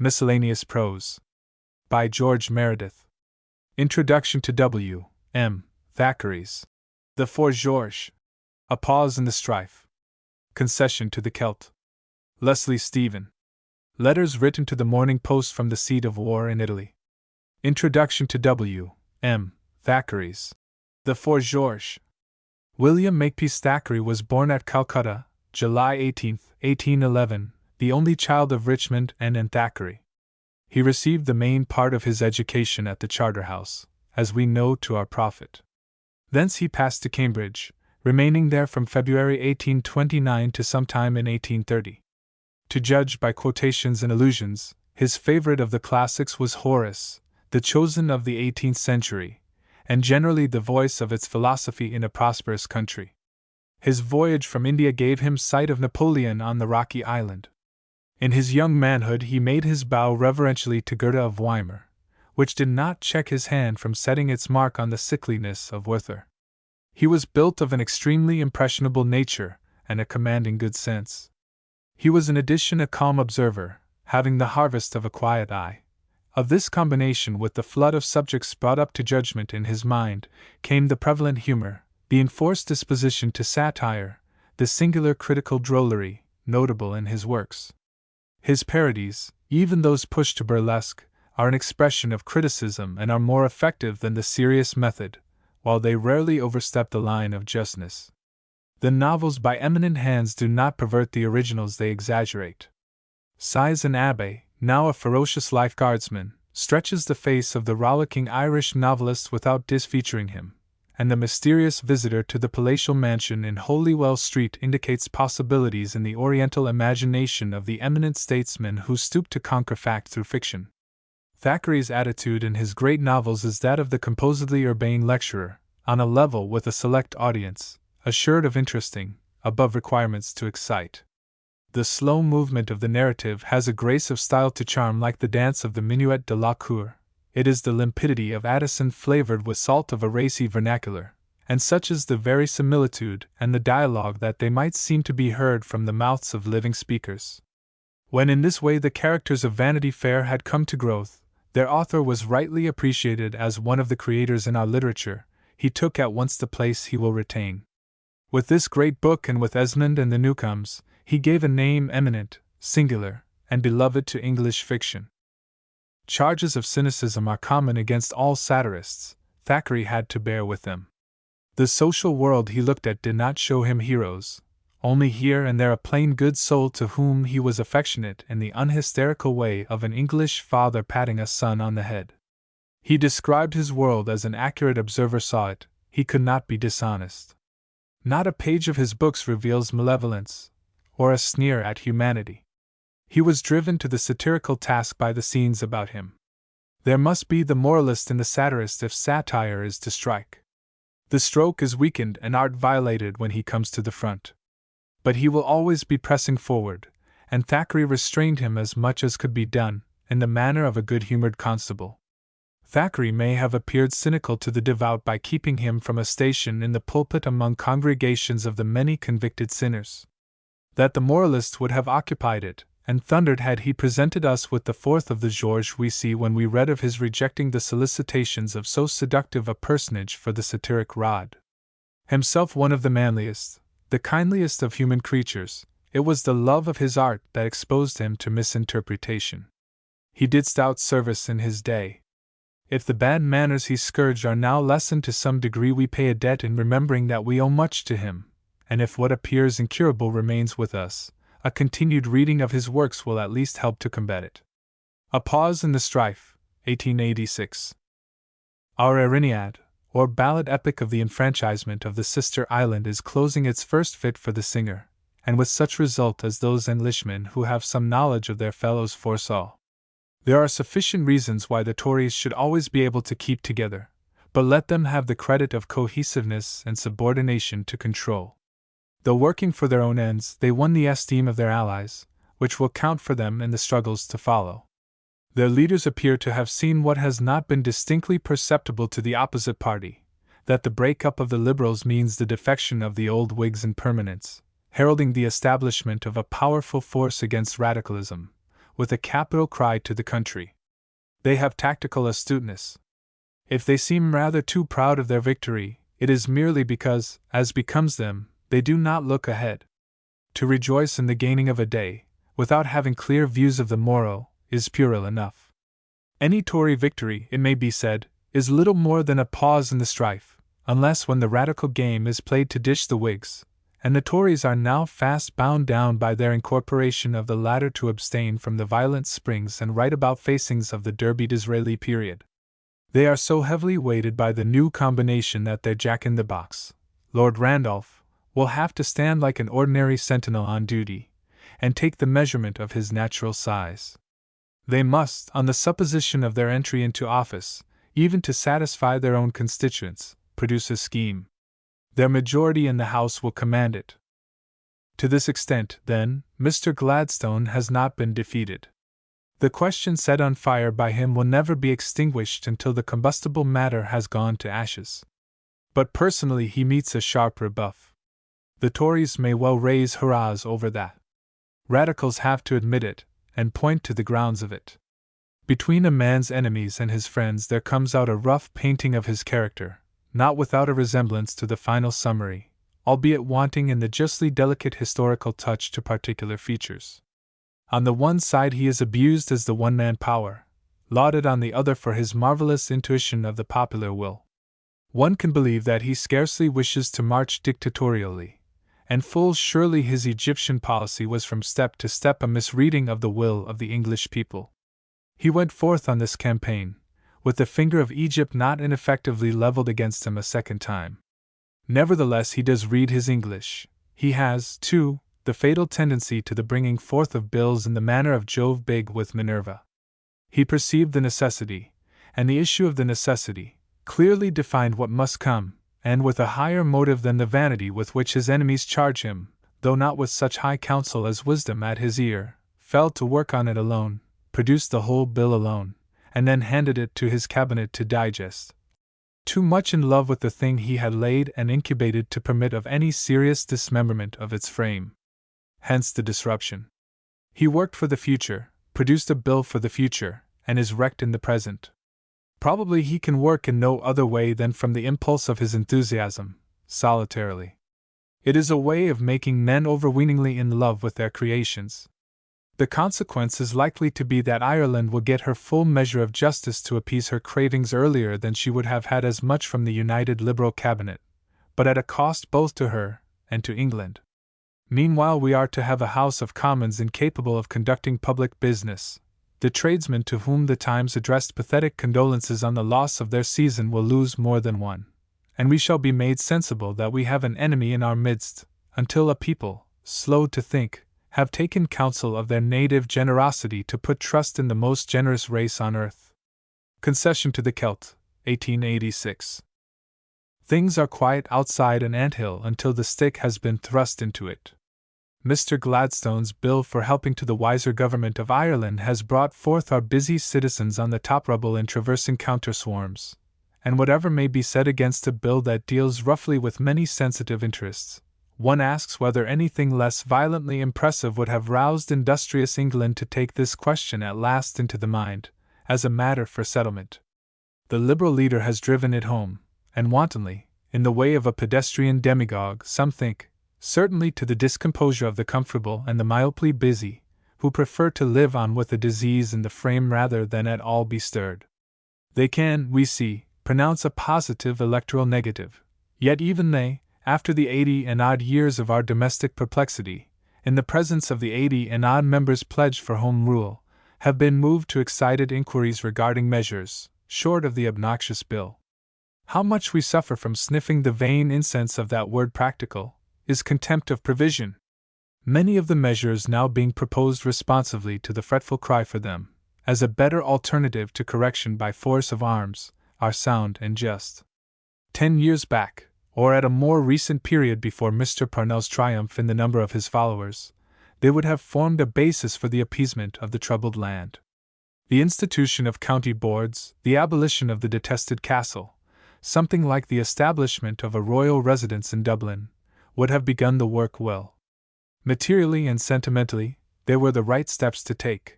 Miscellaneous Prose. By George Meredith. Introduction to W. M. Thackeray's The Four Georges. A Pause in the Strife. Concession to the Celt. Leslie Stephen. Letters written to the Morning Post from the seat of war in Italy. Introduction to W. M. Thackeray's The Four Georges. William Makepeace Thackeray was born at Calcutta, July 18, 1811, the only child of Richmond and Anne Thackeray. He received the main part of his education at the Charterhouse, as we know to our profit. Thence he passed to Cambridge, remaining there from February 1829 to some time in 1830. To judge by quotations and allusions, his favorite of the classics was Horace, the chosen of the 18th century, and generally the voice of its philosophy in a prosperous country. His voyage from India gave him sight of Napoleon on the rocky island. In his young manhood he made his bow reverentially to Goethe of Weimar, which did not check his hand from setting its mark on the sickliness of Werther. He was built of an extremely impressionable nature and a commanding good sense. He was in addition a calm observer, having the harvest of a quiet eye. Of this combination with the flood of subjects brought up to judgment in his mind, came the prevalent humor, the enforced disposition to satire, the singular critical drollery, notable in his works. His parodies, even those pushed to burlesque, are an expression of criticism and are more effective than the serious method, while they rarely overstep the line of justness. The novels by eminent hands do not pervert the originals, they exaggerate. Sighs and Abbé, now a ferocious life guardsman, stretches the face of the rollicking Irish novelist without disfeaturing him, and the mysterious visitor to the palatial mansion in Holywell Street indicates possibilities in the oriental imagination of the eminent statesman who stooped to conquer fact through fiction. Thackeray's attitude in his great novels is that of the composedly urbane lecturer, on a level with a select audience, assured of interesting, above requirements to excite. The slow movement of the narrative has a grace of style to charm like the dance of the minuet de la cour. It is the limpidity of Addison flavored with salt of a racy vernacular, and such is the verisimilitude and the dialogue that they might seem to be heard from the mouths of living speakers. When in this way the characters of Vanity Fair had come to growth, their author was rightly appreciated as one of the creators in our literature. He took at once the place he will retain. With this great book and with Esmond and the Newcomes, he gave a name eminent, singular, and beloved to English fiction. Charges of cynicism are common against all satirists. Thackeray had to bear with them. The social world he looked at did not show him heroes, only here and there a plain good soul to whom he was affectionate in the unhysterical way of an English father patting a son on the head. He described his world as an accurate observer saw it. He could not be dishonest. Not a page of his books reveals malevolence, or a sneer at humanity. He was driven to the satirical task by the scenes about him. There must be the moralist in the satirist if satire is to strike. The stroke is weakened and art violated when he comes to the front. But he will always be pressing forward, and Thackeray restrained him as much as could be done, in the manner of a good-humored constable. Thackeray may have appeared cynical to the devout by keeping him from a station in the pulpit among congregations of the many convicted sinners. That the moralist would have occupied it, and thundered had he presented us with the fourth of the Georges we see when we read of his rejecting the solicitations of so seductive a personage for the satiric rod. Himself one of the manliest, the kindliest of human creatures, it was the love of his art that exposed him to misinterpretation. He did stout service in his day. If the bad manners he scourged are now lessened to some degree, we pay a debt in remembering that we owe much to him, and if what appears incurable remains with us, a continued reading of his works will at least help to combat it. A Pause in the Strife, 1886. Our Erinyad, or ballad epic of the enfranchisement of the sister island, is closing its first fit for the singer, and with such result as those Englishmen who have some knowledge of their fellows foresaw. There are sufficient reasons why the Tories should always be able to keep together, but let them have the credit of cohesiveness and subordination to control. Though working for their own ends, they won the esteem of their allies, which will count for them in the struggles to follow. Their leaders appear to have seen what has not been distinctly perceptible to the opposite party, that the break-up of the Liberals means the defection of the old Whigs in permanence, heralding the establishment of a powerful force against radicalism, with a capital cry to the country. They have tactical astuteness. If they seem rather too proud of their victory, it is merely because, as becomes them, they do not look ahead. To rejoice in the gaining of a day, without having clear views of the morrow, is puerile enough. Any Tory victory, it may be said, is little more than a pause in the strife, unless when the radical game is played to dish the Whigs, and the Tories are now fast bound down by their incorporation of the latter to abstain from the violent springs and right-about facings of the Derby Disraeli period. They are so heavily weighted by the new combination that their jack-in-the-box, Lord Randolph, will have to stand like an ordinary sentinel on duty, and take the measurement of his natural size. They must, on the supposition of their entry into office, even to satisfy their own constituents, produce a scheme. Their majority in the House will command it. To this extent, then, Mr. Gladstone has not been defeated. The question set on fire by him will never be extinguished until the combustible matter has gone to ashes. But personally he meets a sharp rebuff. The Tories may well raise hurrahs over that. Radicals have to admit it, and point to the grounds of it. Between a man's enemies and his friends there comes out a rough painting of his character, not without a resemblance to the final summary, albeit wanting in the justly delicate historical touch to particular features. On the one side he is abused as the one-man power, lauded on the other for his marvelous intuition of the popular will. One can believe that he scarcely wishes to march dictatorially, and full surely his Egyptian policy was from step to step a misreading of the will of the English people. He went forth on this campaign, with the finger of Egypt not ineffectively leveled against him a second time. Nevertheless, he does read his English. He has, too, the fatal tendency to the bringing forth of bills in the manner of Jove big with Minerva. He perceived the necessity, and the issue of the necessity, clearly defined what must come, and with a higher motive than the vanity with which his enemies charge him, though not with such high counsel as wisdom at his ear, fell to work on it alone, produced the whole bill alone, and then handed it to his cabinet to digest. Too much in love with the thing he had laid and incubated to permit of any serious dismemberment of its frame. Hence the disruption. He worked for the future, produced a bill for the future, and is wrecked in the present. Probably he can work in no other way than from the impulse of his enthusiasm, solitarily. It is a way of making men overweeningly in love with their creations. The consequence is likely to be that Ireland will get her full measure of justice to appease her cravings earlier than she would have had as much from the united Liberal cabinet, but at a cost both to her and to England. Meanwhile we are to have a House of Commons incapable of conducting public business. The tradesmen to whom the Times addressed pathetic condolences on the loss of their season will lose more than one, and we shall be made sensible that we have an enemy in our midst, until a people, slow to think, have taken counsel of their native generosity to put trust in the most generous race on earth. Concession to the Celt, 1886. Things are quiet outside an anthill until the stick has been thrust into it. Mr. Gladstone's bill for helping to the wiser government of Ireland has brought forth our busy citizens on the top rubble in traversing counter-swarms, and whatever may be said against a bill that deals roughly with many sensitive interests, one asks whether anything less violently impressive would have roused industrious England to take this question at last into the mind, as a matter for settlement. The Liberal leader has driven it home, and wantonly, in the way of a pedestrian demagogue, some think, certainly to the discomposure of the comfortable and the myopically busy, who prefer to live on with a disease in the frame rather than at all be stirred. They can, we see, pronounce a positive electoral negative, yet even they, after the 80-and-odd years of our domestic perplexity, in the presence of the 80-and-odd members pledged for Home Rule, have been moved to excited inquiries regarding measures, short of the obnoxious bill. How much we suffer from sniffing the vain incense of that word practical, is contempt of provision. Many of the measures now being proposed responsively to the fretful cry for them, as a better alternative to correction by force of arms, are sound and just. 10 years back, or at a more recent period before Mr. Parnell's triumph in the number of his followers, they would have formed a basis for the appeasement of the troubled land. The institution of county boards, the abolition of the detested castle, something like the establishment of a royal residence in Dublin, would have begun the work well. Materially and sentimentally, they were the right steps to take.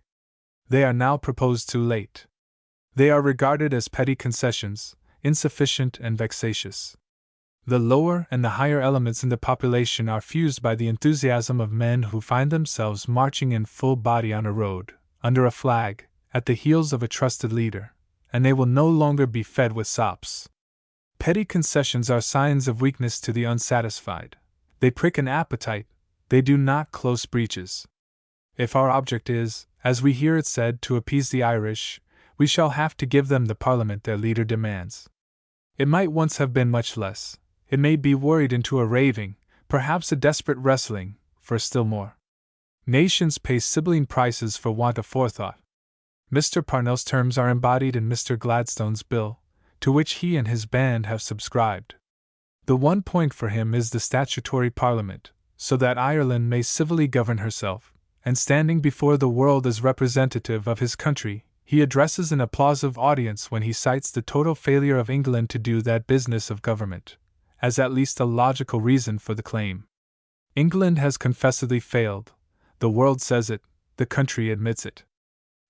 They are now proposed too late. They are regarded as petty concessions, insufficient and vexatious. The lower and the higher elements in the population are fused by the enthusiasm of men who find themselves marching in full body on a road, under a flag, at the heels of a trusted leader, and they will no longer be fed with sops. Petty concessions are signs of weakness to the unsatisfied. They prick an appetite, they do not close breaches. If our object is, as we hear it said, to appease the Irish, we shall have to give them the Parliament their leader demands. It might once have been much less. It may be worried into a raving, perhaps a desperate wrestling, for still more. Nations pay sibylline prices for want of forethought. Mr. Parnell's terms are embodied in Mr. Gladstone's bill, to which he and his band have subscribed. The one point for him is the statutory Parliament, so that Ireland may civilly govern herself, and standing before the world as representative of his country, he addresses an applausive audience when he cites the total failure of England to do that business of government, as at least a logical reason for the claim. England has confessedly failed. The world says it, the country admits it.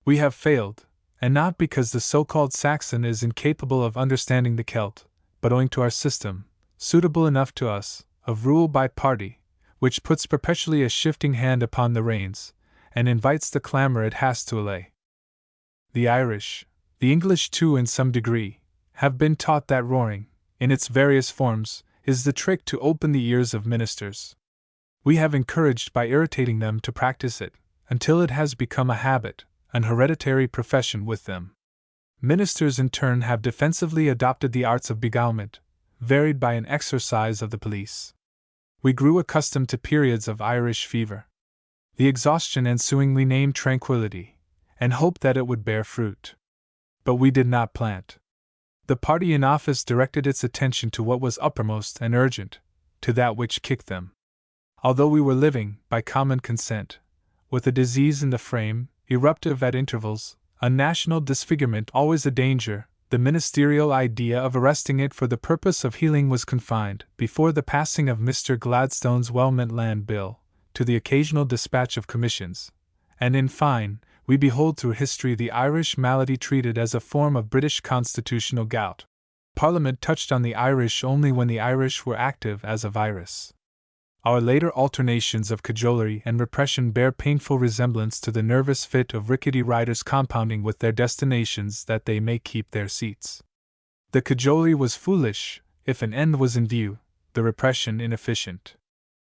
We have failed, and not because the so-called Saxon is incapable of understanding the Celt, but owing to our system, suitable enough to us, of rule by party, which puts perpetually a shifting hand upon the reins, and invites the clamor it has to allay. The Irish, the English too in some degree, have been taught that roaring, in its various forms, is the trick to open the ears of ministers. We have encouraged by irritating them to practice it, until it has become a habit, an hereditary profession with them. Ministers in turn have defensively adopted the arts of beguilement, varied by an exercise of the police. We grew accustomed to periods of Irish fever. The exhaustion ensuing we named tranquility, and hoped that it would bear fruit. But we did not plant. The party in office directed its attention to what was uppermost and urgent, to that which kicked them. Although we were living, by common consent, with a disease in the frame, eruptive at intervals, a national disfigurement always a danger, the ministerial idea of arresting it for the purpose of healing was confined, before the passing of Mr. Gladstone's well-meant Land Bill, to the occasional dispatch of commissions, and in fine, we behold through history the Irish malady treated as a form of British constitutional gout. Parliament touched on the Irish only when the Irish were active as a virus. Our later alternations of cajolery and repression bear painful resemblance to the nervous fit of rickety riders compounding with their destinations that they may keep their seats. The cajolery was foolish, if an end was in view, the repression inefficient.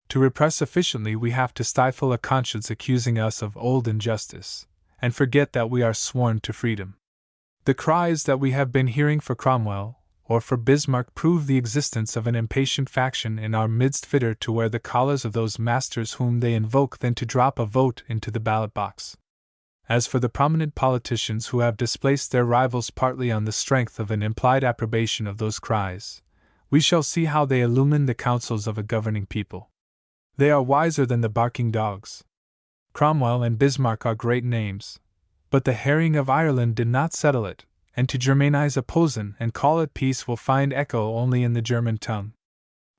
To repress efficiently we have to stifle a conscience accusing us of old injustice, and forget that we are sworn to freedom. The cries that we have been hearing for Cromwell, or for Bismarck, prove the existence of an impatient faction in our midst fitter to wear the collars of those masters whom they invoke than to drop a vote into the ballot box. As for the prominent politicians who have displaced their rivals partly on the strength of an implied approbation of those cries, we shall see how they illumine the counsels of a governing people. They are wiser than the barking dogs. Cromwell and Bismarck are great names, but the harrying of Ireland did not settle it, and to Germanize a Posen and call it peace will find echo only in the German tongue.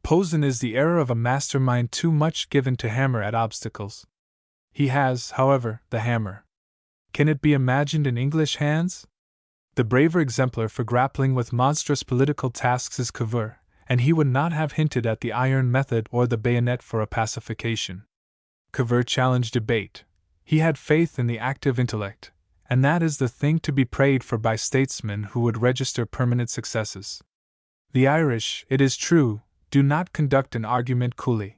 Posen is the error of a mastermind too much given to hammer at obstacles. He has, however, the hammer. Can it be imagined in English hands? The braver exemplar for grappling with monstrous political tasks is Cavour, and he would not have hinted at the iron method or the bayonet for a pacification. Cavour challenged debate. He had faith in the active intellect, and that is the thing to be prayed for by statesmen who would register permanent successes. The Irish, it is true, do not conduct an argument coolly.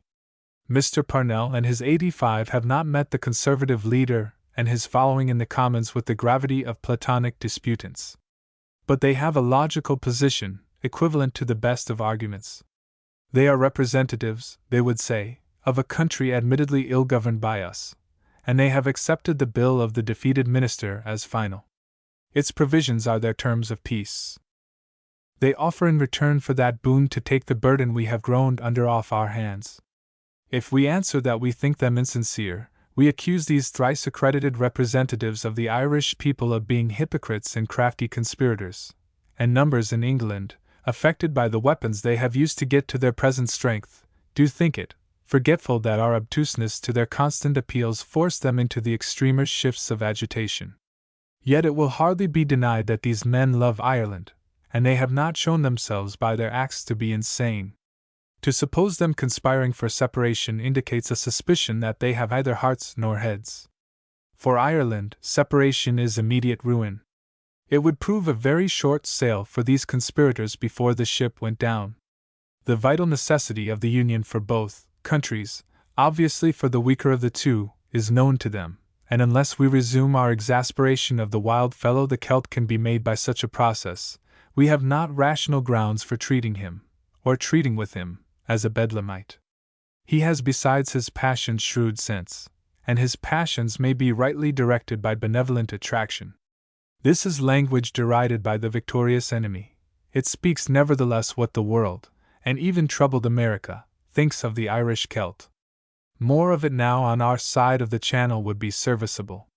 Mr. Parnell and his 85 have not met the Conservative leader and his following in the Commons with the gravity of Platonic disputants. But they have a logical position, equivalent to the best of arguments. They are representatives, they would say, of a country admittedly ill-governed by us, and they have accepted the bill of the defeated minister as final. Its provisions are their terms of peace. They offer in return for that boon to take the burden we have groaned under off our hands. If we answer that we think them insincere, we accuse these thrice accredited representatives of the Irish people of being hypocrites and crafty conspirators, and numbers in England, affected by the weapons they have used to get to their present strength, do think it, forgetful that our obtuseness to their constant appeals forced them into the extremer shifts of agitation. Yet it will hardly be denied that these men love Ireland, and they have not shown themselves by their acts to be insane. To suppose them conspiring for separation indicates a suspicion that they have either hearts nor heads. For Ireland, separation is immediate ruin. It would prove a very short sail for these conspirators before the ship went down. The vital necessity of the union for both countries, obviously for the weaker of the two, is known to them, and unless we resume our exasperation of the wild fellow the Celt can be made by such a process, we have not rational grounds for treating him, or treating with him, as a bedlamite. He has besides his passions shrewd sense, and his passions may be rightly directed by benevolent attraction. This is language derided by the victorious enemy. It speaks nevertheless what the world, and even troubled America, thinks of the Irish Celt. More of it now on our side of the Channel would be serviceable.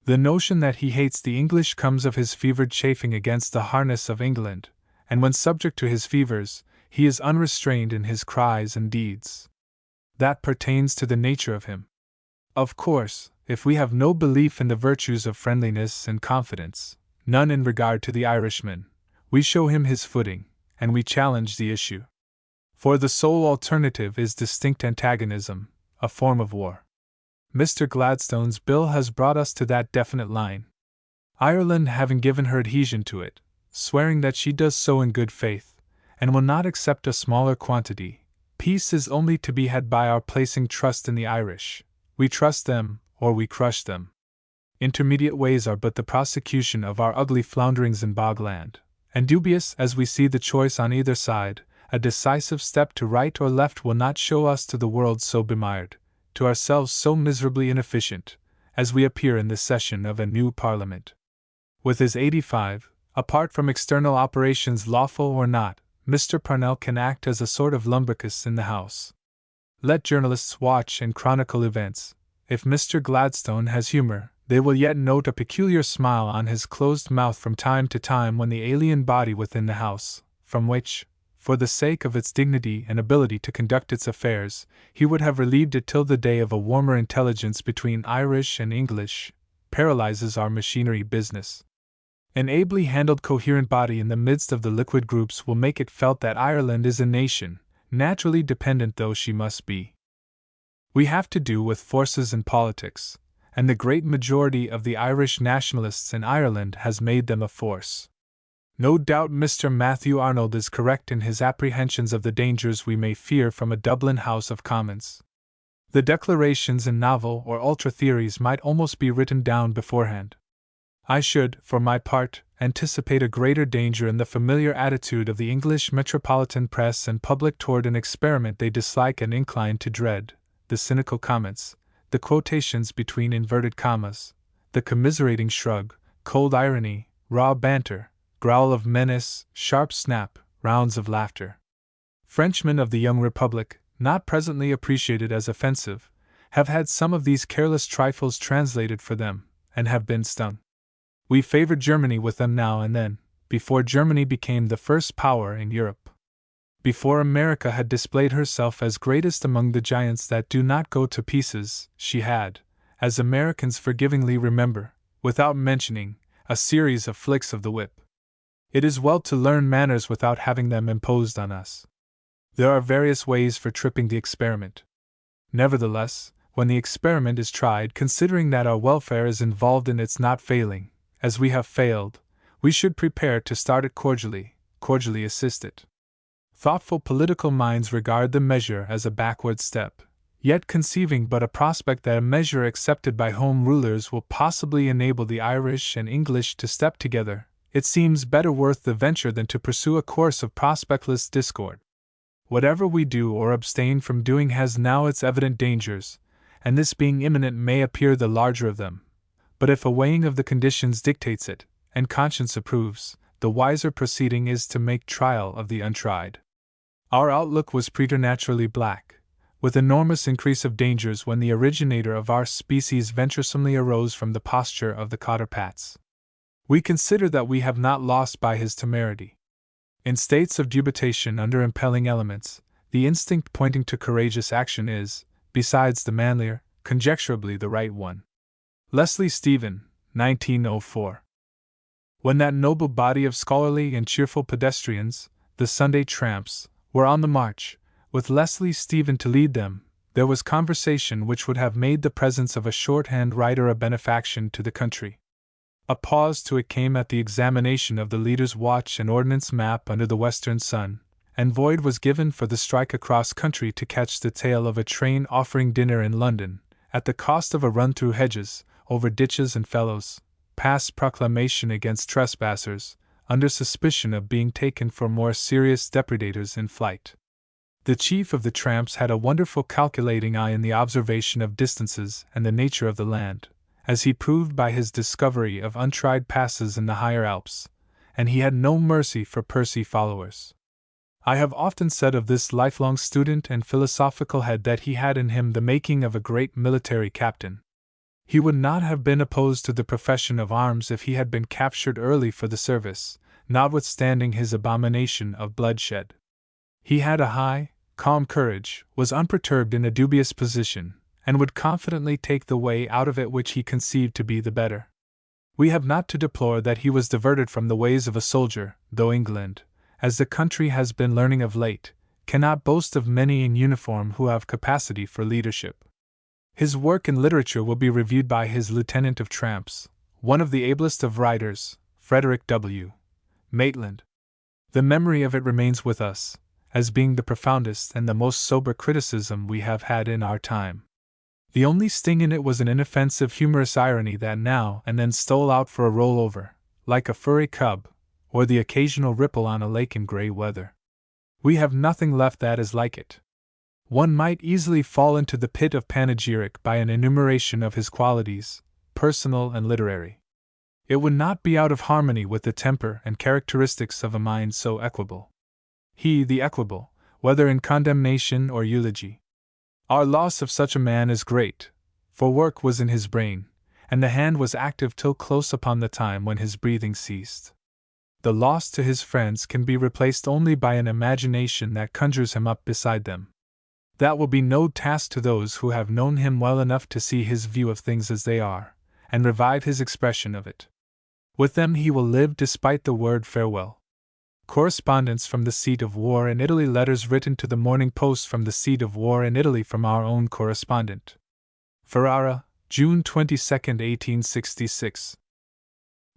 The notion that he hates the English comes of his fevered chafing against the harness of England, and when subject to his fevers, he is unrestrained in his cries and deeds. That pertains to the nature of him. Of course, if we have no belief in the virtues of friendliness and confidence, none in regard to the Irishman, we show him his footing, and we challenge the issue. For the sole alternative is distinct antagonism, a form of war. Mr. Gladstone's bill has brought us to that definite line. Ireland having given her adhesion to it, swearing that she does so in good faith, and will not accept a smaller quantity, peace is only to be had by our placing trust in the Irish. We trust them, or we crush them. Intermediate ways are but the prosecution of our ugly flounderings in bogland, and dubious as we see the choice on either side, a decisive step to right or left will not show us to the world so bemired, to ourselves so miserably inefficient, as we appear in the session of a new Parliament. With his 85, apart from external operations lawful or not, Mr. Parnell can act as a sort of lumbricus in the House. Let journalists watch and chronicle events. If Mr. Gladstone has humor, they will yet note a peculiar smile on his closed mouth from time to time when the alien body within the House, from which, for the sake of its dignity and ability to conduct its affairs, he would have relieved it till the day of a warmer intelligence between Irish and English, paralyzes our machinery business. An ably handled coherent body in the midst of the liquid groups will make it felt that Ireland is a nation, naturally dependent though she must be. We have to do with forces in politics, and the great majority of the Irish nationalists in Ireland has made them a force. No doubt Mr. Matthew Arnold is correct in his apprehensions of the dangers we may fear from a Dublin House of Commons. The declarations in novel or ultra theories might almost be written down beforehand. I should, for my part, anticipate a greater danger in the familiar attitude of the English metropolitan press and public toward an experiment they dislike and incline to dread, the cynical comments, the quotations between inverted commas, the commiserating shrug, cold irony, raw banter, growl of menace, sharp snap, rounds of laughter. Frenchmen of the young republic, not presently appreciated as offensive, have had some of these careless trifles translated for them, and have been stung. We favor Germany with them now and then, before Germany became the first power in Europe. Before America had displayed herself as greatest among the giants that do not go to pieces, she had, as Americans forgivingly remember, without mentioning, a series of flicks of the whip. It is well to learn manners without having them imposed on us. There are various ways for tripping the experiment. Nevertheless, when the experiment is tried, considering that our welfare is involved in its not failing, as we have failed, we should prepare to start it cordially assist it. Thoughtful political minds regard the measure as a backward step, yet conceiving but a prospect that a measure accepted by Home Rulers will possibly enable the Irish and English to step together, it seems better worth the venture than to pursue a course of prospectless discord. Whatever we do or abstain from doing has now its evident dangers, and this being imminent may appear the larger of them. But if a weighing of the conditions dictates it, and conscience approves, the wiser proceeding is to make trial of the untried. Our outlook was preternaturally black, with enormous increase of dangers when the originator of our species venturesomely arose from the posture of the cotter-pats. We consider that we have not lost by his temerity. In states of dubitation under impelling elements, the instinct pointing to courageous action is, besides the manlier, conjecturably the right one. Leslie Stephen, 1904. When that noble body of scholarly and cheerful pedestrians, the Sunday tramps, were on the march, with Leslie Stephen to lead them, there was conversation which would have made the presence of a shorthand writer a benefaction to the country. A pause to it came at the examination of the leader's watch and ordnance map under the western sun, and void was given for the strike across country to catch the tail of a train offering dinner in London, at the cost of a run through hedges, over ditches and fellows, past proclamation against trespassers, under suspicion of being taken for more serious depredators in flight. The chief of the tramps had a wonderful calculating eye in the observation of distances and the nature of the land, as he proved by his discovery of untried passes in the higher Alps, and he had no mercy for pursy followers. I have often said of this lifelong student and philosophical head that he had in him the making of a great military captain. He would not have been opposed to the profession of arms if he had been captured early for the service, notwithstanding his abomination of bloodshed. He had a high, calm courage, was unperturbed in a dubious position, and would confidently take the way out of it which he conceived to be the better. We have not to deplore that he was diverted from the ways of a soldier, though England, as the country has been learning of late, cannot boast of many in uniform who have capacity for leadership. His work in literature will be reviewed by his lieutenant of tramps, one of the ablest of writers, Frederick W. Maitland. The memory of it remains with us, as being the profoundest and the most sober criticism we have had in our time. The only sting in it was an inoffensive humorous irony that now and then stole out for a roll-over, like a furry cub, or the occasional ripple on a lake in gray weather. We have nothing left that is like it. One might easily fall into the pit of panegyric by an enumeration of his qualities, personal and literary. It would not be out of harmony with the temper and characteristics of a mind so equable. He, the equable, whether in condemnation or eulogy. Our loss of such a man is great, for work was in his brain, and the hand was active till close upon the time when his breathing ceased. The loss to his friends can be replaced only by an imagination that conjures him up beside them. That will be no task to those who have known him well enough to see his view of things as they are, and revive his expression of it. With them he will live despite the word farewell. Correspondence from the seat of war in Italy, letters written to the Morning Post from the seat of war in Italy from our own correspondent. Ferrara, June 22, 1866.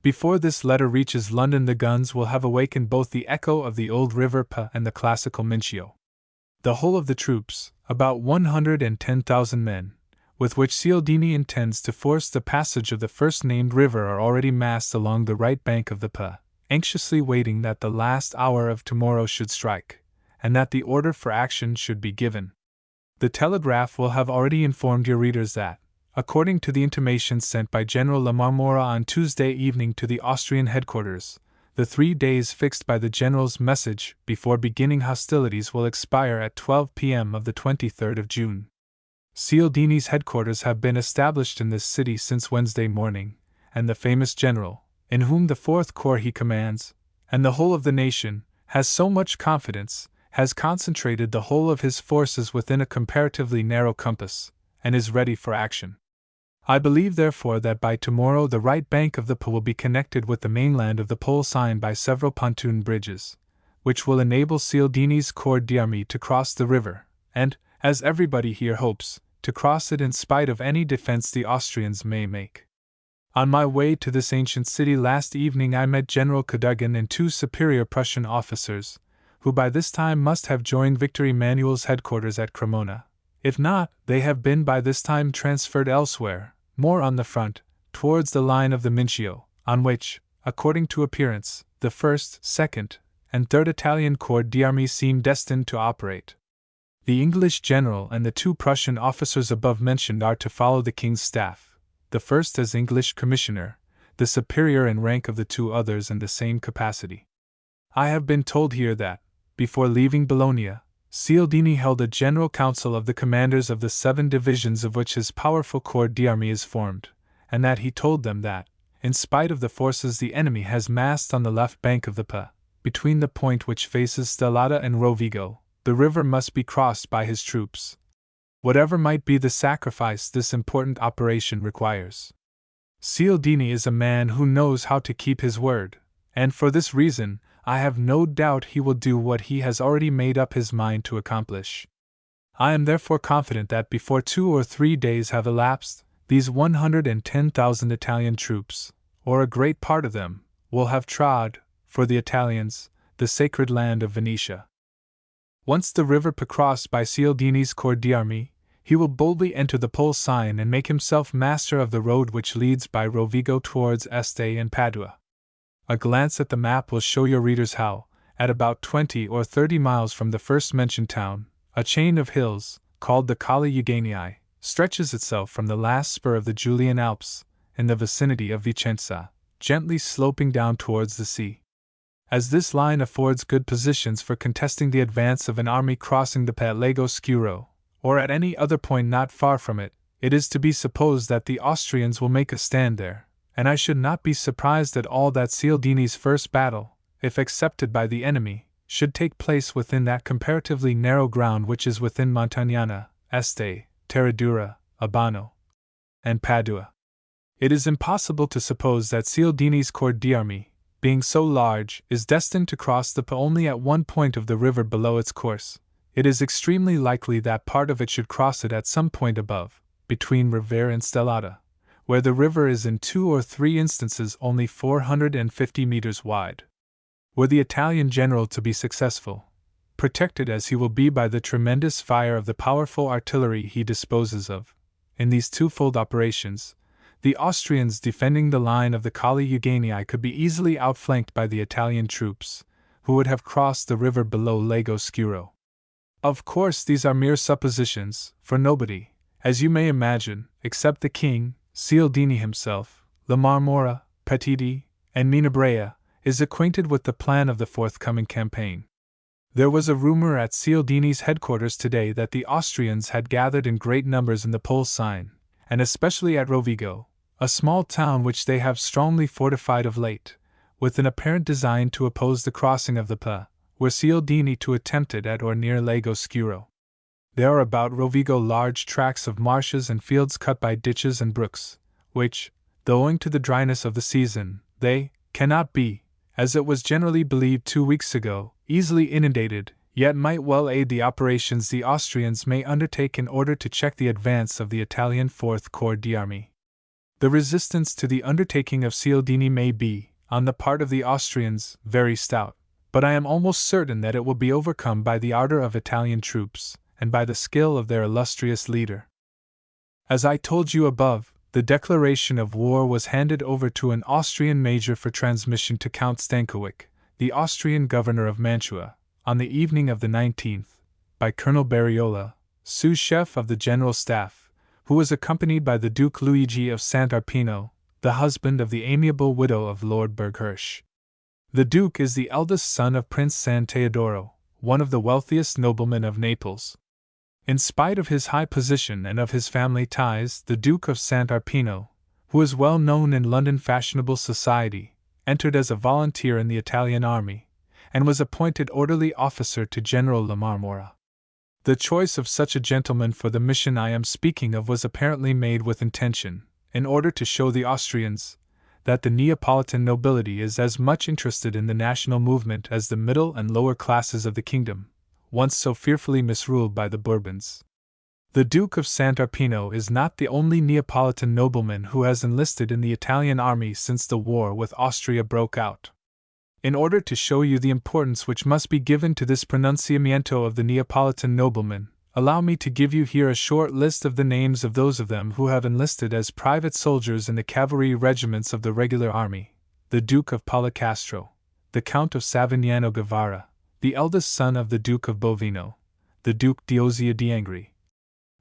Before this letter reaches London, the guns will have awakened both the echo of the old River Pa and the classical Mincio. The whole of the troops, about 110,000 men, with which Cialdini intends to force the passage of the first-named river are already massed along the right bank of the Pa, anxiously waiting that the last hour of tomorrow should strike, and that the order for action should be given. The telegraph will have already informed your readers that, according to the intimation sent by General La Marmora on Tuesday evening to the Austrian headquarters, the 3 days fixed by the General's message before beginning hostilities will expire at 12 p.m. of the 23rd of June. Cialdini's headquarters have been established in this city since Wednesday morning, and the famous General, in whom the 4th Corps he commands, and the whole of the nation, has so much confidence, has concentrated the whole of his forces within a comparatively narrow compass, and is ready for action. I believe therefore that by tomorrow the right bank of the Po will be connected with the mainland of the Pole Sign by several pontoon bridges, which will enable Cialdini's corps d'armée to cross the river, and, as everybody here hopes, to cross it in spite of any defense the Austrians may make. On my way to this ancient city last evening I met General Cadogan and 2 superior Prussian officers, who by this time must have joined Victor Emmanuel's headquarters at Cremona. If not, they have been by this time transferred elsewhere, more on the front, towards the line of the Mincio, on which, according to appearance, the 1st, 2nd, and 3rd Italian Corps d'Armée seem destined to operate. The English general and the 2 Prussian officers above mentioned are to follow the King's staff, the first as English commissioner, the superior in rank of the 2 others in the same capacity. I have been told here that, before leaving Bologna, Cialdini held a general council of the commanders of the 7 divisions of which his powerful corps d'armée is formed, and that he told them that, in spite of the forces the enemy has massed on the left bank of the Pa, between the point which faces Stellata and Rovigo, the river must be crossed by his troops, whatever might be the sacrifice this important operation requires. Cialdini is a man who knows how to keep his word, and for this reason, I have no doubt he will do what he has already made up his mind to accomplish. I am therefore confident that before 2 or 3 days have elapsed, these 110,000 Italian troops, or a great part of them, will have trod, for the Italians, the sacred land of Venetia. Once the river crossed by Cialdini's corps d'armée, he will boldly enter the Pole Sign and make himself master of the road which leads by Rovigo towards Este and Padua. A glance at the map will show your readers how, at about 20 or 30 miles from the first mentioned town, a chain of hills, called the Colli Euganei, stretches itself from the last spur of the Julian Alps, in the vicinity of Vicenza, gently sloping down towards the sea. As this line affords good positions for contesting the advance of an army crossing the Lago Scuro, or at any other point not far from it, it is to be supposed that the Austrians will make a stand there, and I should not be surprised at all that Cialdini's first battle, if accepted by the enemy, should take place within that comparatively narrow ground which is within Montagnana, Este, Terradura, Abano, and Padua. It is impossible to suppose that Cialdini's corps d'armée, being so large, is destined to cross the Po only at one point of the river below its course. It is extremely likely that part of it should cross it at some point above, between Revere and Stellata, where the river is in 2 or 3 instances only 450 meters wide. Were the Italian general to be successful, protected as he will be by the tremendous fire of the powerful artillery he disposes of, in these twofold operations, the Austrians defending the line of the Colli Euganei could be easily outflanked by the Italian troops, who would have crossed the river below Lago Scuro. Of course, these are mere suppositions, for nobody, as you may imagine, except the king, Cialdini himself, La Marmora, Petiti, and Menabrea, is acquainted with the plan of the forthcoming campaign. There was a rumor at Cialdini's headquarters today that the Austrians had gathered in great numbers in the Pole Sign, and especially at Rovigo, a small town which they have strongly fortified of late, with an apparent design to oppose the crossing of the Po, were Cialdini to attempt it at or near Lago Scuro. There are about Rovigo large tracts of marshes and fields cut by ditches and brooks, which, though owing to the dryness of the season, they cannot be, as it was generally believed 2 weeks ago, easily inundated, yet might well aid the operations the Austrians may undertake in order to check the advance of the Italian Fourth Corps d'Armée. The resistance to the undertaking of Cialdini may be, on the part of the Austrians, very stout, but I am almost certain that it will be overcome by the ardor of Italian troops, and by the skill of their illustrious leader. As I told you above, the declaration of war was handed over to an Austrian major for transmission to Count Stankowic, the Austrian governor of Mantua, on the evening of the 19th, by Colonel Bariola, sous-chef of the General Staff, who was accompanied by the Duke Luigi of Sant'Arpino, the husband of the amiable widow of Lord Berghirsch. The Duke is the eldest son of Prince San Teodoro, one of the wealthiest noblemen of Naples. In spite of his high position and of his family ties, the Duke of Sant'Arpino, who is well known in London fashionable society, entered as a volunteer in the Italian army, and was appointed orderly officer to General La Marmora. The choice of such a gentleman for the mission I am speaking of was apparently made with intention, in order to show the Austrians that the Neapolitan nobility is as much interested in the national movement as the middle and lower classes of the kingdom, once so fearfully misruled by the Bourbons. The Duke of Sant'Arpino is not the only Neapolitan nobleman who has enlisted in the Italian army since the war with Austria broke out. In order to show you the importance which must be given to this pronunciamiento of the Neapolitan noblemen, allow me to give you here a short list of the names of those of them who have enlisted as private soldiers in the cavalry regiments of the regular army: the Duke of Policastro, the Count of Savignano Guevara, the eldest son of the Duke of Bovino, the Duke d'Ozia d'Angri,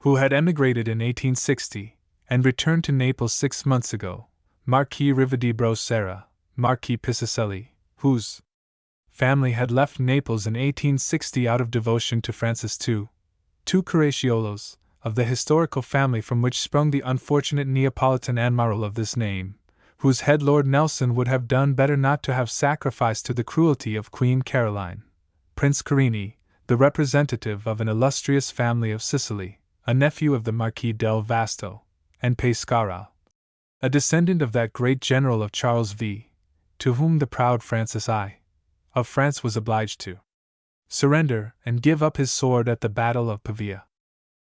who had emigrated in 1860, and returned to Naples 6 months ago, Marquis Rivadebrau Serra, Marquis Piscicelli, whose family had left Naples in 1860 out of devotion to Francis II, 2 Caracciolo's, of the historical family from which sprung the unfortunate Neapolitan admiral of this name, whose head Lord Nelson would have done better not to have sacrificed to the cruelty of Queen Caroline, Prince Carini, the representative of an illustrious family of Sicily, a nephew of the Marquis del Vasto, and Pescara, a descendant of that great general of Charles V., to whom the proud Francis I. of France was obliged to surrender and give up his sword at the Battle of Pavia.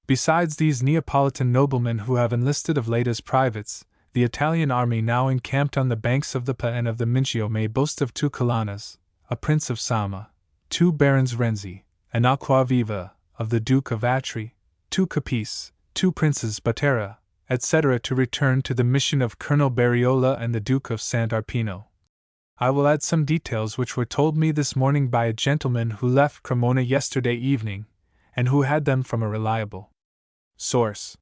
Besides these Neapolitan noblemen who have enlisted of late as privates, the Italian army now encamped on the banks of the Pa and of the Mincio may boast of 2 Colanas, a prince of Sama, 2 barons Renzi, an Acquaviva, of the Duke of Atri, 2 Capice, 2 princes Batera, etc. to return to the mission of Colonel Bariola and the Duke of Sant'Arpino. I will add some details which were told me this morning by a gentleman who left Cremona yesterday evening, and who had them from a reliable source.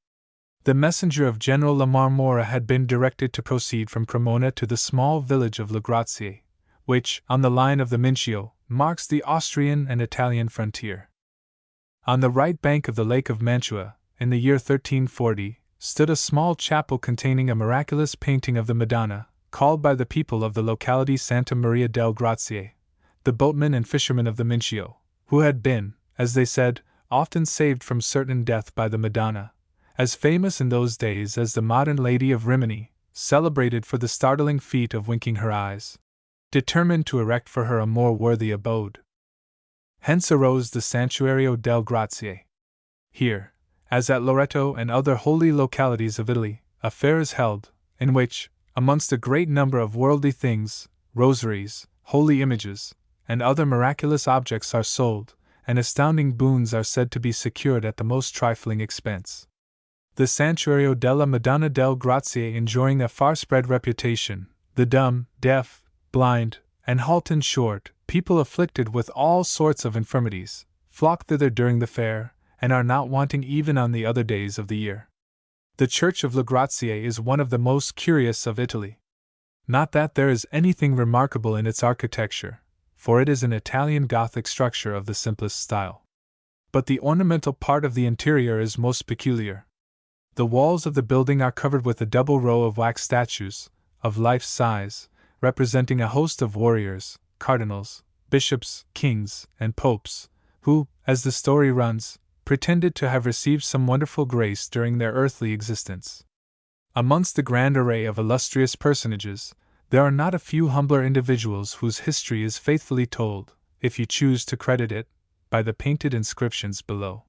The messenger of General La Marmora had been directed to proceed from Cremona to the small village of Le Grazie, which, on the line of the Mincio, marks the Austrian and Italian frontier. On the right bank of the Lake of Mantua, in the year 1340, stood a small chapel containing a miraculous painting of the Madonna, called by the people of the locality Santa Maria del Grazie, the boatmen and fishermen of the Mincio, who had been, as they said, often saved from certain death by the Madonna, as famous in those days as the modern Lady of Rimini, celebrated for the startling feat of winking her eyes, determined to erect for her a more worthy abode. Hence arose the Santuario del Grazie. Here, as at Loreto and other holy localities of Italy, a fair is held, in which, amongst a great number of worldly things, rosaries, holy images, and other miraculous objects are sold, and astounding boons are said to be secured at the most trifling expense. The Santuario della Madonna del Grazie enjoying a far-spread reputation, the dumb, deaf, blind, and halt in short, people afflicted with all sorts of infirmities, flock thither during the fair, and are not wanting even on the other days of the year. The church of Le Grazie is one of the most curious of Italy. Not that there is anything remarkable in its architecture, for it is an Italian Gothic structure of the simplest style. But the ornamental part of the interior is most peculiar. The walls of the building are covered with a double row of wax statues, of life size, representing a host of warriors, cardinals, bishops, kings, and popes, who, as the story runs, pretended to have received some wonderful grace during their earthly existence. Amongst the grand array of illustrious personages, there are not a few humbler individuals whose history is faithfully told, if you choose to credit it, by the painted inscriptions below.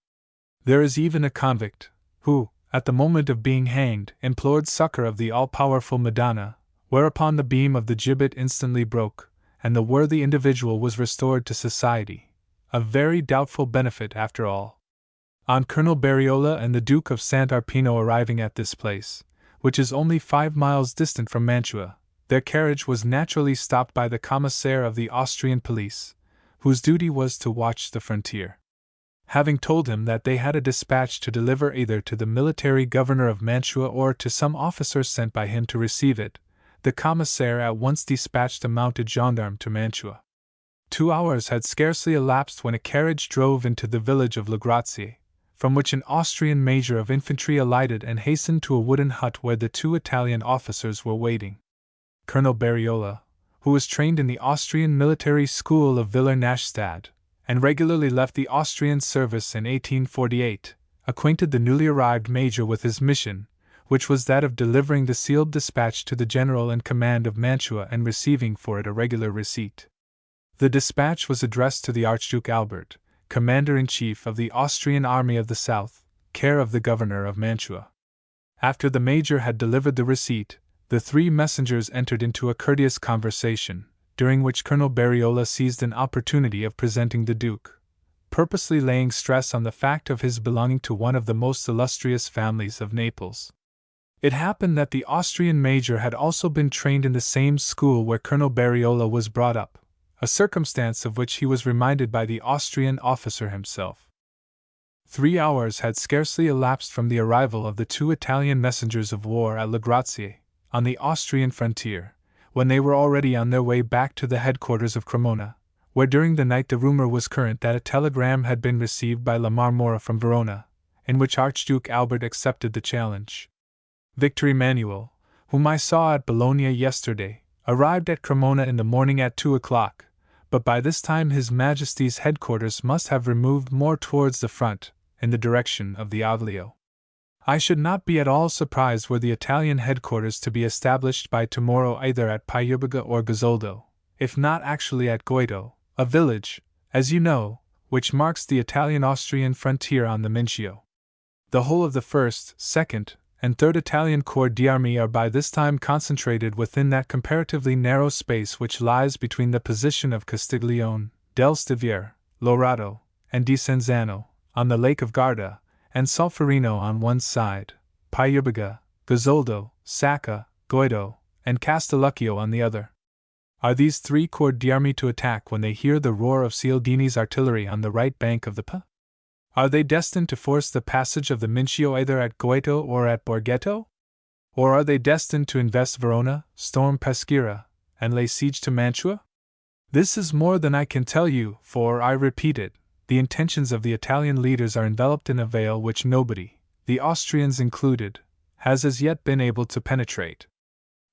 There is even a convict, who, at the moment of being hanged, implored succor of the all-powerful Madonna, whereupon the beam of the gibbet instantly broke, and the worthy individual was restored to society, a very doubtful benefit after all. On Colonel Bariola and the Duke of Sant'Arpino arriving at this place, which is only 5 miles distant from Mantua, their carriage was naturally stopped by the commissaire of the Austrian police, whose duty was to watch the frontier. Having told him that they had a dispatch to deliver either to the military governor of Mantua or to some officer sent by him to receive it, the commissaire at once dispatched a mounted gendarme to Mantua. 2 hours had scarcely elapsed when a carriage drove into the village of Le Grazie, from which an Austrian major of infantry alighted and hastened to a wooden hut where the 2 Italian officers were waiting. Colonel Bariola, who was trained in the Austrian military school of Villers-Nächstadt, and regularly left the Austrian service in 1848, acquainted the newly arrived major with his mission, which was that of delivering the sealed dispatch to the general in command of Mantua and receiving for it a regular receipt. The dispatch was addressed to the Archduke Albert, Commander-in-Chief of the Austrian Army of the South, care of the governor of Mantua. After the major had delivered the receipt, the 3 messengers entered into a courteous conversation, during which Colonel Bariola seized an opportunity of presenting the Duke, purposely laying stress on the fact of his belonging to one of the most illustrious families of Naples. It happened that the Austrian major had also been trained in the same school where Colonel Bariola was brought up, a circumstance of which he was reminded by the Austrian officer himself. 3 hours had scarcely elapsed from the arrival of the 2 Italian messengers of war at Le Grazie, on the Austrian frontier, when they were already on their way back to the headquarters of Cremona, where during the night the rumor was current that a telegram had been received by La Marmora from Verona, in which Archduke Albert accepted the challenge. Victor Emmanuel, whom I saw at Bologna yesterday, arrived at Cremona in the morning at 2 o'clock, but by this time His Majesty's headquarters must have removed more towards the front, in the direction of the Avlio. I should not be at all surprised were the Italian headquarters to be established by tomorrow either at Payurbaga or Gazoldo, if not actually at Goito, a village, as you know, which marks the Italian-Austrian frontier on the Mincio. The whole of the 1st, 2nd, and 3rd Italian Corps d'Armée are by this time concentrated within that comparatively narrow space which lies between the position of Castiglione, del Stiviere, Lorato, and Desenzano, on the Lake of Garda, and Solferino on one side, Payurbaga, Gazoldo, Sacca, Goito, and Castelluccio on the other. Are these 3 corps d'armée to attack when they hear the roar of Cialdini's artillery on the right bank of the Pa? Are they destined to force the passage of the Mincio either at Goito or at Borghetto? Or are they destined to invest Verona, storm Peschiera, and lay siege to Mantua? This is more than I can tell you, for, I repeat it, the intentions of the Italian leaders are enveloped in a veil which nobody, the Austrians included, has as yet been able to penetrate.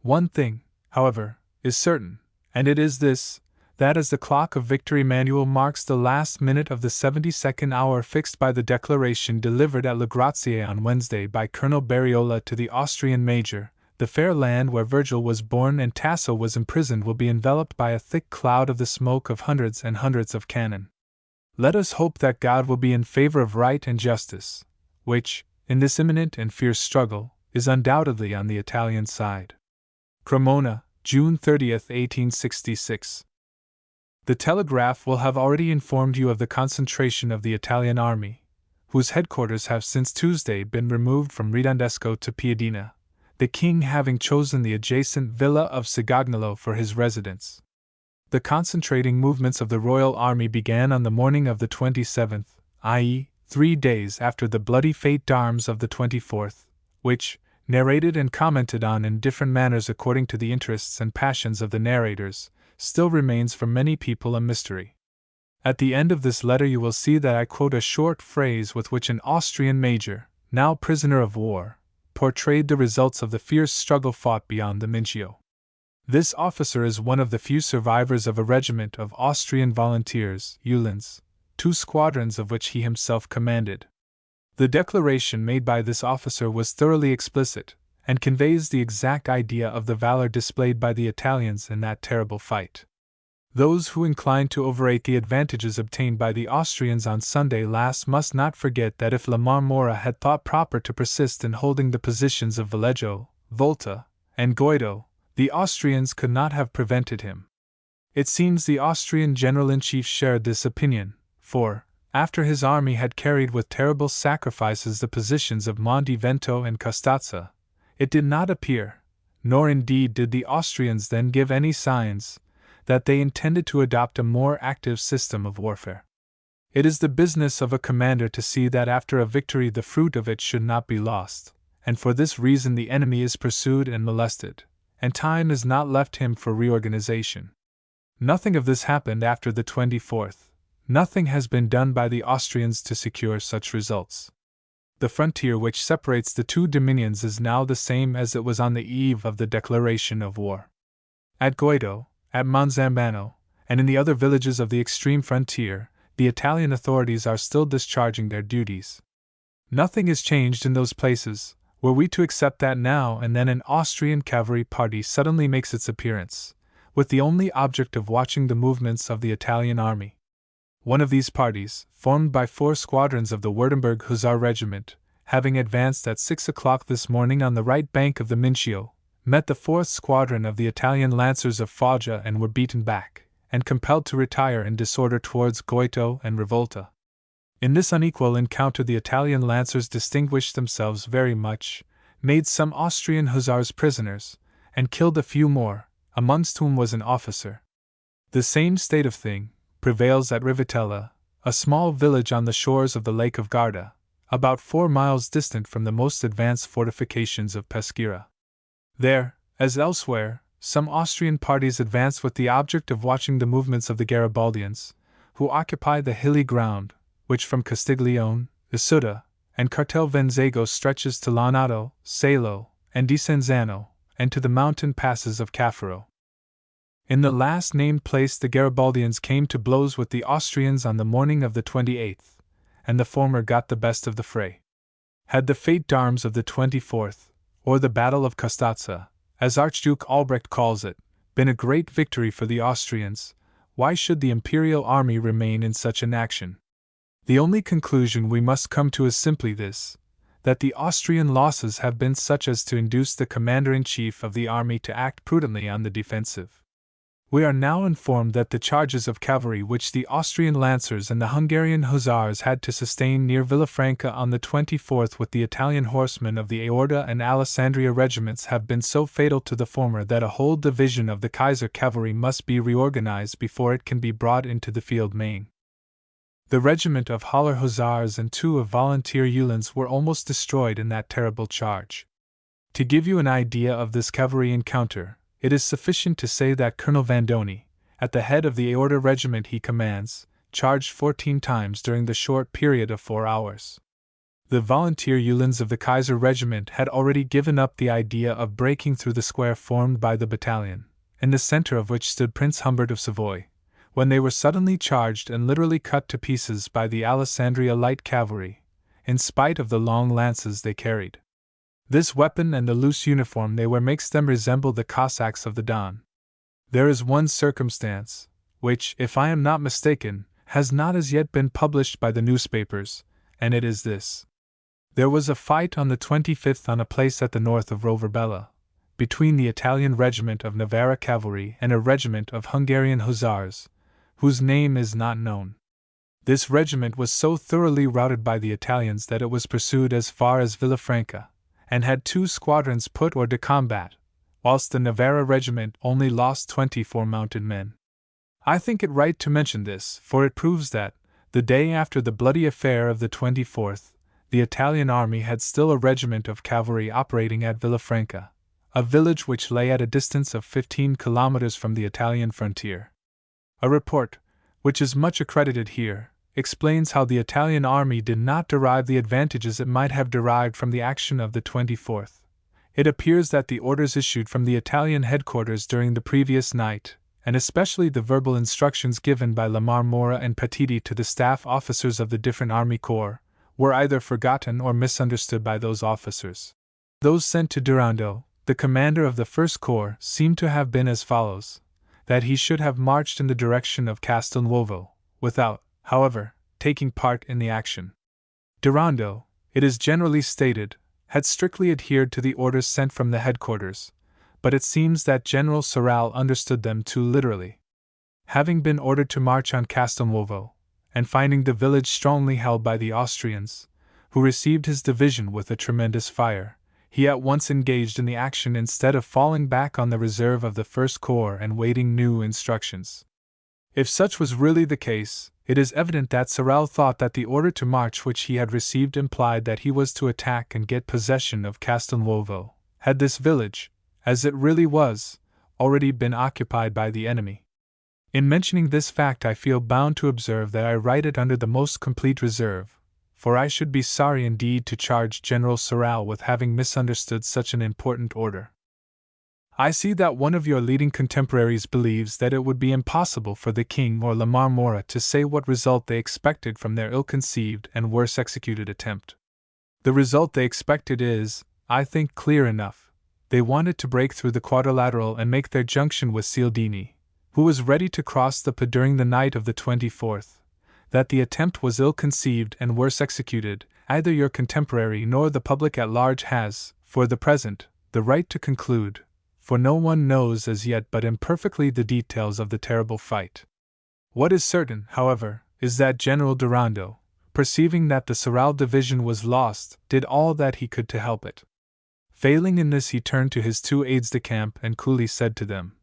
One thing, however, is certain, and it is this, that as the clock of victory manual marks the last minute of the 72nd hour fixed by the declaration delivered at Le Grazie on Wednesday by Colonel Barriola to the Austrian major, the fair land where Virgil was born and Tasso was imprisoned will be enveloped by a thick cloud of the smoke of hundreds and hundreds of cannon. Let us hope that God will be in favor of right and justice, which, in this imminent and fierce struggle, is undoubtedly on the Italian side. Cremona, June 30, 1866. The Telegraph will have already informed you of the concentration of the Italian army, whose headquarters have since Tuesday been removed from Ridondesco to Piadina, the king having chosen the adjacent villa of Cigagnolo for his residence. The concentrating movements of the royal army began on the morning of the 27th, i.e., 3 days after the bloody fête d'armes of the 24th, which, narrated and commented on in different manners according to the interests and passions of the narrators, still remains for many people a mystery. At the end of this letter you will see that I quote a short phrase with which an Austrian major, now prisoner of war, portrayed the results of the fierce struggle fought beyond the Mincio. This officer is one of the few survivors of a regiment of Austrian volunteers, Uhlans, 2 squadrons of which he himself commanded. The declaration made by this officer was thoroughly explicit, and conveys the exact idea of the valor displayed by the Italians in that terrible fight. Those who incline to overrate the advantages obtained by the Austrians on Sunday last must not forget that if La Marmora had thought proper to persist in holding the positions of Vallejo, Volta, and Goito, the Austrians could not have prevented him. It seems the Austrian general-in-chief shared this opinion, for, after his army had carried with terrible sacrifices the positions of Monte Vento and Costazza, it did not appear, nor indeed did the Austrians then give any signs, that they intended to adopt a more active system of warfare. It is the business of a commander to see that after a victory the fruit of it should not be lost, and for this reason the enemy is pursued and molested, and time is not left him for reorganization. Nothing of this happened after the 24th, nothing has been done by the Austrians to secure such results. The frontier which separates the 2 dominions is now the same as it was on the eve of the declaration of war. At Goito, at Monzambano, and in the other villages of the extreme frontier, the Italian authorities are still discharging their duties. Nothing is changed in those places. Were we to accept that now and then an Austrian cavalry party suddenly makes its appearance, with the only object of watching the movements of the Italian army. One of these parties, formed by 4 squadrons of the Württemberg Hussar Regiment, having advanced at 6 o'clock this morning on the right bank of the Mincio, met the 4th Squadron of the Italian Lancers of Foggia and were beaten back, and compelled to retire in disorder towards Goito and Rivolta. In this unequal encounter the Italian Lancers distinguished themselves very much, made some Austrian hussars prisoners, and killed a few more, amongst whom was an officer. The same state of thing prevails at Rivitella, a small village on the shores of the Lake of Garda, about 4 miles distant from the most advanced fortifications of Peschiera. There, as elsewhere, some Austrian parties advanced with the object of watching the movements of the Garibaldians, who occupy the hilly ground, which from Castiglione, Isuta, and Castelvenzego stretches to Lonato, Salo, and Desenzano, and to the mountain passes of Caffaro. In the last named place the Garibaldians came to blows with the Austrians on the morning of the 28th, and the former got the best of the fray. Had the fate d'armes of the 24th, or the Battle of Custazza, as Archduke Albrecht calls it, been a great victory for the Austrians, why should the imperial army remain in such inaction? The only conclusion we must come to is simply this, that the Austrian losses have been such as to induce the commander-in-chief of the army to act prudently on the defensive. We are now informed that the charges of cavalry which the Austrian lancers and the Hungarian hussars had to sustain near Villafranca on the 24th with the Italian horsemen of the Aorta and Alessandria regiments have been so fatal to the former that a whole division of the Kaiser cavalry must be reorganized before it can be brought into the field main. The regiment of Haller hussars and 2 of volunteer Uhlans were almost destroyed in that terrible charge. To give you an idea of this cavalry encounter, it is sufficient to say that Colonel Vandoni, at the head of the Aorta regiment he commands, charged 14 times during the short period of 4 hours. The volunteer Uhlans of the Kaiser regiment had already given up the idea of breaking through the square formed by the battalion, in the center of which stood Prince Humbert of Savoy, when they were suddenly charged and literally cut to pieces by the Alessandria light cavalry, in spite of the long lances they carried. This weapon and the loose uniform they wear makes them resemble the Cossacks of the Don. There is one circumstance, which, if I am not mistaken, has not as yet been published by the newspapers, and it is this. There was a fight on the 25th on a place at the north of Roverbella, between the Italian regiment of Navarra cavalry and a regiment of Hungarian hussars, whose name is not known. This regiment was so thoroughly routed by the Italians that it was pursued as far as Villafranca, and had 2 squadrons put hors de combat, whilst the Navarra regiment only lost 24 mounted men. I think it right to mention this, for it proves that, the day after the bloody affair of the 24th, the Italian army had still a regiment of cavalry operating at Villafranca, a village which lay at a distance of 15 kilometers from the Italian frontier. A report, which is much accredited here, explains how the Italian army did not derive the advantages it might have derived from the action of the 24th. It appears that the orders issued from the Italian headquarters during the previous night, and especially the verbal instructions given by Lamar Mora and Petiti to the staff officers of the different army corps, were either forgotten or misunderstood by those officers. Those sent to Durando, the commander of the First Corps, seem to have been as follows: that he should have marched in the direction of Castelnuovo, without, however, taking part in the action. Durando, it is generally stated, had strictly adhered to the orders sent from the headquarters, but it seems that General Sorel understood them too literally. Having been ordered to march on Castelnuovo, and finding the village strongly held by the Austrians, who received his division with a tremendous fire, he at once engaged in the action instead of falling back on the reserve of the First Corps and waiting new instructions. If such was really the case, it is evident that Sorel thought that the order to march which he had received implied that he was to attack and get possession of Castelnuovo, had this village, as it really was, already been occupied by the enemy. In mentioning this fact I feel bound to observe that I write it under the most complete reserve, for I should be sorry indeed to charge General Sorel with having misunderstood such an important order. I see that one of your leading contemporaries believes that it would be impossible for the King or Lamar Mora to say what result they expected from their ill-conceived and worse executed attempt. The result they expected is, I think, clear enough. They wanted to break through the quadrilateral and make their junction with Cialdini, who was ready to cross the Po during the night of the 24th. That the attempt was ill-conceived and worse executed, neither your contemporary nor the public at large has, for the present, the right to conclude, for no one knows as yet but imperfectly the details of the terrible fight. What is certain, however, is that General Durando, perceiving that the Sorel division was lost, did all that he could to help it. Failing in this, he turned to his 2 aides-de-camp and coolly said to them,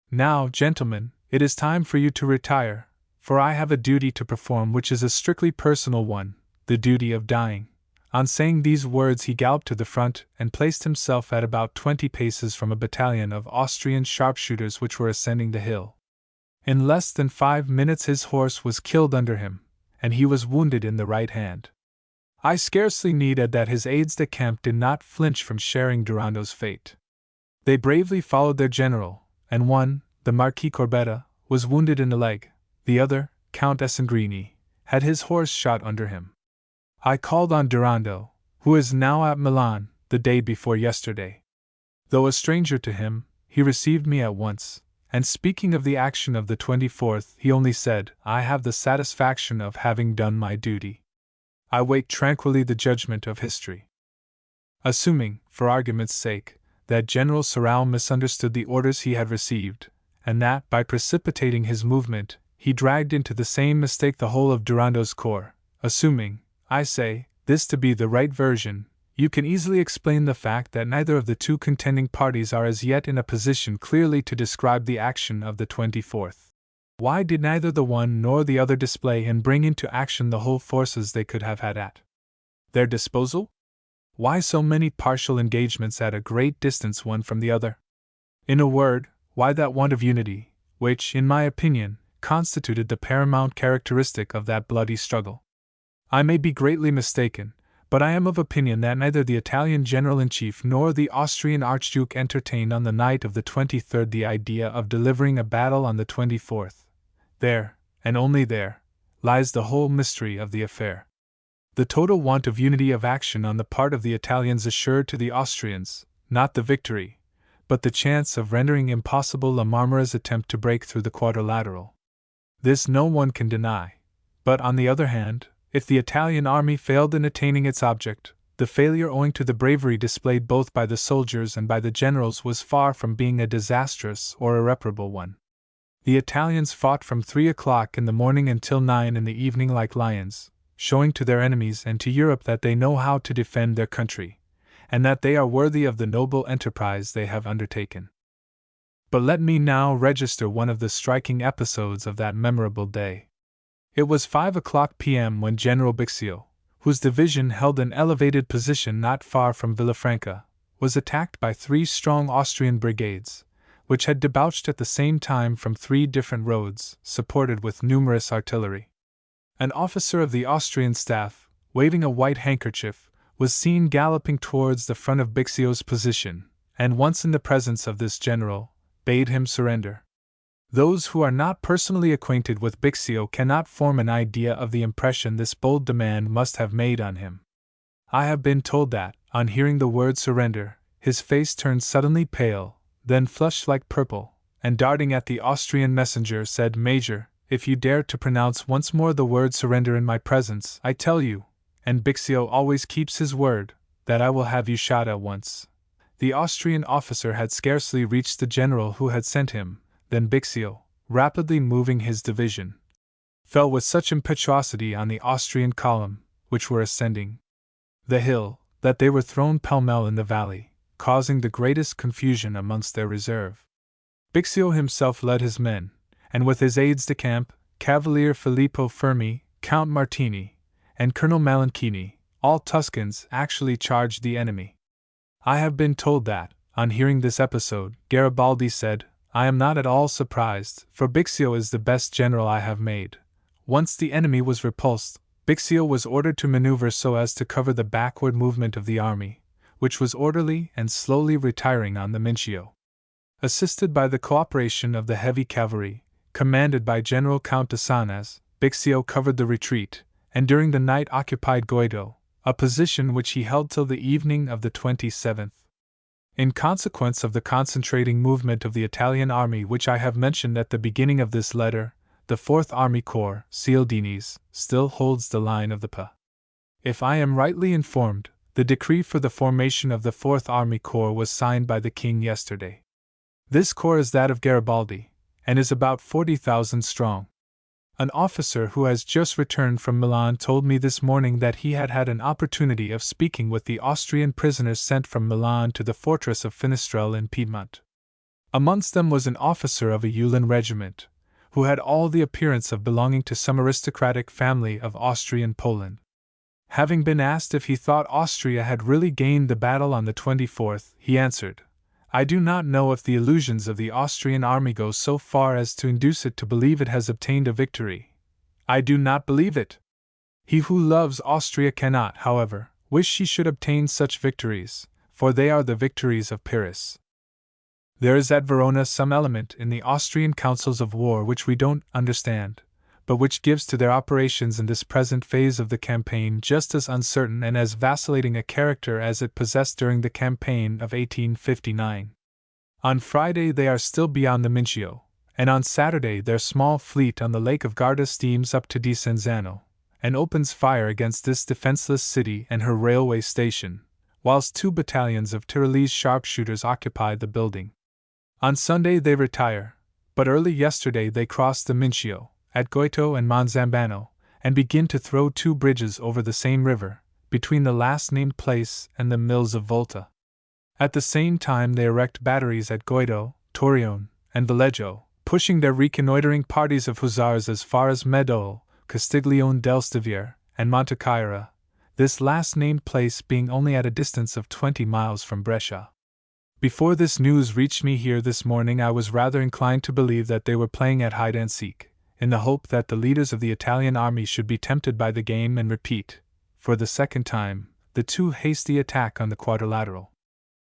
"Now, gentlemen, it is time for you to retire, for I have a duty to perform which is a strictly personal one, the duty of dying." On saying these words he galloped to the front and placed himself at about 20 paces from a battalion of Austrian sharpshooters which were ascending the hill. In less than 5 minutes his horse was killed under him, and he was wounded in the right hand. I scarcely need add that his aides-de-camp did not flinch from sharing Durando's fate. They bravely followed their general, and one, the Marquis Corbetta, was wounded in the leg, the other, Count Essengrini, had his horse shot under him. I called on Durando, who is now at Milan, the day before yesterday. Though a stranger to him, he received me at once, and speaking of the action of the 24th, he only said, "I have the satisfaction of having done my duty. I wait tranquilly the judgment of history." Assuming, for argument's sake, that General Sorrel misunderstood the orders he had received, and that, by precipitating his movement, he dragged into the same mistake the whole of Durando's corps, assuming, I say, this to be the right version, you can easily explain the fact that neither of the two contending parties are as yet in a position clearly to describe the action of the 24th. Why did neither the one nor the other display and bring into action the whole forces they could have had at their disposal? Why so many partial engagements at a great distance one from the other? In a word, why that want of unity, which, in my opinion, constituted the paramount characteristic of that bloody struggle? I may be greatly mistaken, but I am of opinion that neither the Italian General-in-Chief nor the Austrian Archduke entertained on the night of the 23rd the idea of delivering a battle on the 24th. There, and only there, lies the whole mystery of the affair. The total want of unity of action on the part of the Italians assured to the Austrians, not the victory, but the chance of rendering impossible La Marmora's attempt to break through the quadrilateral. This no one can deny, but on the other hand, if the Italian army failed in attaining its object, the failure owing to the bravery displayed both by the soldiers and by the generals was far from being a disastrous or irreparable one. The Italians fought from 3 o'clock in the morning until 9 in the evening like lions, showing to their enemies and to Europe that they know how to defend their country, and that they are worthy of the noble enterprise they have undertaken. But let me now register one of the striking episodes of that memorable day. It was 5 o'clock p.m. when General Bixio, whose division held an elevated position not far from Villafranca, was attacked by 3 strong Austrian brigades, which had debouched at the same time from 3 different roads, supported with numerous artillery. An officer of the Austrian staff, waving a white handkerchief, was seen galloping towards the front of Bixio's position, and once in the presence of this general, bade him surrender. Those who are not personally acquainted with Bixio cannot form an idea of the impression this bold demand must have made on him. I have been told that, on hearing the word surrender, his face turned suddenly pale, then flushed like purple, and darting at the Austrian messenger said, "Major, if you dare to pronounce once more the word surrender in my presence, I tell you, and Bixio always keeps his word, that I will have you shot at once." The Austrian officer had scarcely reached the general who had sent him, then Bixio, rapidly moving his division, fell with such impetuosity on the Austrian column, which were ascending the hill, that they were thrown pell-mell in the valley, causing the greatest confusion amongst their reserve. Bixio himself led his men, and with his aides-de-camp, Cavalier Filippo Fermi, Count Martini, and Colonel Malanchini, all Tuscans, actually charged the enemy. I have been told that, on hearing this episode, Garibaldi said, "I am not at all surprised, for Bixio is the best general I have made." Once the enemy was repulsed, Bixio was ordered to maneuver so as to cover the backward movement of the army, which was orderly and slowly retiring on the Mincio. Assisted by the cooperation of the heavy cavalry, commanded by General Count de Sanez, Bixio covered the retreat, and during the night occupied Goito, a position which he held till the evening of the 27th. In consequence of the concentrating movement of the Italian army which I have mentioned at the beginning of this letter, the 4th Army Corps, Cialdini's, still holds the line of the Pa. If I am rightly informed, the decree for the formation of the 4th Army Corps was signed by the King yesterday. This corps is that of Garibaldi, and is about 40,000 strong. An officer who has just returned from Milan told me this morning that he had had an opportunity of speaking with the Austrian prisoners sent from Milan to the fortress of Finistrel in Piedmont. Amongst them was an officer of a Uhlan regiment, who had all the appearance of belonging to some aristocratic family of Austrian Poland. Having been asked if he thought Austria had really gained the battle on the 24th, he answered, "I do not know if the illusions of the Austrian army go so far as to induce it to believe it has obtained a victory. I do not believe it. He who loves Austria cannot, however, wish she should obtain such victories, for they are the victories of Paris. There is at Verona some element in the Austrian councils of war which we don't understand, but which gives to their operations in this present phase of the campaign just as uncertain and as vacillating a character as it possessed during the campaign of 1859. On Friday they are still beyond the Mincio, and on Saturday their small fleet on the Lake of Garda steams up to Desenzano, and opens fire against this defenseless city and her railway station, whilst 2 battalions of Tyrolese sharpshooters occupy the building. On Sunday they retire, but early yesterday they cross the Mincio, at Goito and Monzambano, and begin to throw 2 bridges over the same river, between the last named place and the mills of Volta. At the same time they erect batteries at Goito, Torreon, and Vallejo, pushing their reconnoitering parties of hussars as far as Medol, Castiglione del Stiviere, and Montecaira, this last named place being only at a distance of 20 miles from Brescia. Before this news reached me here this morning I was rather inclined to believe that they were playing at hide and seek, in the hope that the leaders of the Italian army should be tempted by the game and repeat, for the second time, the too hasty attack on the Quadrilateral.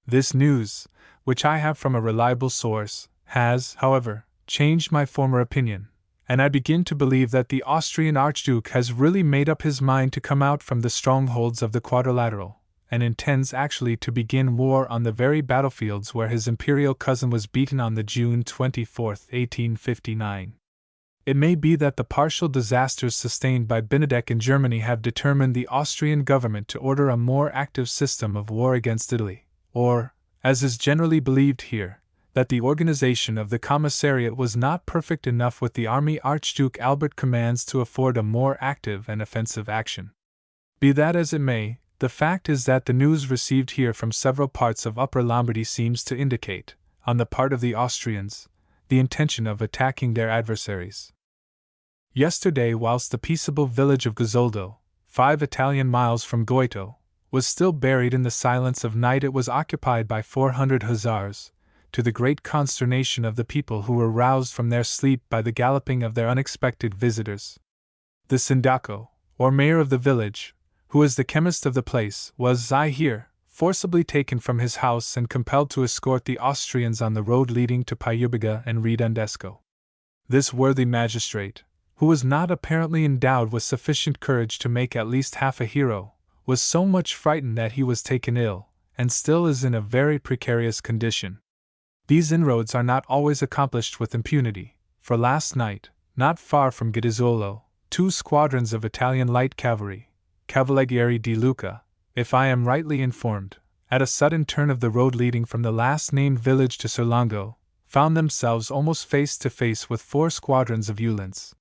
This news, which I have from a reliable source, has, however, changed my former opinion, and I begin to believe that the Austrian Archduke has really made up his mind to come out from the strongholds of the Quadrilateral, and intends actually to begin war on the very battlefields where his imperial cousin was beaten on the June 24, 1859. It may be that the partial disasters sustained by Benedek in Germany have determined the Austrian government to order a more active system of war against Italy, or, as is generally believed here, that the organization of the commissariat was not perfect enough with the army Archduke Albert commands to afford a more active and offensive action. Be that as it may, the fact is that the news received here from several parts of Upper Lombardy seems to indicate, on the part of the Austrians, the intention of attacking their adversaries. Yesterday, whilst the peaceable village of Gozzoldo, 5 Italian miles from Goito, was still buried in the silence of night, it was occupied by 400 hussars, to the great consternation of the people who were roused from their sleep by the galloping of their unexpected visitors. The sindaco, or mayor of the village, who is the chemist of the place, was, I hear, forcibly taken from his house and compelled to escort the Austrians on the road leading to Payubiga and Ridondesco. This worthy magistrate, who was not apparently endowed with sufficient courage to make at least half a hero, was so much frightened that he was taken ill, and still is in a very precarious condition. These inroads are not always accomplished with impunity, for last night, not far from Ghidizzolo, 2 squadrons of Italian light cavalry, Cavalieri di Luca, if I am rightly informed, at a sudden turn of the road leading from the last named village to Serlongo, found themselves almost face to face with 4 squadrons of Uhlans.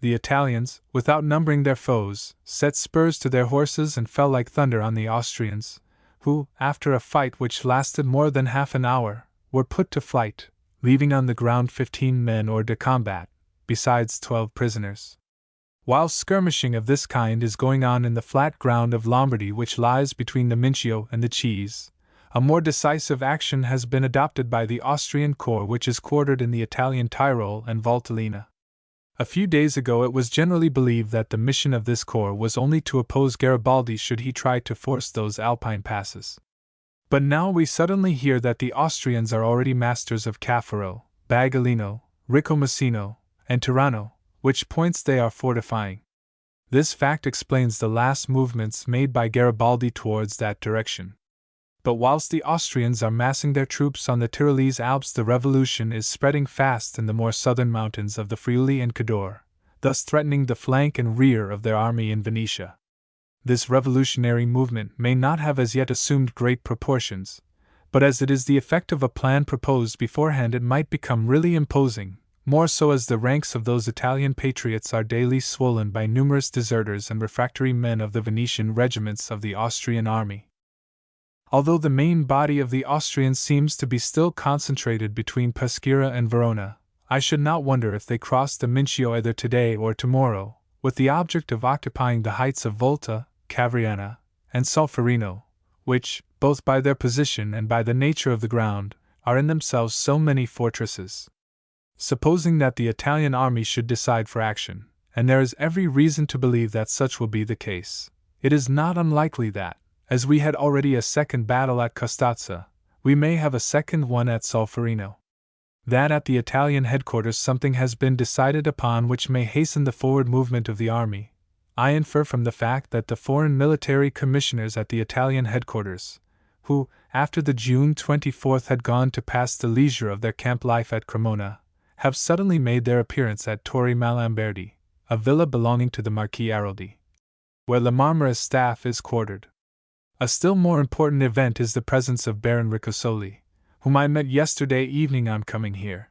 The Italians, without numbering their foes, set spurs to their horses and fell like thunder on the Austrians, who, after a fight which lasted more than half an hour, were put to flight, leaving on the ground 15 men hors de combat, besides 12 prisoners. While skirmishing of this kind is going on in the flat ground of Lombardy which lies between the Mincio and the Chiese, a more decisive action has been adopted by the Austrian corps which is quartered in the Italian Tyrol and Valtellina. A few days ago it was generally believed that the mission of this corps was only to oppose Garibaldi should he try to force those Alpine passes. But now we suddenly hear that the Austrians are already masters of Caffaro, Bagolino, Ricomasino, and Tirano, which points they are fortifying. This fact explains the last movements made by Garibaldi towards that direction. But whilst the Austrians are massing their troops on the Tyrolese Alps, the revolution is spreading fast in the more southern mountains of the Friuli and Cadore, thus threatening the flank and rear of their army in Venetia. This revolutionary movement may not have as yet assumed great proportions, but as it is the effect of a plan proposed beforehand, it might become really imposing, more so as the ranks of those Italian patriots are daily swollen by numerous deserters and refractory men of the Venetian regiments of the Austrian army. Although the main body of the Austrians seems to be still concentrated between Peschiera and Verona, I should not wonder if they crossed the Mincio either today or tomorrow, with the object of occupying the heights of Volta, Cavriana, and Solferino, which, both by their position and by the nature of the ground, are in themselves so many fortresses. Supposing that the Italian army should decide for action, and there is every reason to believe that such will be the case, it is not unlikely that, as we had already a second battle at Custazza, we may have a second one at Solferino. That at the Italian headquarters something has been decided upon which may hasten the forward movement of the army, I infer from the fact that the foreign military commissioners at the Italian headquarters, who, after the June 24th had gone to pass the leisure of their camp life at Cremona, have suddenly made their appearance at Torre Malamberti, a villa belonging to the Marquis Aroldi, where La Marmora's staff is quartered. A still more important event is the presence of Baron Ricasoli, whom I met yesterday evening on coming here.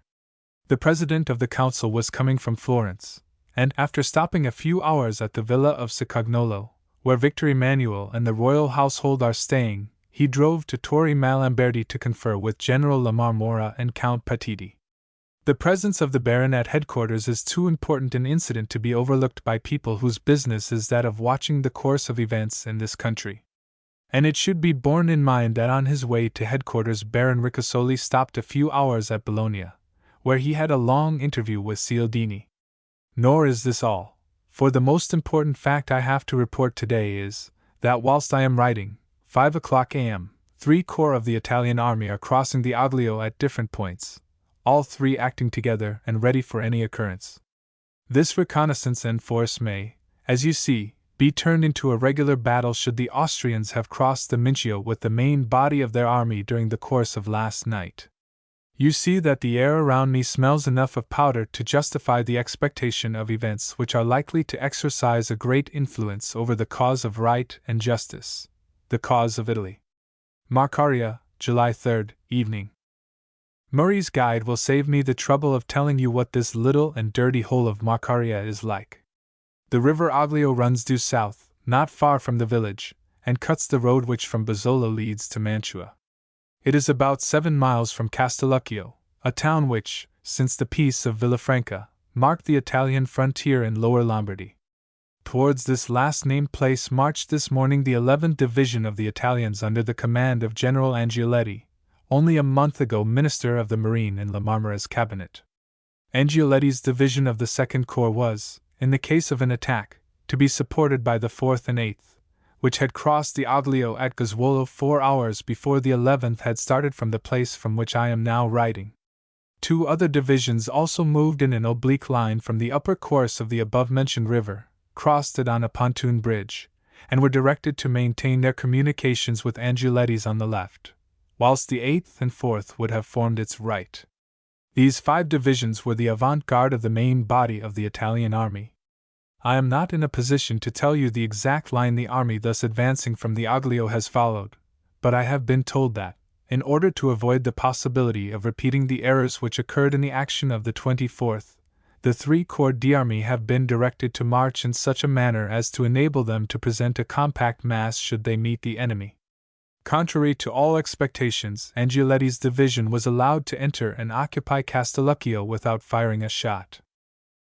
The president of the council was coming from Florence, and after stopping a few hours at the villa of Cicognolo, where Victor Emmanuel and the royal household are staying, he drove to Torre Malamberti to confer with General La Marmora and Count Petiti. The presence of the Baron at headquarters is too important an incident to be overlooked by people whose business is that of watching the course of events in this country. And it should be borne in mind that on his way to headquarters Baron Ricasoli stopped a few hours at Bologna, where he had a long interview with Cialdini. Nor is this all, for the most important fact I have to report today is, that whilst I am writing, 5 o'clock a.m., 3 corps of the Italian army are crossing the Oglio at different points, all 3 acting together and ready for any occurrence. This reconnaissance and force may, as you see, be turned into a regular battle should the Austrians have crossed the Mincio with the main body of their army during the course of last night. You see that the air around me smells enough of powder to justify the expectation of events which are likely to exercise a great influence over the cause of right and justice, the cause of Italy. Marcaria, July 3rd, evening. Murray's guide will save me the trouble of telling you what this little and dirty hole of Marcaria is like. The river Oglio runs due south, not far from the village, and cuts the road which from Bazzola leads to Mantua. It is about 7 miles from Castelluccio, a town which, since the peace of Villafranca, marked the Italian frontier in Lower Lombardy. Towards this last named place marched this morning the 11th Division of the Italians under the command of General Angioletti, only a month ago Minister of the Marine in La Marmora's cabinet. Angioletti's division of the 2nd Corps was, in the case of an attack, to be supported by the 4th and 8th, which had crossed the Oglio at Gazzuolo 4 hours before the 11th had started from the place from which I am now writing. 2 other divisions also moved in an oblique line from the upper course of the above-mentioned river, crossed it on a pontoon bridge, and were directed to maintain their communications with Angioletti's on the left, whilst the 8th and 4th would have formed its right. These 5 divisions were the avant-garde of the main body of the Italian army. I am not in a position to tell you the exact line the army thus advancing from the Oglio has followed, but I have been told that, in order to avoid the possibility of repeating the errors which occurred in the action of the 24th, the 3 corps d'armée have been directed to march in such a manner as to enable them to present a compact mass should they meet the enemy. Contrary to all expectations, Angioletti's division was allowed to enter and occupy Castelluccio without firing a shot.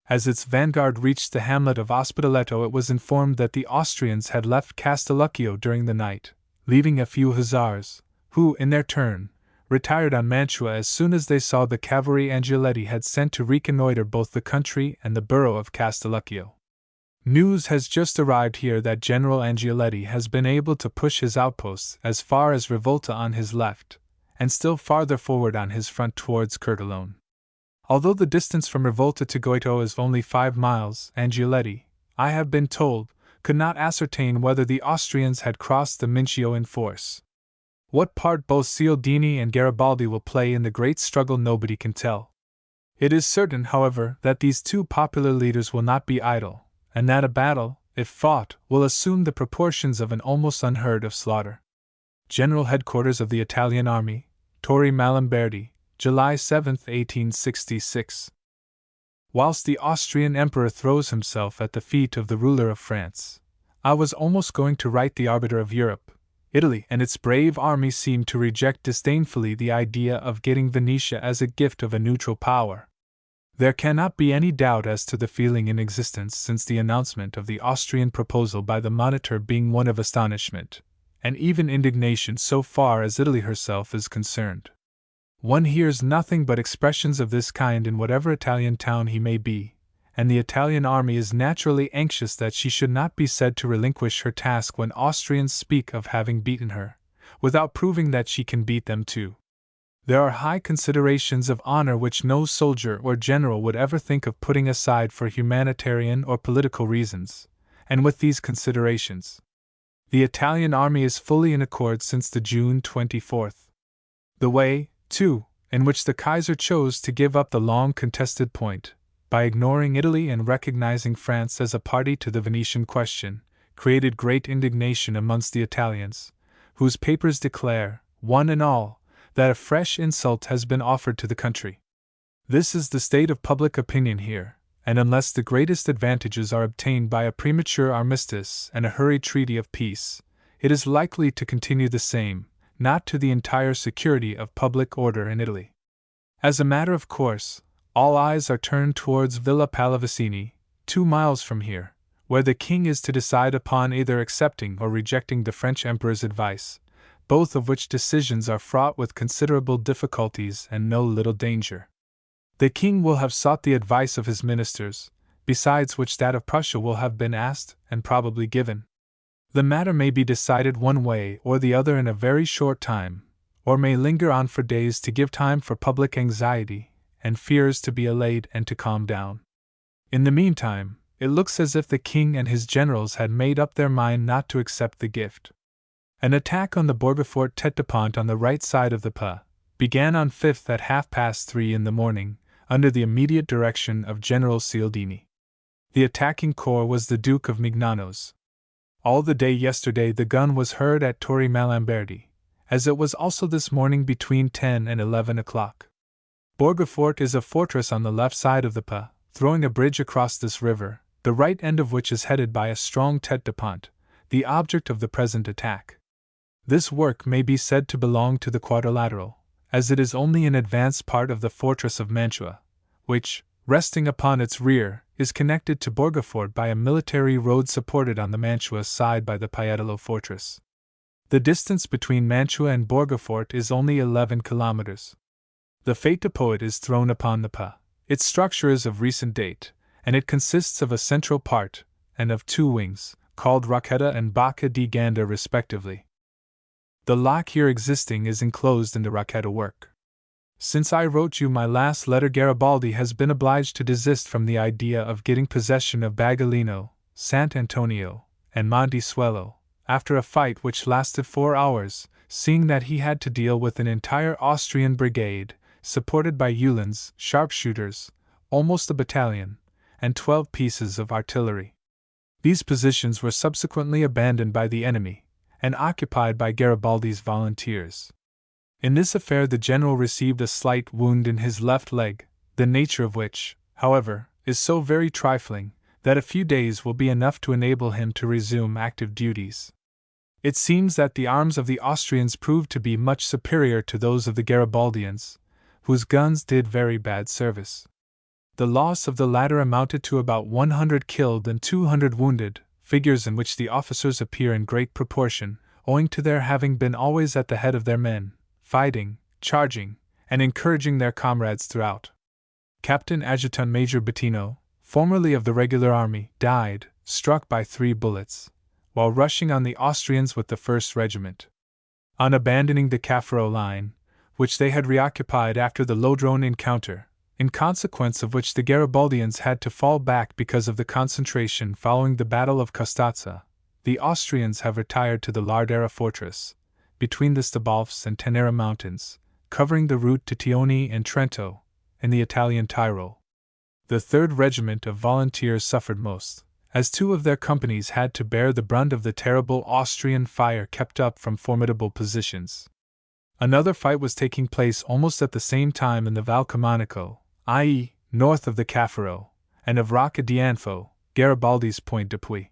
As its vanguard reached the hamlet of Ospitaletto, it was informed that the Austrians had left Castelluccio during the night, leaving a few hussars, who, in their turn, retired on Mantua as soon as they saw the cavalry Angioletti had sent to reconnoiter both the country and the borough of Castelluccio. News has just arrived here that General Angioletti has been able to push his outposts as far as Rivolta on his left, and still farther forward on his front towards Curtalone. Although the distance from Rivolta to Goito is only 5 miles, Angioletti, I have been told, could not ascertain whether the Austrians had crossed the Mincio in force. What part both Cialdini and Garibaldi will play in the great struggle nobody can tell. It is certain, however, that these 2 popular leaders will not be idle, and that a battle, if fought, will assume the proportions of an almost unheard of slaughter. General Headquarters of the Italian Army, Torre Malamberti, July 7, 1866. Whilst the Austrian Emperor throws himself at the feet of the ruler of France, I was almost going to write the arbiter of Europe. Italy and its brave army seem to reject disdainfully the idea of getting Venetia as a gift of a neutral power. There cannot be any doubt as to the feeling in existence since the announcement of the Austrian proposal by the Monitor being one of astonishment, and even indignation so far as Italy herself is concerned. One hears nothing but expressions of this kind in whatever Italian town he may be, and the Italian army is naturally anxious that she should not be said to relinquish her task when Austrians speak of having beaten her, without proving that she can beat them too. There are high considerations of honor which no soldier or general would ever think of putting aside for humanitarian or political reasons, and with these considerations, the Italian army is fully in accord since the June 24th. The way, too, in which the Kaiser chose to give up the long contested point, by ignoring Italy and recognizing France as a party to the Venetian question, created great indignation amongst the Italians, whose papers declare, one and all, that a fresh insult has been offered to the country. This is the state of public opinion here, and unless the greatest advantages are obtained by a premature armistice and a hurried treaty of peace, it is likely to continue the same, not to the entire security of public order in Italy. As a matter of course, all eyes are turned towards Villa Pallavicini, 2 miles from here, where the king is to decide upon either accepting or rejecting the French emperor's advice, both of which decisions are fraught with considerable difficulties and no little danger. The king will have sought the advice of his ministers, besides which that of Prussia will have been asked and probably given. The matter may be decided one way or the other in a very short time, or may linger on for days to give time for public anxiety and fears to be allayed and to calm down. In the meantime, it looks as if the king and his generals had made up their mind not to accept the gift. An attack on the Borgefort Tête de Pont on the right side of the Pas began on 5th at 3:30 in the morning, under the immediate direction of General Cialdini. The attacking corps was the Duke of Mignano's. All the day yesterday the gun was heard at Torre Malamberti, as it was also this morning between 10 and 11 o'clock. Borgefort is a fortress on the left side of the Pas, throwing a bridge across this river, the right end of which is headed by a strong tête de pont, the object of the present attack. This work may be said to belong to the Quadrilateral, as it is only an advanced part of the fortress of Mantua, which, resting upon its rear, is connected to Borgefort by a military road supported on the Mantua side by the Paetello fortress. The distance between Mantua and Borgefort is only 11 kilometers. The Fête de Poet is thrown upon the Pas. Its structure is of recent date, and it consists of a central part, and of 2 wings, called Rocchetta and Bacca di Ganda respectively. The lock here existing is enclosed in the Rocchetta work. Since I wrote you my last letter, Garibaldi has been obliged to desist from the idea of getting possession of Bagolino, Sant' Antonio, and Montesuelo, after a fight which lasted 4 hours, seeing that he had to deal with an entire Austrian brigade, supported by Uhlans, sharpshooters, almost a battalion, and 12 pieces of artillery. These positions were subsequently abandoned by the enemy, and occupied by Garibaldi's volunteers. In this affair the general received a slight wound in his left leg, the nature of which, however, is so very trifling, that a few days will be enough to enable him to resume active duties. It seems that the arms of the Austrians proved to be much superior to those of the Garibaldians, whose guns did very bad service. The loss of the latter amounted to about 100 killed and 200 wounded, figures in which the officers appear in great proportion, owing to their having been always at the head of their men, fighting, charging, and encouraging their comrades throughout. Captain Adjutant Major Bettino, formerly of the regular army, died, struck by 3 bullets, while rushing on the Austrians with the 1st Regiment. On abandoning the Caffaro line, which they had reoccupied after the Lodrone encounter, in consequence of which the Garibaldians had to fall back because of the concentration following the Battle of Custazza, the Austrians have retired to the Lardera fortress, between the Stabalfs and Tenera mountains, covering the route to Tione and Trento, in the Italian Tyrol. The 3rd Regiment of Volunteers suffered most, as 2 of their companies had to bear the brunt of the terrible Austrian fire kept up from formidable positions. Another fight was taking place almost at the same time in the Val Camonaco, i.e., north of the Caffaro, and of Rocca di Anfo, Garibaldi's point d'appui.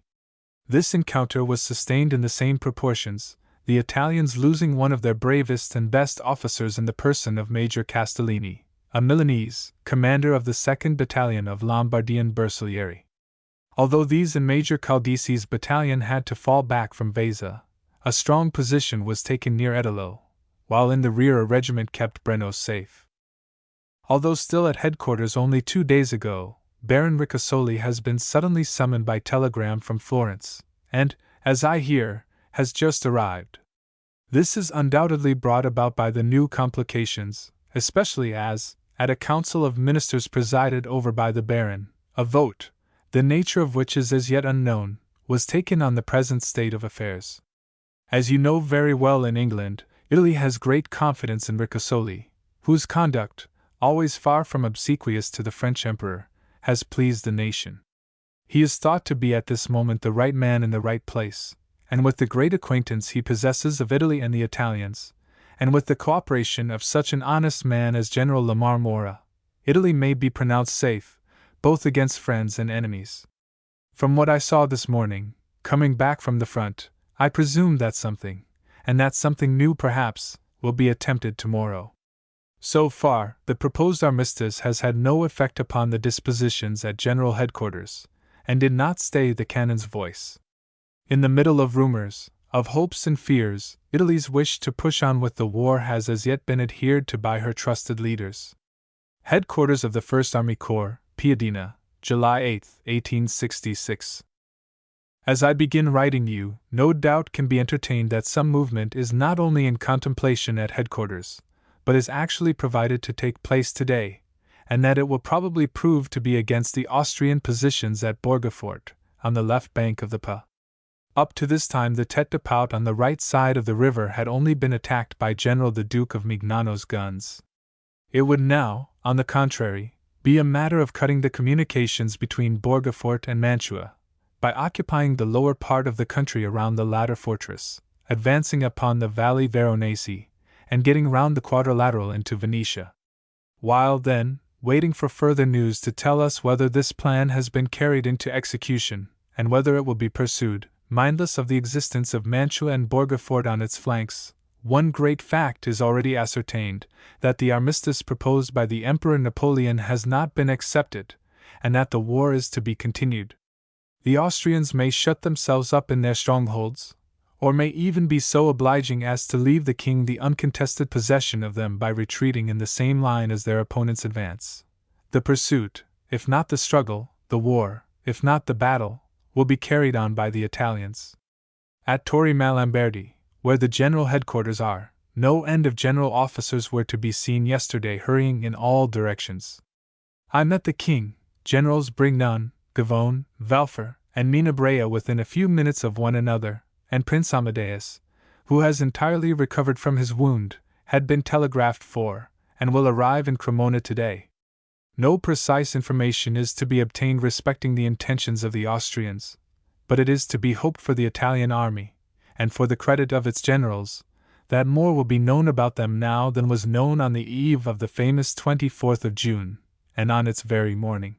This encounter was sustained in the same proportions, the Italians losing one of their bravest and best officers in the person of Major Castellini, a Milanese, commander of the 2nd Battalion of Lombardian Bersaglieri. Although these and Major Caldisi's battalion had to fall back from Vesa, a strong position was taken near Edolo, while in the rear a regiment kept Breno safe. Although still at headquarters only 2 days ago, Baron Ricasoli has been suddenly summoned by telegram from Florence, and, as I hear, has just arrived. This is undoubtedly brought about by the new complications, especially as, at a council of ministers presided over by the Baron, a vote, the nature of which is as yet unknown, was taken on the present state of affairs. As you know very well, in England, Italy has great confidence in Ricasoli, whose conduct, always far from obsequious to the French Emperor, has pleased the nation. He is thought to be at this moment the right man in the right place, and with the great acquaintance he possesses of Italy and the Italians, and with the cooperation of such an honest man as General La Marmora, Italy may be pronounced safe, both against friends and enemies. From what I saw this morning, coming back from the front, I presume that something, and that something new perhaps, will be attempted tomorrow. So far, the proposed armistice has had no effect upon the dispositions at General Headquarters, and did not stay the cannon's voice. In the middle of rumors, of hopes and fears, Italy's wish to push on with the war has as yet been adhered to by her trusted leaders. Headquarters of the 1st Army Corps, Piadina, July 8, 1866. As I begin writing you, no doubt can be entertained that some movement is not only in contemplation at headquarters, but is actually provided to take place today, and that it will probably prove to be against the Austrian positions at Borgefort, on the left bank of the Pa. Up to this time the tête-de-pôte on the right side of the river had only been attacked by General the Duke of Mignano's guns. It would now, on the contrary, be a matter of cutting the communications between Borgefort and Mantua, by occupying the lower part of the country around the latter fortress, advancing upon the Valley Veronese, and getting round the quadrilateral into Venetia. While, then, waiting for further news to tell us whether this plan has been carried into execution, and whether it will be pursued, mindless of the existence of Mantua and Borgefort on its flanks, one great fact is already ascertained, that the armistice proposed by the Emperor Napoleon has not been accepted, and that the war is to be continued. The Austrians may shut themselves up in their strongholds, or may even be so obliging as to leave the king the uncontested possession of them by retreating in the same line as their opponents advance. The pursuit, if not the struggle, the war, if not the battle, will be carried on by the Italians. At Torre Malamberti, where the general headquarters are, no end of general officers were to be seen yesterday hurrying in all directions. I met the king, Generals Brignon, Gavone, Valfer, and Minabrea within a few minutes of one another, and Prince Amadeus, who has entirely recovered from his wound, had been telegraphed for, and will arrive in Cremona today. No precise information is to be obtained respecting the intentions of the Austrians, but it is to be hoped for the Italian army, and for the credit of its generals, that more will be known about them now than was known on the eve of the famous 24th of June, and on its very morning.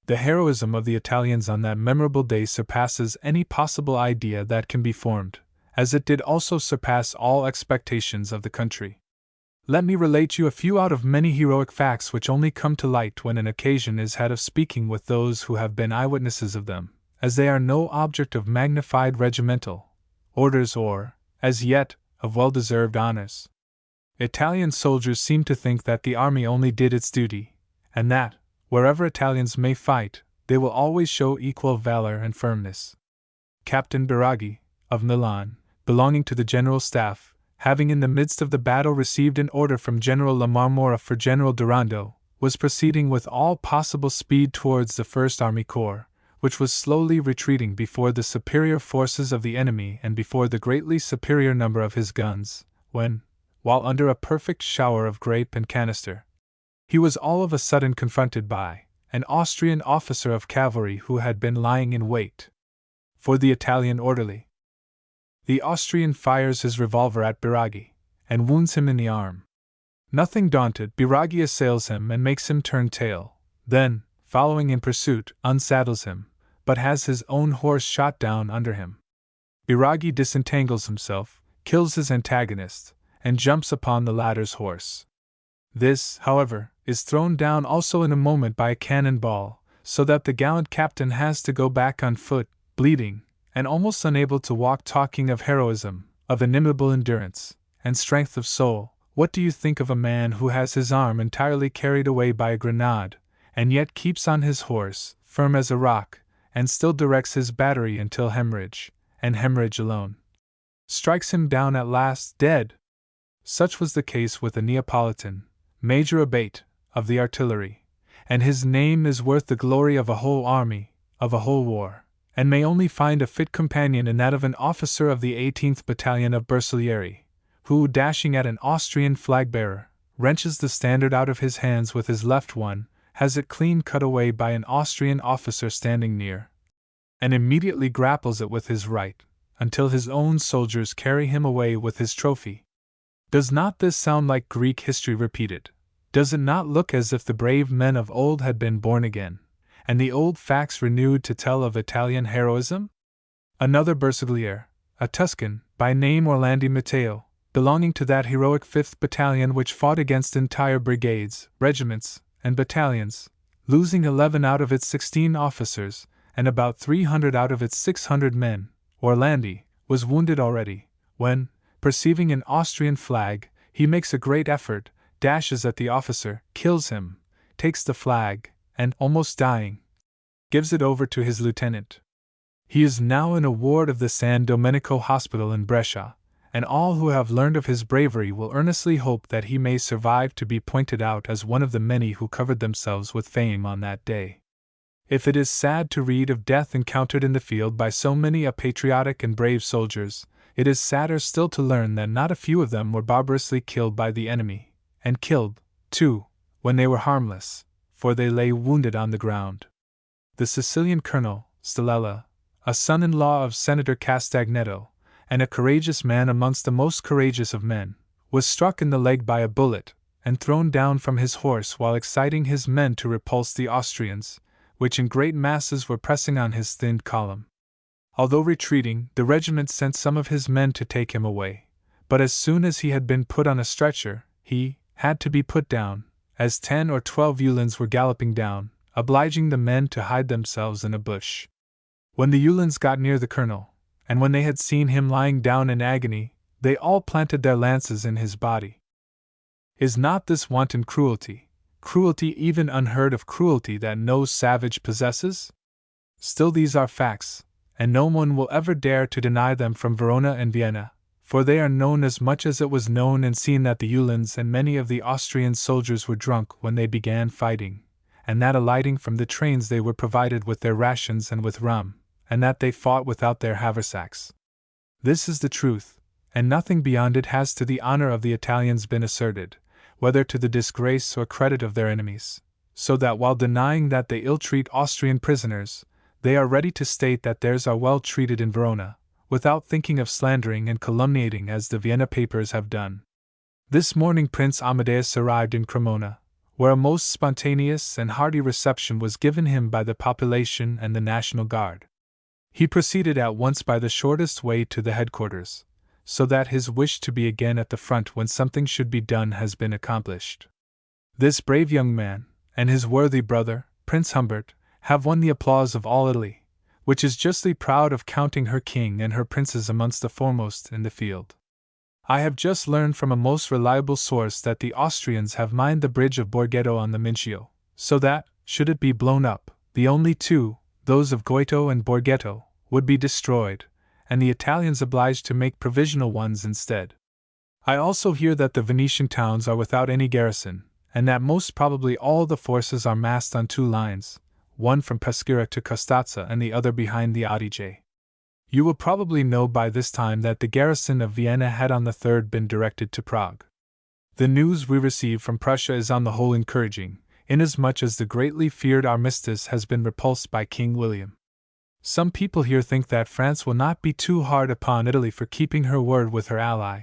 The heroism of the Italians on that memorable day surpasses any possible idea that can be formed, as it did also surpass all expectations of the country. Let me relate you a few out of many heroic facts which only come to light when an occasion is had of speaking with those who have been eyewitnesses of them, as they are no object of magnified regimental orders or, as yet, of well-deserved honors. Italian soldiers seem to think that the army only did its duty, and that, wherever Italians may fight, they will always show equal valor and firmness. Captain Biraghi, of Milan, belonging to the general staff, having in the midst of the battle received an order from General La Marmora for General Durando, was proceeding with all possible speed towards the 1st Army Corps, which was slowly retreating before the superior forces of the enemy and before the greatly superior number of his guns, when, while under a perfect shower of grape and canister, he was all of a sudden confronted by an Austrian officer of cavalry who had been lying in wait for the Italian orderly. The Austrian fires his revolver at Biraghi, and wounds him in the arm. Nothing daunted, Biraghi assails him and makes him turn tail, then, following in pursuit, unsaddles him, but has his own horse shot down under him. Biraghi disentangles himself, kills his antagonist, and jumps upon the latter's horse. This, however, is thrown down also in a moment by a cannon ball, so that the gallant captain has to go back on foot, bleeding, and almost unable to walk, talking of heroism, of inimitable endurance, and strength of soul. What do you think of a man who has his arm entirely carried away by a grenade, and yet keeps on his horse, firm as a rock, and still directs his battery until hemorrhage, and hemorrhage alone? strikes him down at last, dead. Such was the case with a Neapolitan, Major Abate, of the artillery, and his name is worth the glory of a whole army, of a whole war, and may only find a fit companion in that of an officer of the 18th Battalion of Bersaglieri, who, dashing at an Austrian flag-bearer, wrenches the standard out of his hands with his left one, has it clean cut away by an Austrian officer standing near, and immediately grapples it with his right, until his own soldiers carry him away with his trophy. Does not this sound like Greek history repeated? Does it not look as if the brave men of old had been born again, and the old facts renewed to tell of Italian heroism? Another Bersagliere, a Tuscan, by name Orlandi Matteo, belonging to that heroic 5th Battalion which fought against entire brigades, regiments, and battalions, losing 11 out of its 16 officers, and about 300 out of its 600 men, Orlandi was wounded already, when, perceiving an Austrian flag, he makes a great effort, dashes at the officer, kills him, takes the flag, and, almost dying, gives it over to his lieutenant. He is now in a ward of the San Domenico Hospital in Brescia, and all who have learned of his bravery will earnestly hope that he may survive to be pointed out as one of the many who covered themselves with fame on that day. If it is sad to read of death encountered in the field by so many a patriotic and brave soldiers, it is sadder still to learn that not a few of them were barbarously killed by the enemy, and killed, too, when they were harmless, for they lay wounded on the ground. The Sicilian colonel, Stilella, a son-in-law of Senator Castagneto, and a courageous man amongst the most courageous of men, was struck in the leg by a bullet, and thrown down from his horse while exciting his men to repulse the Austrians, which in great masses were pressing on his thinned column. Although retreating, the regiment sent some of his men to take him away, but as soon as he had been put on a stretcher, he had to be put down, as 10 or 12 Uhlans were galloping down, obliging the men to hide themselves in a bush. When the Uhlans got near the colonel, and when they had seen him lying down in agony, they all planted their lances in his body. Is not this wanton cruelty, cruelty even unheard of cruelty that no savage possesses? Still these are facts, and no one will ever dare to deny them from Verona and Vienna, for they are known as much as it was known and seen that the Uhlans and many of the Austrian soldiers were drunk when they began fighting, and that alighting from the trains they were provided with their rations and with rum, and that they fought without their haversacks. This is the truth, and nothing beyond it has to the honor of the Italians been asserted, whether to the disgrace or credit of their enemies, so that while denying that they ill-treat Austrian prisoners, they are ready to state that theirs are well treated in Verona, without thinking of slandering and calumniating as the Vienna papers have done. This morning Prince Amadeus arrived in Cremona, where a most spontaneous and hearty reception was given him by the population and the National Guard. He proceeded at once by the shortest way to the headquarters, so that his wish to be again at the front when something should be done has been accomplished. This brave young man, and his worthy brother, Prince Humbert, have won the applause of all Italy, which is justly proud of counting her king and her princes amongst the foremost in the field. I have just learned from a most reliable source that the Austrians have mined the bridge of Borghetto on the Mincio, so that, should it be blown up, the only two, those of Goito and Borghetto, would be destroyed, and the Italians obliged to make provisional ones instead. I also hear that the Venetian towns are without any garrison, and that most probably all the forces are massed on 2 lines, one from Peschiera to Costazza and the other behind the Adige. You will probably know by this time that the garrison of Vienna had on the 3rd been directed to Prague. The news we receive from Prussia is on the whole encouraging, inasmuch as the greatly feared armistice has been repulsed by King William. Some people here think that France will not be too hard upon Italy for keeping her word with her ally,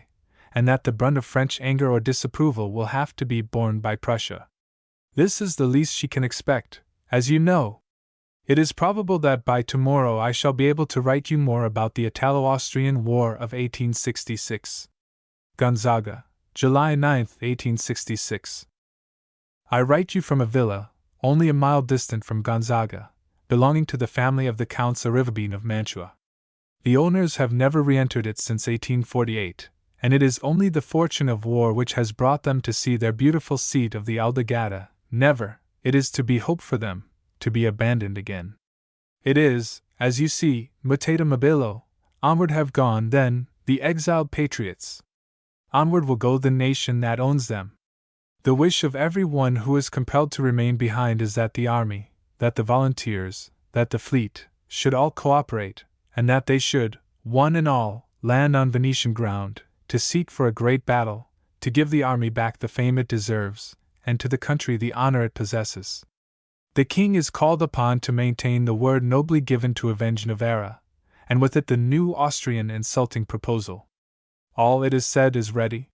and that the brunt of French anger or disapproval will have to be borne by Prussia. This is the least she can expect, as you know. It is probable that by tomorrow I shall be able to write you more about the Italo-Austrian War of 1866. Gonzaga, July 9, 1866. I write you from a villa, only a mile distant from Gonzaga, belonging to the family of the Counts Arivabene of Mantua. The owners have never re-entered it since 1848, and it is only the fortune of war which has brought them to see their beautiful seat of the Aldeghata, never, it is to be hoped for them, to be abandoned again. It is, as you see, mutata mobilo, onward have gone, then, the exiled patriots. Onward will go the nation that owns them. The wish of every one who is compelled to remain behind is that the army, that the volunteers, that the fleet, should all cooperate, and that they should, one and all, land on Venetian ground, to seek for a great battle, to give the army back the fame it deserves, and to the country the honor it possesses. The king is called upon to maintain the word nobly given to avenge Navarra, and with it the new Austrian insulting proposal. All it is said is ready.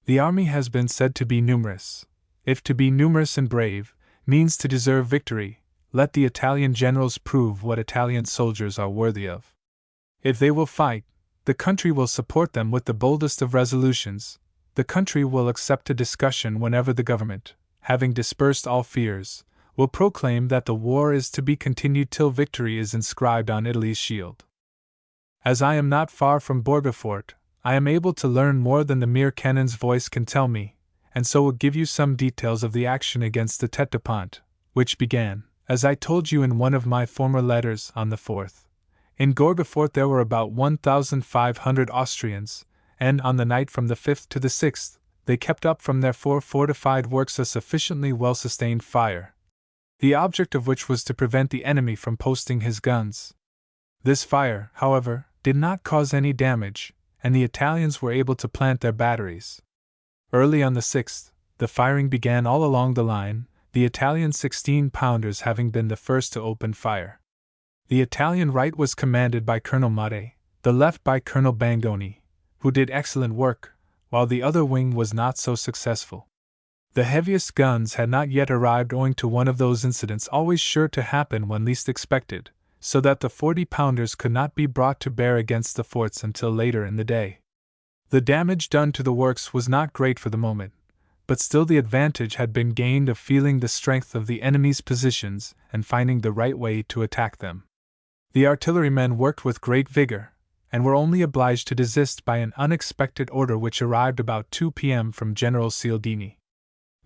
The army has been said to be numerous. If to be numerous and brave means to deserve victory, let the Italian generals prove what Italian soldiers are worthy of. If they will fight, the country will support them with the boldest of resolutions. The country will accept a discussion whenever the government, having dispersed all fears, will proclaim that the war is to be continued till victory is inscribed on Italy's shield. As I am not far from Borgafort, I am able to learn more than the mere cannon's voice can tell me, and so will give you some details of the action against the Tête de Pont, which began, as I told you in one of my former letters, on the 4th. In Borgafort there were about 1,500 Austrians, and on the night from the 5th to the 6th, they kept up from their 4 fortified works a sufficiently well-sustained fire, the object of which was to prevent the enemy from posting his guns. This fire, however, did not cause any damage, and the Italians were able to plant their batteries. Early on the 6th, the firing began all along the line, the Italian 16-pounders having been the first to open fire. The Italian right was commanded by Colonel Matte, the left by Colonel Bangoni, who did excellent work, while the other wing was not so successful. The heaviest guns had not yet arrived owing to one of those incidents always sure to happen when least expected, so that the 40-pounders could not be brought to bear against the forts until later in the day. The damage done to the works was not great for the moment, but still the advantage had been gained of feeling the strength of the enemy's positions and finding the right way to attack them. The artillerymen worked with great vigor, and were only obliged to desist by an unexpected order which arrived about 2 p.m. from General Cialdini.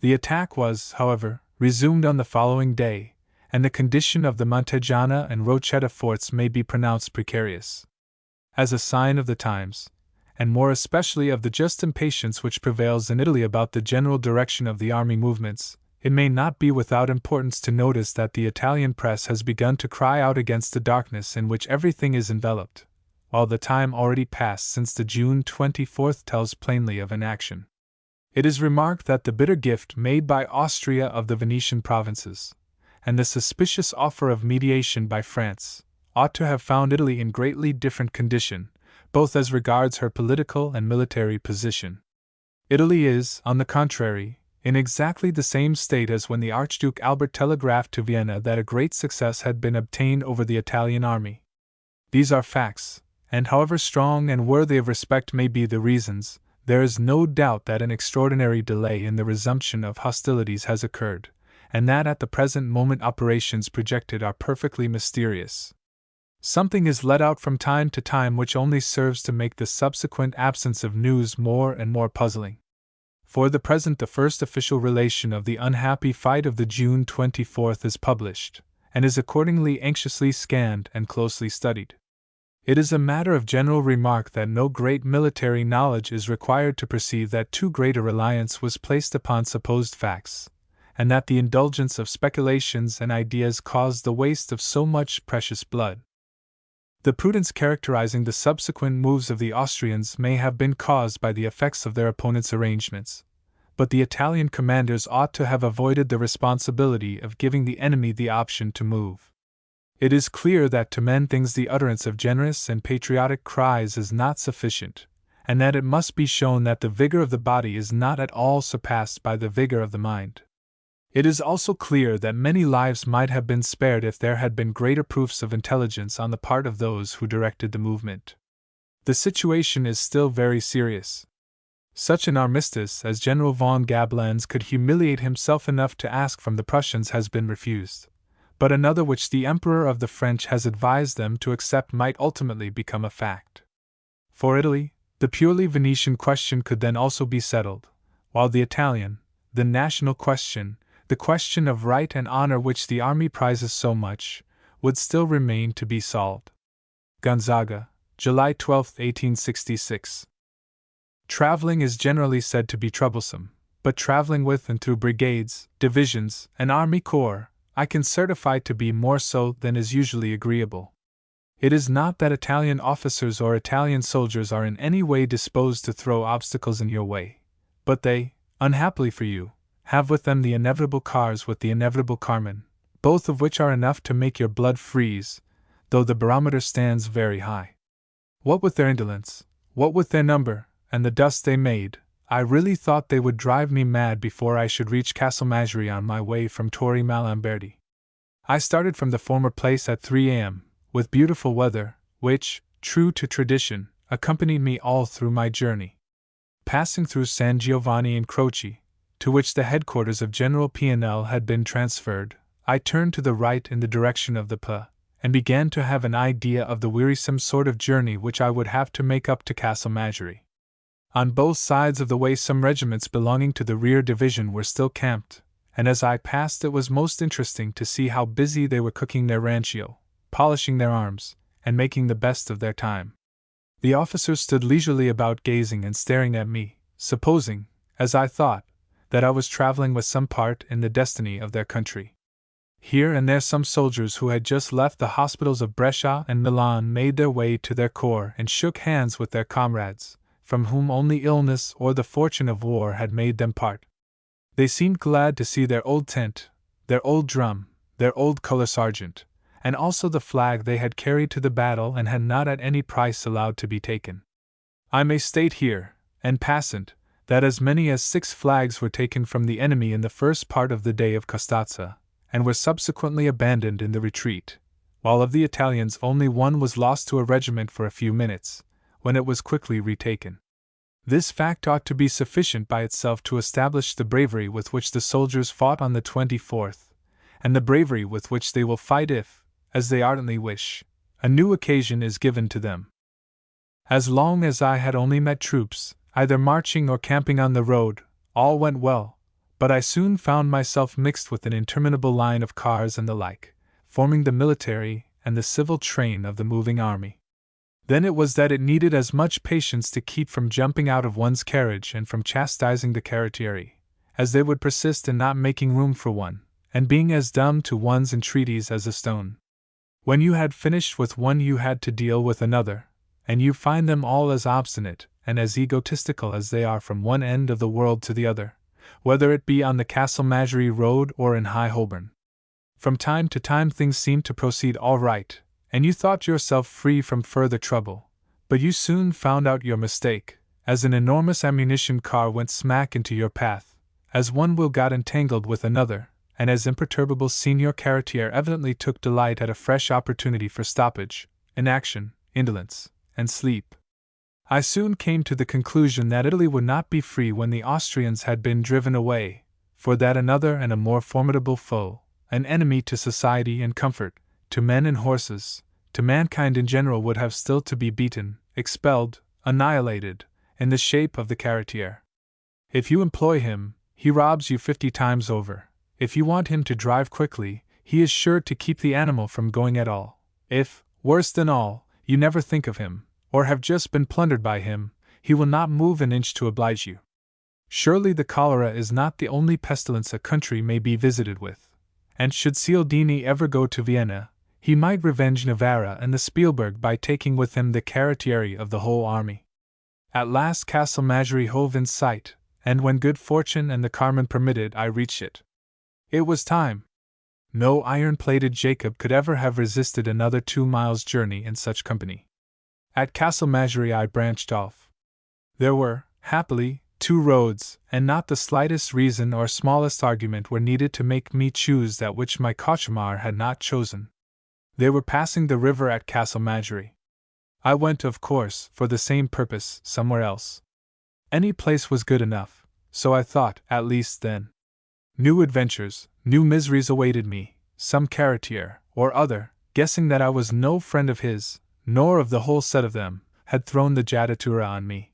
The attack was, however, resumed on the following day, and the condition of the Montejana and Rocetta forts may be pronounced precarious. As a sign of the times, and more especially of the just impatience which prevails in Italy about the general direction of the army movements, it may not be without importance to notice that the Italian press has begun to cry out against the darkness in which everything is enveloped, while the time already passed since the June 24th tells plainly of inaction. It is remarked that the bitter gift made by Austria of the Venetian provinces, and the suspicious offer of mediation by France, ought to have found Italy in greatly different condition, both as regards her political and military position. Italy is, on the contrary, in exactly the same state as when the Archduke Albert telegraphed to Vienna that a great success had been obtained over the Italian army. These are facts, and however strong and worthy of respect may be the reasons, there is no doubt that an extraordinary delay in the resumption of hostilities has occurred, and that at the present moment operations projected are perfectly mysterious. Something is let out from time to time which only serves to make the subsequent absence of news more and more puzzling. For the present the first official relation of the unhappy fight of the June 24th is published, and is accordingly anxiously scanned and closely studied. It is a matter of general remark that no great military knowledge is required to perceive that too great a reliance was placed upon supposed facts, and that the indulgence of speculations and ideas caused the waste of so much precious blood. The prudence characterizing the subsequent moves of the Austrians may have been caused by the effects of their opponents' arrangements, but the Italian commanders ought to have avoided the responsibility of giving the enemy the option to move. It is clear that to men things the utterance of generous and patriotic cries is not sufficient, and that it must be shown that the vigor of the body is not at all surpassed by the vigor of the mind. It is also clear that many lives might have been spared if there had been greater proofs of intelligence on the part of those who directed the movement. The situation is still very serious. Such an armistice as General von Gablenz could humiliate himself enough to ask from the Prussians has been refused, but another which the Emperor of the French has advised them to accept might ultimately become a fact. For Italy, the purely Venetian question could then also be settled, while the Italian, the national question, the question of right and honor which the army prizes so much, would still remain to be solved. Gonzaga, July 12, 1866. Traveling is generally said to be troublesome, but traveling with and through brigades, divisions, and army corps, I can certify to be more so than is usually agreeable. It is not that Italian officers or Italian soldiers are in any way disposed to throw obstacles in your way, but they, unhappily for you, have with them the inevitable cars with the inevitable carmen, both of which are enough to make your blood freeze, though the barometer stands very high. What with their indolence, what with their number, and the dust they made, I really thought they would drive me mad before I should reach Castelmaggiore on my way from Torre Malamberti. I started from the former place at 3 a.m., with beautiful weather, which, true to tradition, accompanied me all through my journey. Passing through San Giovanni in Croce, to which the headquarters of General Pianell had been transferred, I turned to the right in the direction of the Po, and began to have an idea of the wearisome sort of journey which I would have to make up to Castelmaggiore. On both sides of the way some regiments belonging to the rear division were still camped, and as I passed it was most interesting to see how busy they were cooking their rancio, polishing their arms, and making the best of their time. The officers stood leisurely about gazing and staring at me, supposing, as I thought, that I was traveling with some part in the destiny of their country. Here and there some soldiers who had just left the hospitals of Brescia and Milan made their way to their corps and shook hands with their comrades, from whom only illness or the fortune of war had made them part. They seemed glad to see their old tent, their old drum, their old color sergeant, and also the flag they had carried to the battle and had not at any price allowed to be taken. I may state here, en passant, that as many as 6 flags were taken from the enemy in the first part of the day of Custazza, and were subsequently abandoned in the retreat, while of the Italians only one was lost to a regiment for a few minutes, when it was quickly retaken. This fact ought to be sufficient by itself to establish the bravery with which the soldiers fought on the 24th, and the bravery with which they will fight if, as they ardently wish, a new occasion is given to them. As long as I had only met troops, either marching or camping on the road, all went well, but I soon found myself mixed with an interminable line of cars and the like, forming the military and the civil train of the moving army. Then it was that it needed as much patience to keep from jumping out of one's carriage and from chastising the carrottieri, as they would persist in not making room for one, and being as dumb to one's entreaties as a stone. When you had finished with one you had to deal with another, and you find them all as obstinate and as egotistical as they are from one end of the world to the other, whether it be on the Castelmaggiore road or in High Holborn. From time to time things seemed to proceed all right, and you thought yourself free from further trouble, but you soon found out your mistake, as an enormous ammunition car went smack into your path, as one wheel got entangled with another, and as imperturbable Signor Carrottiere evidently took delight at a fresh opportunity for stoppage, inaction, indolence, and sleep. I soon came to the conclusion that Italy would not be free when the Austrians had been driven away, for that another and a more formidable foe, an enemy to society and comfort, to men and horses, to mankind in general, would have still to be beaten, expelled, annihilated, in the shape of the Carrottiere. If you employ him, he robs you 50 times over. If you want him to drive quickly, he is sure to keep the animal from going at all. If, worse than all, you never think of him, or have just been plundered by him, he will not move an inch to oblige you. Surely the cholera is not the only pestilence a country may be visited with, and should Cialdini ever go to Vienna, he might revenge Navarra and the Spielberg by taking with him the carrottieri of the whole army. At last Castelmaggiore hove in sight, and when good fortune and the carmen permitted, I reached it. It was time. No iron-plated Jacob could ever have resisted another 2 miles' journey in such company. At Castelmaggiore I branched off. There were, happily, 2 roads, and not the slightest reason or smallest argument were needed to make me choose that which my cauchemar had not chosen. They were passing the river at Castelmaggiore. I went, of course, for the same purpose, somewhere else. Any place was good enough, so I thought, at least then. New adventures, new miseries awaited me. Some Carrottiere, or other, guessing that I was no friend of his, nor of the whole set of them, had thrown the jadatura on me.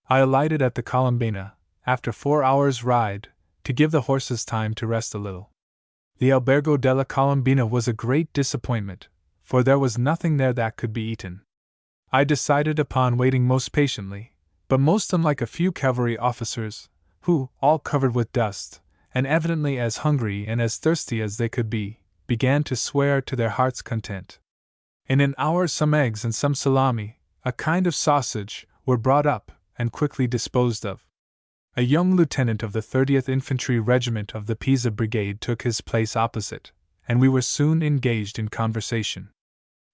I alighted at the Colombina, after 4 hours' ride, to give the horses time to rest a little. The Albergo della Colombina was a great disappointment, for there was nothing there that could be eaten. I decided upon waiting most patiently, but most unlike a few cavalry officers, who, all covered with dust, and evidently as hungry and as thirsty as they could be, began to swear to their heart's content. In an hour some eggs and some salami, a kind of sausage, were brought up, and quickly disposed of. A young lieutenant of the 30th Infantry Regiment of the Pisa Brigade took his place opposite, and we were soon engaged in conversation.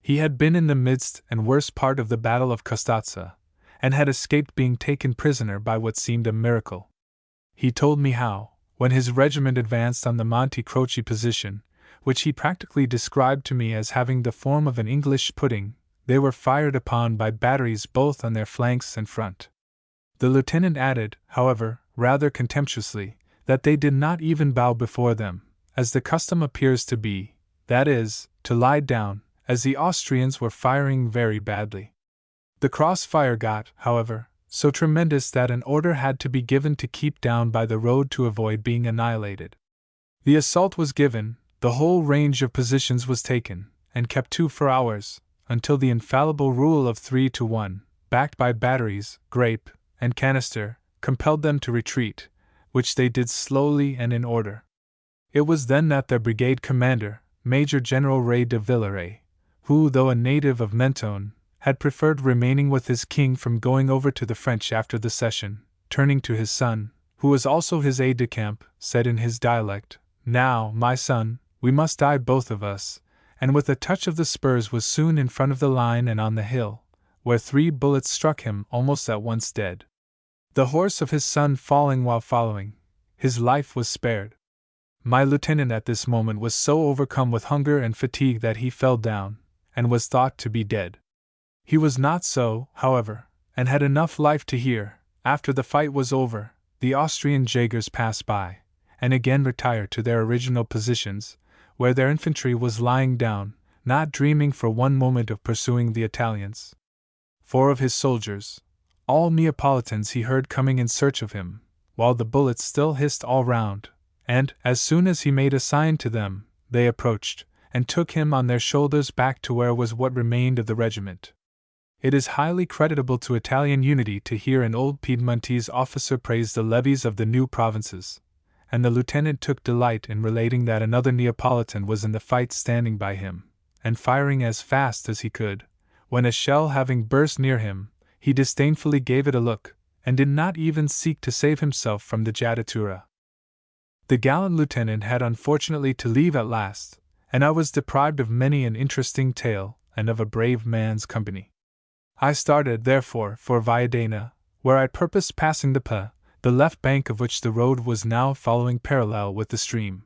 He had been in the midst and worst part of the Battle of Custazza, and had escaped being taken prisoner by what seemed a miracle. He told me how, when his regiment advanced on the Monte Croce position, which he practically described to me as having the form of an English pudding, they were fired upon by batteries both on their flanks and front. The lieutenant added, however, rather contemptuously, that they did not even bow before them, as the custom appears to be, that is, to lie down, as the Austrians were firing very badly. The crossfire got, however, so tremendous that an order had to be given to keep down by the road to avoid being annihilated. The assault was given, the whole range of positions was taken, and kept to for hours, until the infallible rule of 3 to 1, backed by batteries, grape, and canister, compelled them to retreat, which they did slowly and in order. It was then that their brigade commander, Major General Ray de Villeray, who, though a native of Mentone, had preferred remaining with his king from going over to the French after the session, turning to his son, who was also his aide-de-camp, said in his dialect, "Now, my son, we must die both of us," and with a touch of the spurs was soon in front of the line and on the hill, where 3 bullets struck him almost at once dead. The horse of his son falling while following, his life was spared. My lieutenant at this moment was so overcome with hunger and fatigue that he fell down, and was thought to be dead. He was not so, however, and had enough life to hear, after the fight was over, the Austrian jaegers pass by, and again retire to their original positions, where their infantry was lying down, not dreaming for one moment of pursuing the Italians. 4 of his soldiers, all Neapolitans, he heard coming in search of him, while the bullets still hissed all round, and, as soon as he made a sign to them, they approached, and took him on their shoulders back to where was what remained of the regiment. It is highly creditable to Italian unity to hear an old Piedmontese officer praise the levies of the new provinces, and the lieutenant took delight in relating that another Neapolitan was in the fight standing by him, and firing as fast as he could, when a shell having burst near him, he disdainfully gave it a look, and did not even seek to save himself from the jadatura. The gallant lieutenant had unfortunately to leave at last, and I was deprived of many an interesting tale and of a brave man's company. I started, therefore, for Valladena, where I purposed passing the Po, the left bank of which the road was now following parallel with the stream.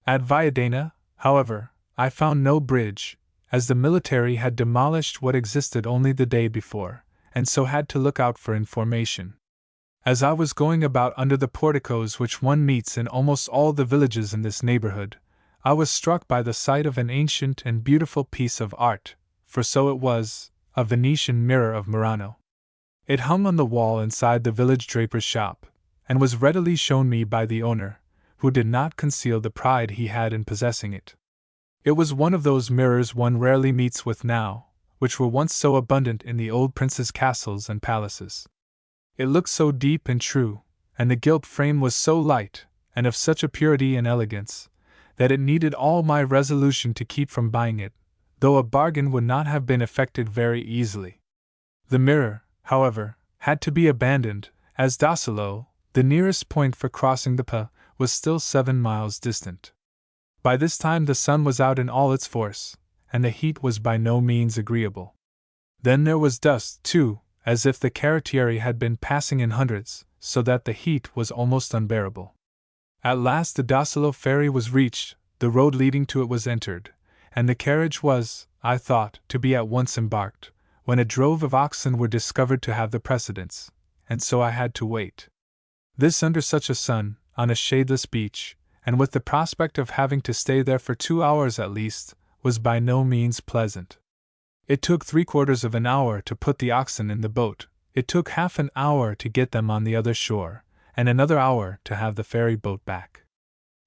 At Valladena, however, I found no bridge, as the military had demolished what existed only the day before, and so had to look out for information. As I was going about under the porticos which one meets in almost all the villages in this neighborhood, I was struck by the sight of an ancient and beautiful piece of art, for so it was, a Venetian mirror of Murano. It hung on the wall inside the village draper's shop, and was readily shown me by the owner, who did not conceal the pride he had in possessing it. It was one of those mirrors one rarely meets with now, which were once so abundant in the old princes' castles and palaces. It looked so deep and true, and the gilt frame was so light, and of such a purity and elegance, that it needed all my resolution to keep from buying it, though a bargain would not have been effected very easily. The mirror, however, had to be abandoned, as Docelo, the nearest point for crossing the Po, was still 7 miles distant. By this time the sun was out in all its force, and the heat was by no means agreeable. Then there was dust, too, as if the carrettieri had been passing in hundreds, so that the heat was almost unbearable. At last the Docelo ferry was reached, the road leading to it was entered, and the carriage was, I thought, to be at once embarked, when a drove of oxen were discovered to have the precedence, and so I had to wait. This under such a sun, on a shadeless beach, and with the prospect of having to stay there for 2 hours at least, was by no means pleasant. It took 3/4 of an hour to put the oxen in the boat, it took half an hour to get them on the other shore, and another hour to have the ferry boat back.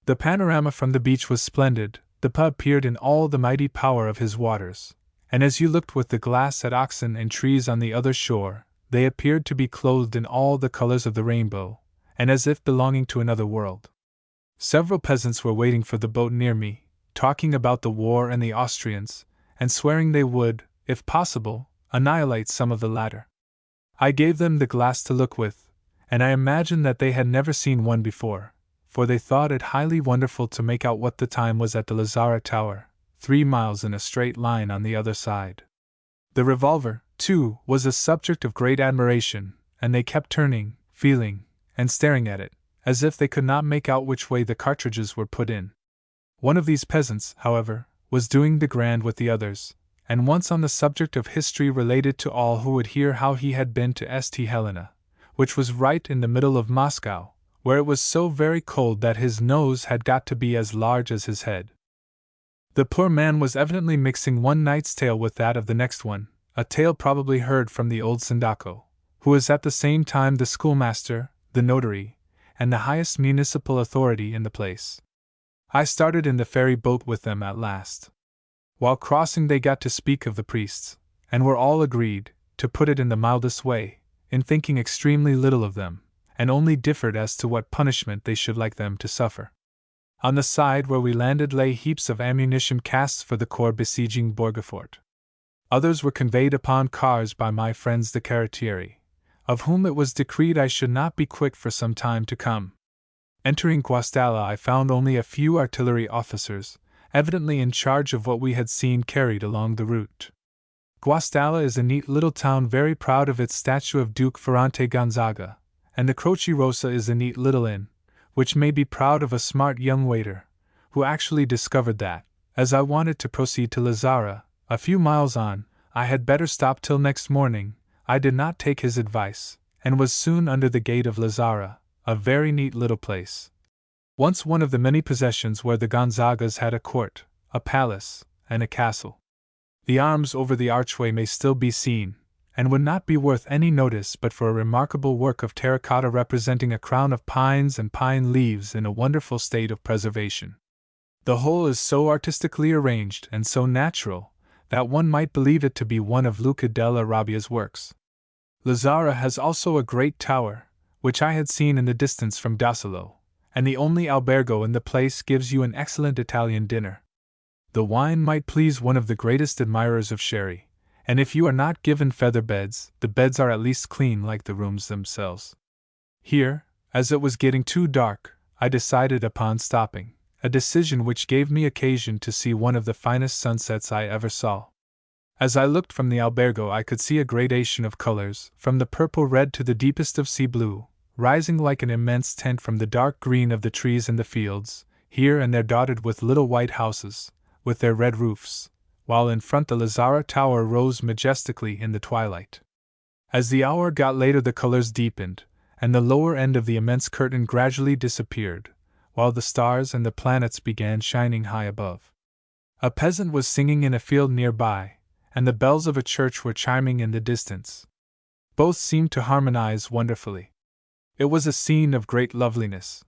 The panorama from the beach was splendid, the Po appeared in all the mighty power of his waters, and as you looked with the glass at oxen and trees on the other shore, they appeared to be clothed in all the colors of the rainbow, and as if belonging to another world. Several peasants were waiting for the boat near me, talking about the war and the Austrians, and swearing they would, if possible, annihilate some of the latter. I gave them the glass to look with, and I imagined that they had never seen one before, for they thought it highly wonderful to make out what the time was at the Lazara Tower, 3 miles in a straight line on the other side. The revolver, too, was a subject of great admiration, and they kept turning, feeling, and staring at it, as if they could not make out which way the cartridges were put in. One of these peasants, however, was doing the grand with the others, and once on the subject of history related to all who would hear how he had been to St. Helena, which was right in the middle of Moscow, where it was so very cold that his nose had got to be as large as his head. The poor man was evidently mixing one night's tale with that of the next one, a tale probably heard from the old Sindaco, who was at the same time the schoolmaster, the notary, and the highest municipal authority in the place. I started in the ferry boat with them at last. While crossing they got to speak of the priests, and were all agreed, to put it in the mildest way, in thinking extremely little of them, and only differed as to what punishment they should like them to suffer. On the side where we landed lay heaps of ammunition casks for the corps besieging Borgefort. Others were conveyed upon cars by my friends the carrettieri, of whom it was decreed I should not be quick for some time to come. Entering Guastalla I found only a few artillery officers, evidently in charge of what we had seen carried along the route. Guastalla is a neat little town very proud of its statue of Duke Ferrante Gonzaga, and the Croce Rossa is a neat little inn, which may be proud of a smart young waiter, who actually discovered that, as I wanted to proceed to Lazara, a few miles on, I had better stop till next morning. I did not take his advice, and was soon under the gate of Lazara, a very neat little place. Once one of the many possessions where the Gonzagas had a court, a palace, and a castle. The arms over the archway may still be seen, and would not be worth any notice but for a remarkable work of terracotta representing a crown of pines and pine leaves in a wonderful state of preservation. The whole is so artistically arranged and so natural that one might believe it to be one of Luca della Rabbia's works. Lazara has also a great tower, which I had seen in the distance from Dasilo, and the only albergo in the place gives you an excellent Italian dinner. The wine might please one of the greatest admirers of sherry, and if you are not given feather beds, the beds are at least clean like the rooms themselves. Here, as it was getting too dark, I decided upon stopping, a decision which gave me occasion to see one of the finest sunsets I ever saw. As I looked from the albergo I could see a gradation of colors, from the purple red to the deepest of sea blue, rising like an immense tent from the dark green of the trees in the fields, here and there dotted with little white houses, with their red roofs, while in front the Lazara Tower rose majestically in the twilight. As the hour got later the colors deepened, and the lower end of the immense curtain gradually disappeared, while the stars and the planets began shining high above. A peasant was singing in a field near by, and the bells of a church were chiming in the distance. Both seemed to harmonize wonderfully. It was a scene of great loveliness.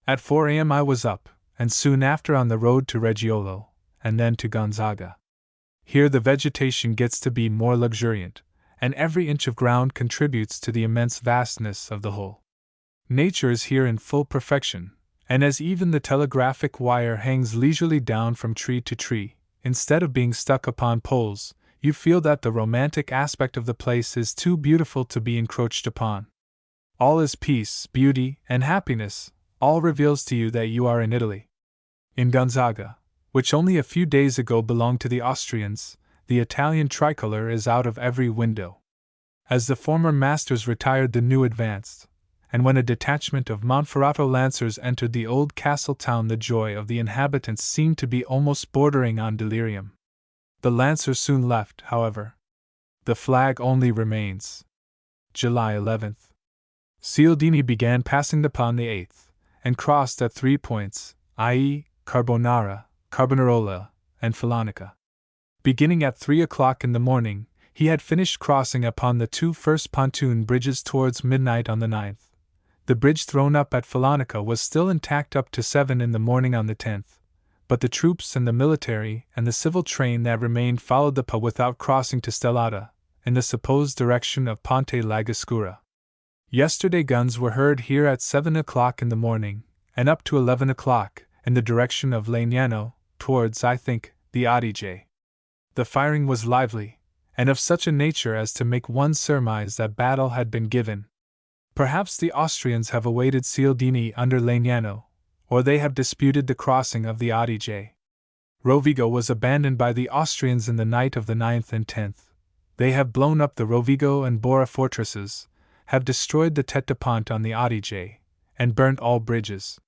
At 4 a.m. I was up, and soon after on the road to Reggiolo, and then to Gonzaga. Here the vegetation gets to be more luxuriant, and every inch of ground contributes to the immense vastness of the whole. Nature is here in full perfection, and as even the telegraphic wire hangs leisurely down from tree to tree, instead of being stuck upon poles, you feel that the romantic aspect of the place is too beautiful to be encroached upon. All is peace, beauty, and happiness, all reveals to you that you are in Italy. In Gonzaga, which only a few days ago belonged to the Austrians, the Italian tricolor is out of every window. As the former masters retired the new advanced, and when a detachment of Monferrato lancers entered the old castle town the joy of the inhabitants seemed to be almost bordering on delirium. The lancers soon left, however. The flag only remains. July 11th. Cialdini began passing upon the 8th, and crossed at 3 points, i.e., Carbonara, Carbonarola, and Filonica. Beginning at 3 o'clock in the morning, he had finished crossing upon the 2 first pontoon bridges towards midnight on the 9th. The bridge thrown up at Filonica was still intact up to 7 in the morning on the 10th, but the troops and the military and the civil train that remained followed the Po without crossing to Stellata, in the supposed direction of Ponte Lagoscura. Yesterday guns were heard here at 7 o'clock in the morning, and up to 11 o'clock, in the direction of Legnano, towards, I think, the Adige. The firing was lively, and of such a nature as to make one surmise that battle had been given. Perhaps the Austrians have awaited Cialdini under Legnano, or they have disputed the crossing of the Adige. Rovigo was abandoned by the Austrians in the night of the 9th and 10th. They have blown up the Rovigo and Bora fortresses, have destroyed the Tête de Pont on the Adige, and burnt all bridges.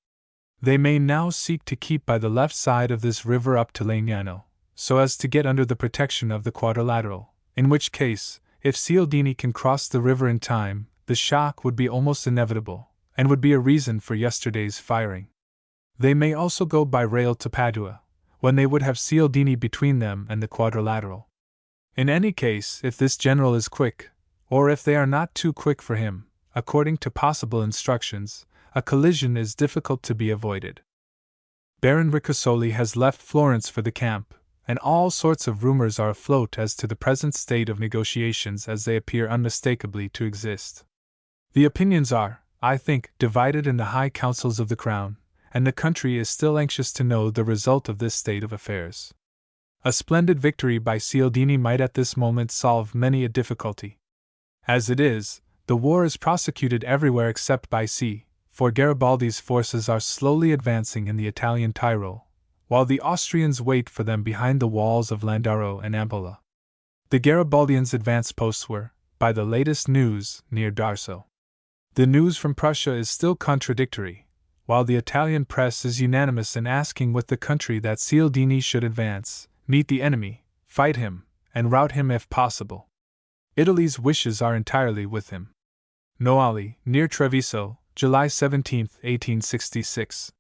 They may now seek to keep by the left side of this river up to Legnano, so as to get under the protection of the Quadrilateral, in which case, if Cialdini can cross the river in time, the shock would be almost inevitable, and would be a reason for yesterday's firing. They may also go by rail to Padua, when they would have Cialdini between them and the Quadrilateral. In any case, if this general is quick, or if they are not too quick for him, according to possible instructions, a collision is difficult to be avoided. Baron Ricasoli has left Florence for the camp, and all sorts of rumors are afloat as to the present state of negotiations as they appear unmistakably to exist. The opinions are, I think, divided in the high councils of the Crown, and the country is still anxious to know the result of this state of affairs. A splendid victory by Cialdini might at this moment solve many a difficulty. As it is, the war is prosecuted everywhere except by sea, for Garibaldi's forces are slowly advancing in the Italian Tyrol, while the Austrians wait for them behind the walls of Landaro and Ampola. The Garibaldians' advance posts were, by the latest news, near Darso. The news from Prussia is still contradictory, while the Italian press is unanimous in asking with the country that Cialdini should advance, meet the enemy, fight him, and rout him if possible. Italy's wishes are entirely with him. Noali, near Treviso, July 17, 1866.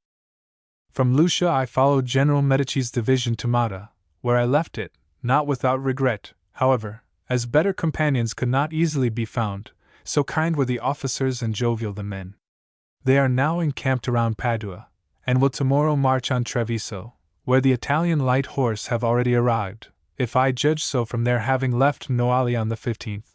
From Lucia I followed General Medici's division to Mata, where I left it, not without regret, however, as better companions could not easily be found, so kind were the officers and jovial the men. They are now encamped around Padua, and will tomorrow march on Treviso, where the Italian light horse have already arrived, if I judge so from their having left Noali on the 15th.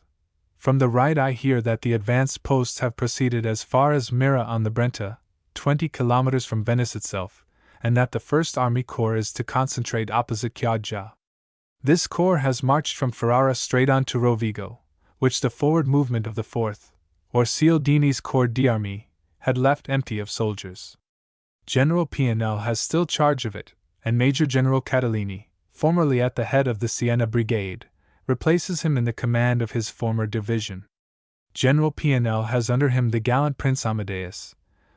From the right I hear that the advanced posts have proceeded as far as Mira on the Brenta, 20 kilometers from Venice itself, and that the First Army Corps is to concentrate opposite Chioggia. This corps has marched from Ferrara straight on to Rovigo, which the forward movement of the 4th, or Cialdini's Corps d'Armée, had left empty of soldiers. General Pianell has still charge of it, and Major General Catalini, formerly at the head of the Siena Brigade, replaces him in the command of his former division. General Pianell has under him the gallant Prince Amadeus,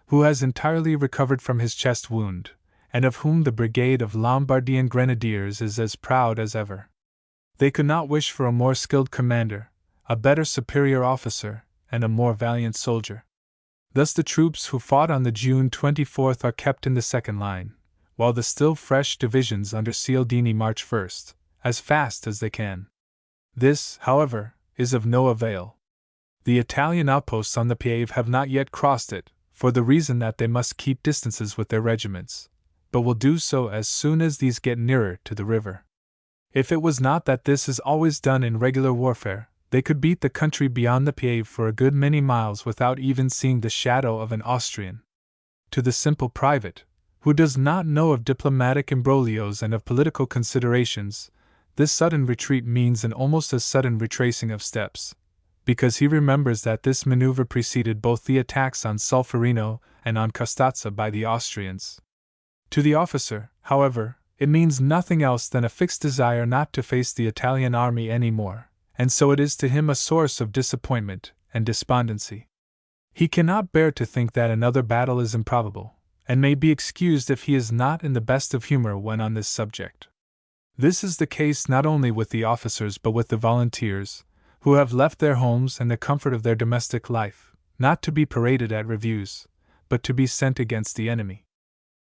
who has entirely recovered from his chest wound, and of whom the brigade of Lombardian Grenadiers is as proud as ever. They could not wish for a more skilled commander, a better superior officer, and a more valiant soldier. Thus the troops who fought on the June 24th are kept in the second line, while the still fresh divisions under Cialdini march first, as fast as they can. This, however, is of no avail. The Italian outposts on the Piave have not yet crossed it, for the reason that they must keep distances with their regiments, but will do so as soon as these get nearer to the river. If it was not that this is always done in regular warfare, they could beat the country beyond the Piave for a good many miles without even seeing the shadow of an Austrian. To the simple private, who does not know of diplomatic imbroglios and of political considerations, this sudden retreat means an almost as sudden retracing of steps, because he remembers that this maneuver preceded both the attacks on Solferino and on Custazza by the Austrians. To the officer, however, it means nothing else than a fixed desire not to face the Italian army any more, and so it is to him a source of disappointment and despondency. He cannot bear to think that another battle is improbable, and may be excused if he is not in the best of humor when on this subject. This is the case not only with the officers but with the volunteers, who have left their homes and the comfort of their domestic life, not to be paraded at reviews, but to be sent against the enemy.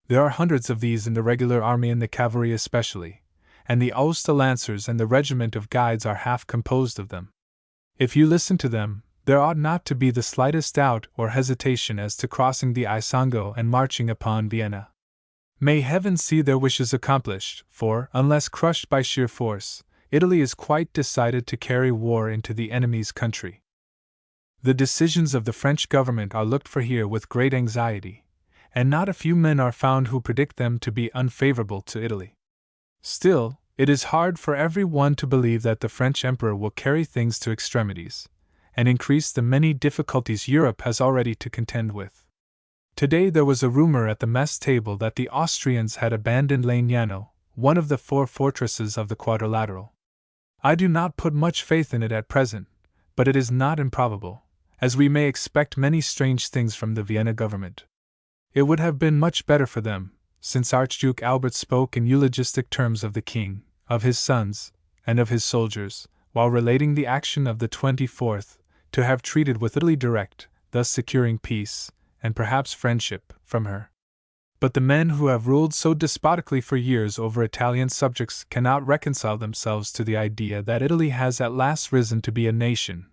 There are hundreds of these in the regular army and the cavalry especially, and the Aosta Lancers and the regiment of guides are half composed of them. If you listen to them, there ought not to be the slightest doubt or hesitation as to crossing the Isonzo and marching upon Vienna. May heaven see their wishes accomplished, for, unless crushed by sheer force, Italy is quite decided to carry war into the enemy's country. The decisions of the French government are looked for here with great anxiety, and not a few men are found who predict them to be unfavorable to Italy. Still, it is hard for every one to believe that the French Emperor will carry things to extremities, and increase the many difficulties Europe has already to contend with. Today there was a rumor at the mess table that the Austrians had abandoned Legnano, one of the 4 fortresses of the Quadrilateral. I do not put much faith in it at present, but it is not improbable, as we may expect many strange things from the Vienna government. It would have been much better for them, since Archduke Albert spoke in eulogistic terms of the king, of his sons, and of his soldiers, while relating the action of the 24th, to have treated with Italy direct, thus securing peace, and perhaps friendship, from her. But the men who have ruled so despotically for years over Italian subjects cannot reconcile themselves to the idea that Italy has at last risen to be a nation,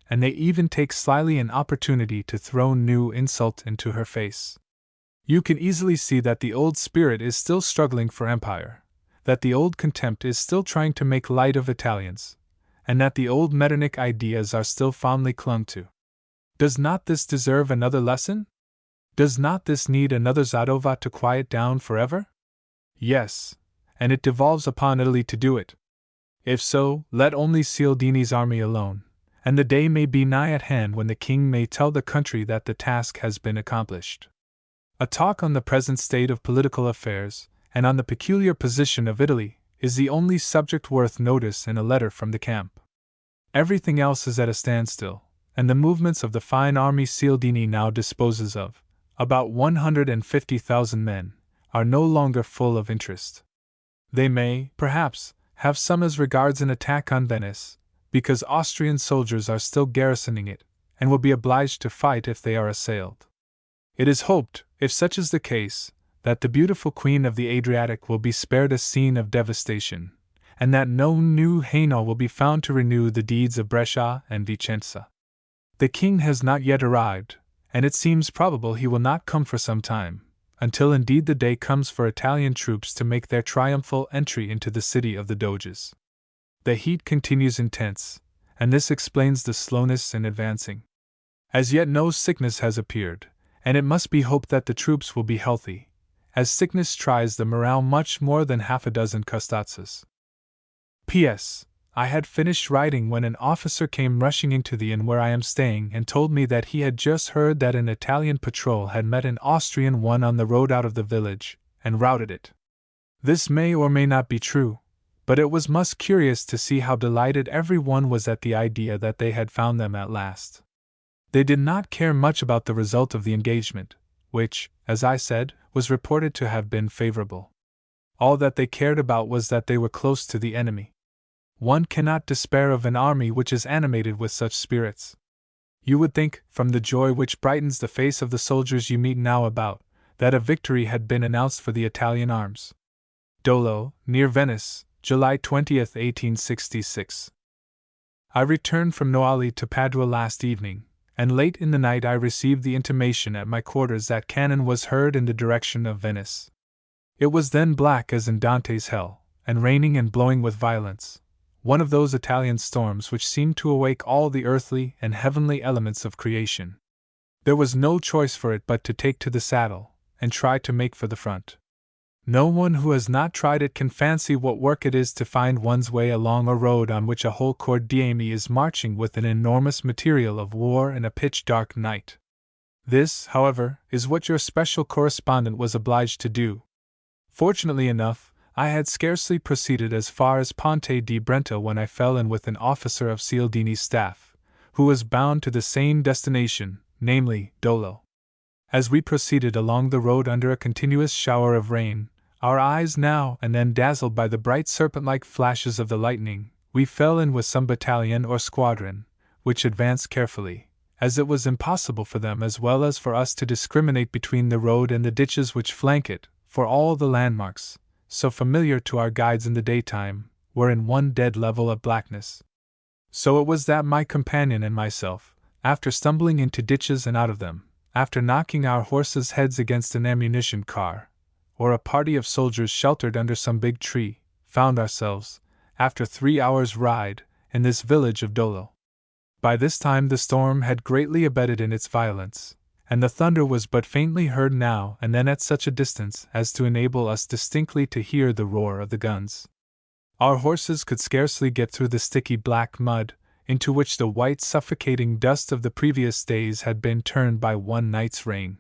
and they even take slyly an opportunity to throw new insult into her face. You can easily see that the old spirit is still struggling for empire, that the old contempt is still trying to make light of Italians, and that the old Metternich ideas are still fondly clung to. Does not this deserve another lesson? Does not this need another Zadova to quiet down forever? Yes, and it devolves upon Italy to do it. If so, let only Cialdini's army alone, and the day may be nigh at hand when the king may tell the country that the task has been accomplished. A talk on the present state of political affairs, and on the peculiar position of Italy, is the only subject worth notice in a letter from the camp. Everything else is at a standstill, and the movements of the fine army Cialdini now disposes of, about 150,000 men, are no longer full of interest. They may, perhaps, have some as regards an attack on Venice, because Austrian soldiers are still garrisoning it, and will be obliged to fight if they are assailed. It is hoped, if such is the case, that the beautiful Queen of the Adriatic will be spared a scene of devastation, and that no new Hainault will be found to renew the deeds of Brescia and Vicenza. The king has not yet arrived, and it seems probable he will not come for some time, until indeed the day comes for Italian troops to make their triumphal entry into the city of the Doges. The heat continues intense, and this explains the slowness in advancing. As yet no sickness has appeared, and it must be hoped that the troops will be healthy, as sickness tries the morale much more than half a dozen Costazzas. P.S. I had finished writing when an officer came rushing into the inn where I am staying and told me that he had just heard that an Italian patrol had met an Austrian one on the road out of the village, and routed it. This may or may not be true, but it was most curious to see how delighted every one was at the idea that they had found them at last. They did not care much about the result of the engagement, which, as I said, was reported to have been favorable. All that they cared about was that they were close to the enemy. One cannot despair of an army which is animated with such spirits. You would think, from the joy which brightens the face of the soldiers you meet now about, that a victory had been announced for the Italian arms. Dolo, near Venice, July 20, 1866. I returned from Noali to Padua last evening, and late in the night I received the intimation at my quarters that cannon was heard in the direction of Venice. It was then black as in Dante's hell, and raining and blowing with violence, one of those Italian storms which seem to awake all the earthly and heavenly elements of creation. There was no choice for it but to take to the saddle, and try to make for the front. No one who has not tried it can fancy what work it is to find one's way along a road on which a whole corps d'armée is marching with an enormous material of war in a pitch-dark night. This, however, is what your special correspondent was obliged to do. Fortunately enough, I had scarcely proceeded as far as Ponte di Brenta when I fell in with an officer of Cialdini's staff, who was bound to the same destination, namely, Dolo. As we proceeded along the road under a continuous shower of rain, our eyes now and then dazzled by the bright serpent-like flashes of the lightning, we fell in with some battalion or squadron, which advanced carefully, as it was impossible for them as well as for us to discriminate between the road and the ditches which flank it, for all the landmarks, so familiar to our guides in the daytime, were in one dead level of blackness. So it was that my companion and myself, after stumbling into ditches and out of them, after knocking our horses' heads against an ammunition car, or a party of soldiers sheltered under some big tree, found ourselves, after 3 hours' ride, in this village of Dolo. By this time the storm had greatly abated in its violence, and the thunder was but faintly heard now and then at such a distance as to enable us distinctly to hear the roar of the guns. Our horses could scarcely get through the sticky black mud, into which the white suffocating dust of the previous days had been turned by one night's rain.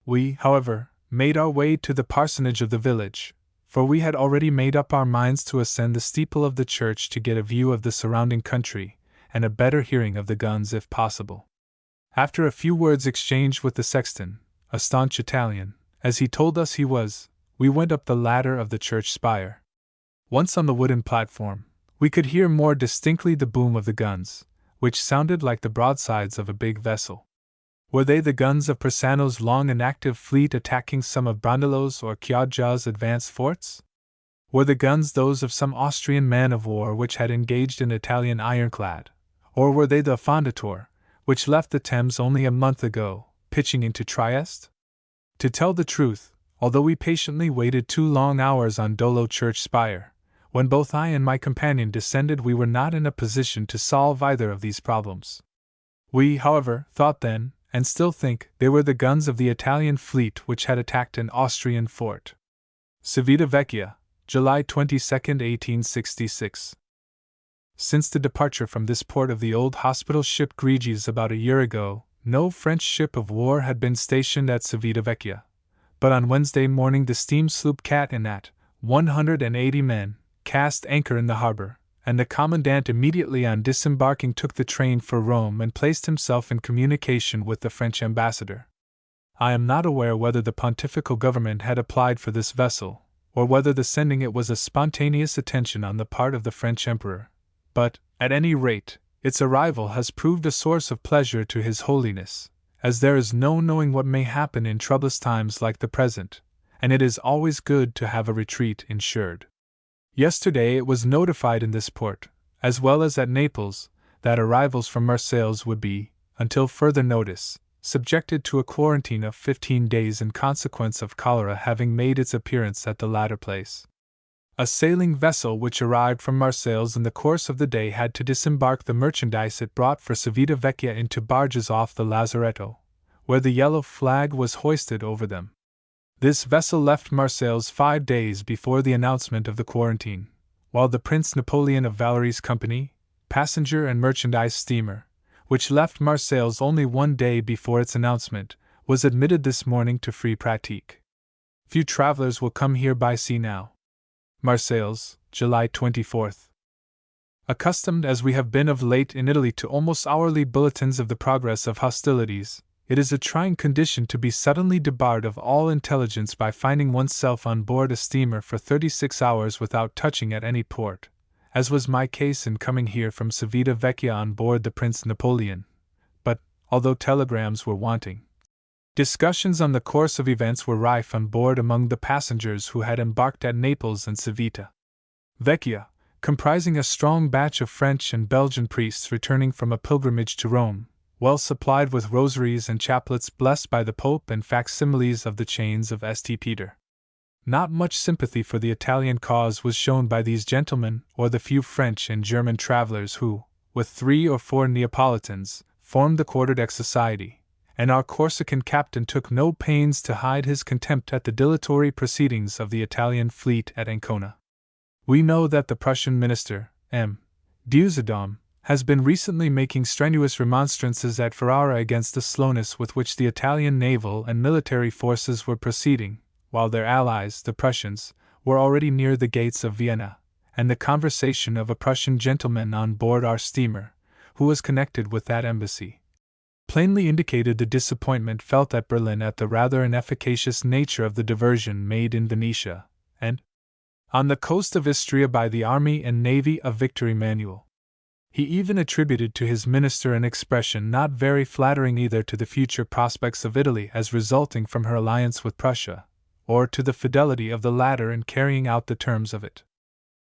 We, however, made our way to the parsonage of the village, for we had already made up our minds to ascend the steeple of the church to get a view of the surrounding country, and a better hearing of the guns if possible. After a few words exchanged with the sexton, a staunch Italian, as he told us he was, we went up the ladder of the church spire. Once on the wooden platform, we could hear more distinctly the boom of the guns, which sounded like the broadsides of a big vessel. Were they the guns of Persano's long and active fleet attacking some of Brondolo's or Chioggia's advanced forts? Were the guns those of some Austrian man of war which had engaged an Italian ironclad? Or were they the Fondator, which left the Thames only a month ago, pitching into Trieste? To tell the truth, although we patiently waited 2 long hours on Dolo church spire, when both I and my companion descended, we were not in a position to solve either of these problems. We, however, thought then, and still think, they were the guns of the Italian fleet which had attacked an Austrian fort. Civitavecchia, July 22, 1866. Since the departure from this port of the old hospital ship Gregis about a year ago, no French ship of war had been stationed at Civitavecchia, but on Wednesday morning the steam sloop Cat and Nat, 180 men, cast anchor in the harbor, and the commandant immediately on disembarking took the train for Rome and placed himself in communication with the French ambassador. I am not aware whether the pontifical government had applied for this vessel, or whether the sending it was a spontaneous attention on the part of the French emperor, but, at any rate, its arrival has proved a source of pleasure to His Holiness, as there is no knowing what may happen in troublous times like the present, and it is always good to have a retreat insured. Yesterday it was notified in this port, as well as at Naples, that arrivals from Marseilles would be, until further notice, subjected to a quarantine of 15 days in consequence of cholera having made its appearance at the latter place. A sailing vessel which arrived from Marseilles in the course of the day had to disembark the merchandise it brought for Civitavecchia into barges off the Lazaretto, where the yellow flag was hoisted over them. This vessel left Marseilles 5 days before the announcement of the quarantine, while the Prince Napoleon of Valéry's company, passenger and merchandise steamer, which left Marseilles only 1 day before its announcement, was admitted this morning to free pratique. Few travelers will come here by sea now. Marseilles, July 24th. Accustomed as we have been of late in Italy to almost hourly bulletins of the progress of hostilities, it is a trying condition to be suddenly debarred of all intelligence by finding oneself on board a steamer for 36 hours without touching at any port, as was my case in coming here from Civitavecchia on board the Prince Napoleon. But, although telegrams were wanting, discussions on the course of events were rife on board among the passengers who had embarked at Naples and Civita Vecchia, comprising a strong batch of French and Belgian priests returning from a pilgrimage to Rome, well supplied with rosaries and chaplets blessed by the Pope and facsimiles of the chains of St. Peter. Not much sympathy for the Italian cause was shown by these gentlemen or the few French and German travelers who, with 3 or 4 Neapolitans, formed the Quarterdeck Society, and our Corsican captain took no pains to hide his contempt at the dilatory proceedings of the Italian fleet at Ancona. We know that the Prussian minister, M. Deusedom, has been recently making strenuous remonstrances at Ferrara against the slowness with which the Italian naval and military forces were proceeding, while their allies, the Prussians, were already near the gates of Vienna, and the conversation of a Prussian gentleman on board our steamer, who was connected with that embassy, plainly indicated the disappointment felt at Berlin at the rather inefficacious nature of the diversion made in Venetia, and on the coast of Istria by the army and navy of Victor Emmanuel. He even attributed to his minister an expression not very flattering either to the future prospects of Italy as resulting from her alliance with Prussia, or to the fidelity of the latter in carrying out the terms of it.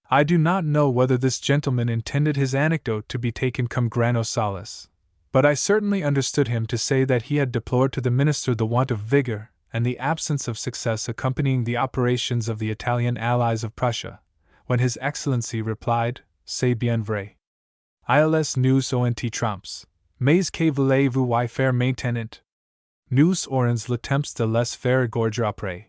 I do not know whether this gentleman intended his anecdote to be taken cum grano salis, but I certainly understood him to say that he had deplored to the minister the want of vigor and the absence of success accompanying the operations of the Italian allies of Prussia, when His Excellency replied, C'est bien vrai. Ils nous ont tromps, mais que voulez-vous y faire maintenant? Nous aurons le temps de les faire gorger après.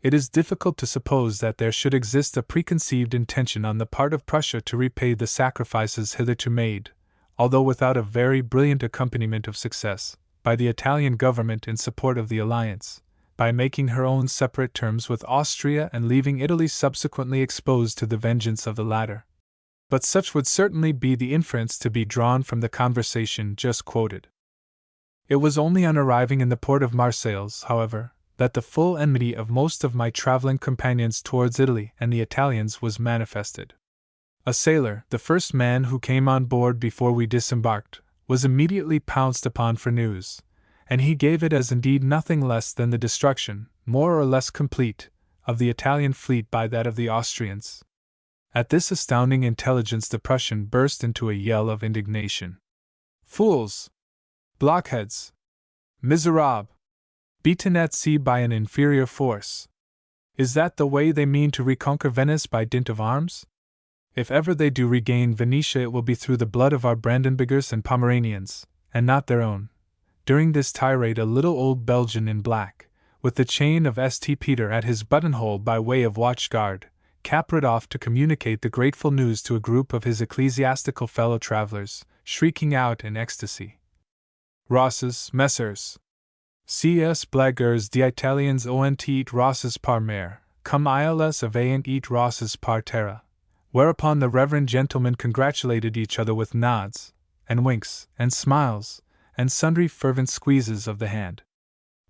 It is difficult to suppose that there should exist a preconceived intention on the part of Prussia to repay the sacrifices hitherto made, although without a very brilliant accompaniment of success, by the Italian government in support of the alliance, by making her own separate terms with Austria and leaving Italy subsequently exposed to the vengeance of the latter. But such would certainly be the inference to be drawn from the conversation just quoted. It was only on arriving in the port of Marseilles, however, that the full enmity of most of my traveling companions towards Italy and the Italians was manifested. A sailor, the first man who came on board before we disembarked, was immediately pounced upon for news, and he gave it as indeed nothing less than the destruction, more or less complete, of the Italian fleet by that of the Austrians. At this astounding intelligence the Prussian burst into a yell of indignation. Fools! Blockheads! Miserables! Beaten at sea by an inferior force! Is that the way they mean to reconquer Venice by dint of arms? If ever they do regain Venetia, it will be through the blood of our Brandenburgers and Pomeranians, and not their own. During this tirade, a little old Belgian in black, with the chain of St. Peter at his buttonhole by way of watchguard, capered off to communicate the grateful news to a group of his ecclesiastical fellow travelers, shrieking out in ecstasy. Rosses, Messrs. C.S. Blaggers d'Italiens ont et Rosses par mer, comme ils avaient et Rosses par terre. Whereupon the reverend gentlemen congratulated each other with nods, and winks, and smiles, and sundry fervent squeezes of the hand.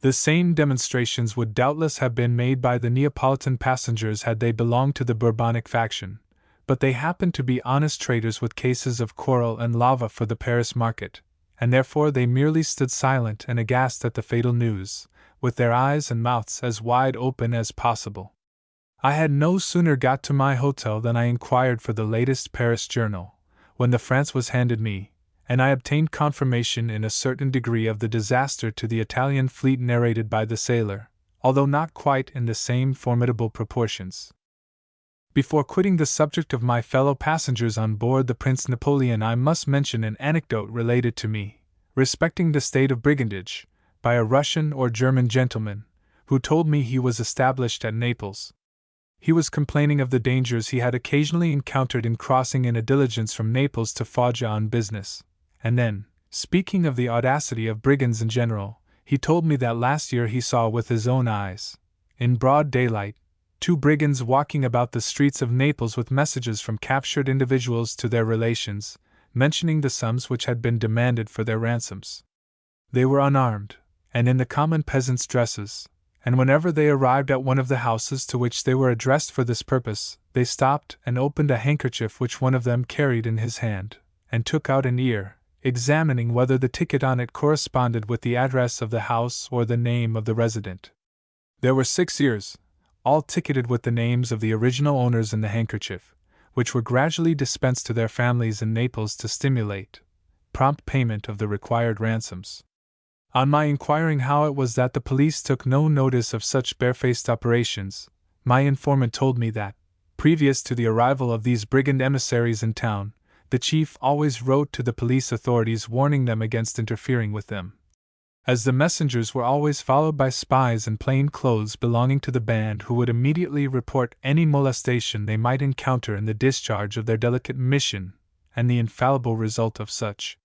The same demonstrations would doubtless have been made by the Neapolitan passengers had they belonged to the Bourbonic faction, but they happened to be honest traders with cases of coral and lava for the Paris market, and therefore they merely stood silent and aghast at the fatal news, with their eyes and mouths as wide open as possible. I had no sooner got to my hotel than I inquired for the latest Paris journal, when the France was handed me, and I obtained confirmation in a certain degree of the disaster to the Italian fleet narrated by the sailor, although not quite in the same formidable proportions. Before quitting the subject of my fellow passengers on board the Prince Napoleon, I must mention an anecdote related to me, respecting the state of brigandage, by a Russian or German gentleman, who told me he was established at Naples. He was complaining of the dangers he had occasionally encountered in crossing in a diligence from Naples to Foggia on business, and then, speaking of the audacity of brigands in general, he told me that last year he saw with his own eyes, in broad daylight, 2 brigands walking about the streets of Naples with messages from captured individuals to their relations, mentioning the sums which had been demanded for their ransoms. They were unarmed, and in the common peasants' dresses, and whenever they arrived at one of the houses to which they were addressed for this purpose, they stopped and opened a handkerchief which one of them carried in his hand, and took out an ear, examining whether the ticket on it corresponded with the address of the house or the name of the resident. There were 6 ears, all ticketed with the names of the original owners in the handkerchief, which were gradually dispensed to their families in Naples to stimulate prompt payment of the required ransoms. On my inquiring how it was that the police took no notice of such barefaced operations, my informant told me that, previous to the arrival of these brigand emissaries in town, the chief always wrote to the police authorities warning them against interfering with them. As the messengers were always followed by spies in plain clothes belonging to the band who would immediately report any molestation they might encounter in the discharge of their delicate mission, and the infallible result of such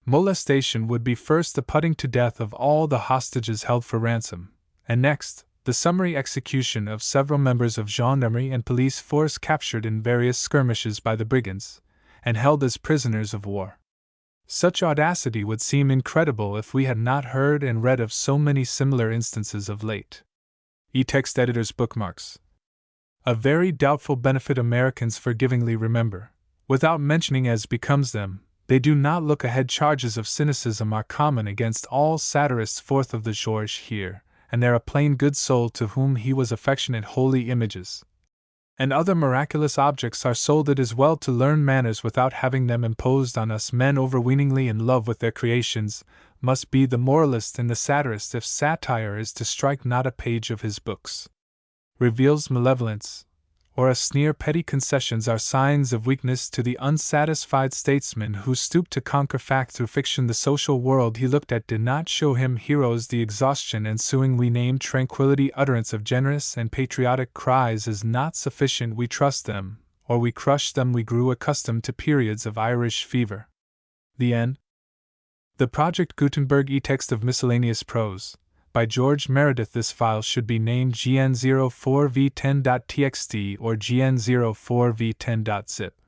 molestation would be first the putting to death of all the hostages held for ransom, and next, the summary execution of several members of gendarmerie and police force captured in various skirmishes by the brigands, and held as prisoners of war. Such audacity would seem incredible if we had not heard and read of so many similar instances of late. E-text editors bookmarks. A very doubtful benefit Americans forgivingly remember, without mentioning as becomes them. They do not look ahead. Charges of cynicism are common against all satirists forth of the George here, and there a plain good soul to whom he was affectionate holy images, and other miraculous objects are sold. It is well to learn manners without having them imposed on us. Men overweeningly in love with their creations, must be the moralist and the satirist if satire is to strike not a page of his books. Reveals malevolence, or a sneer. Petty concessions are signs of weakness to the unsatisfied statesman who stooped to conquer fact through fiction. The social world he looked at did not show him heroes. The exhaustion ensuing we named tranquility. Utterance of generous and patriotic cries is not sufficient. We trust them, or we crush them. We grew accustomed to periods of Irish fever. The end. The Project Gutenberg e-text of Miscellaneous Prose, by George Meredith. This file should be named gn04v10.txt or gn04v10.zip.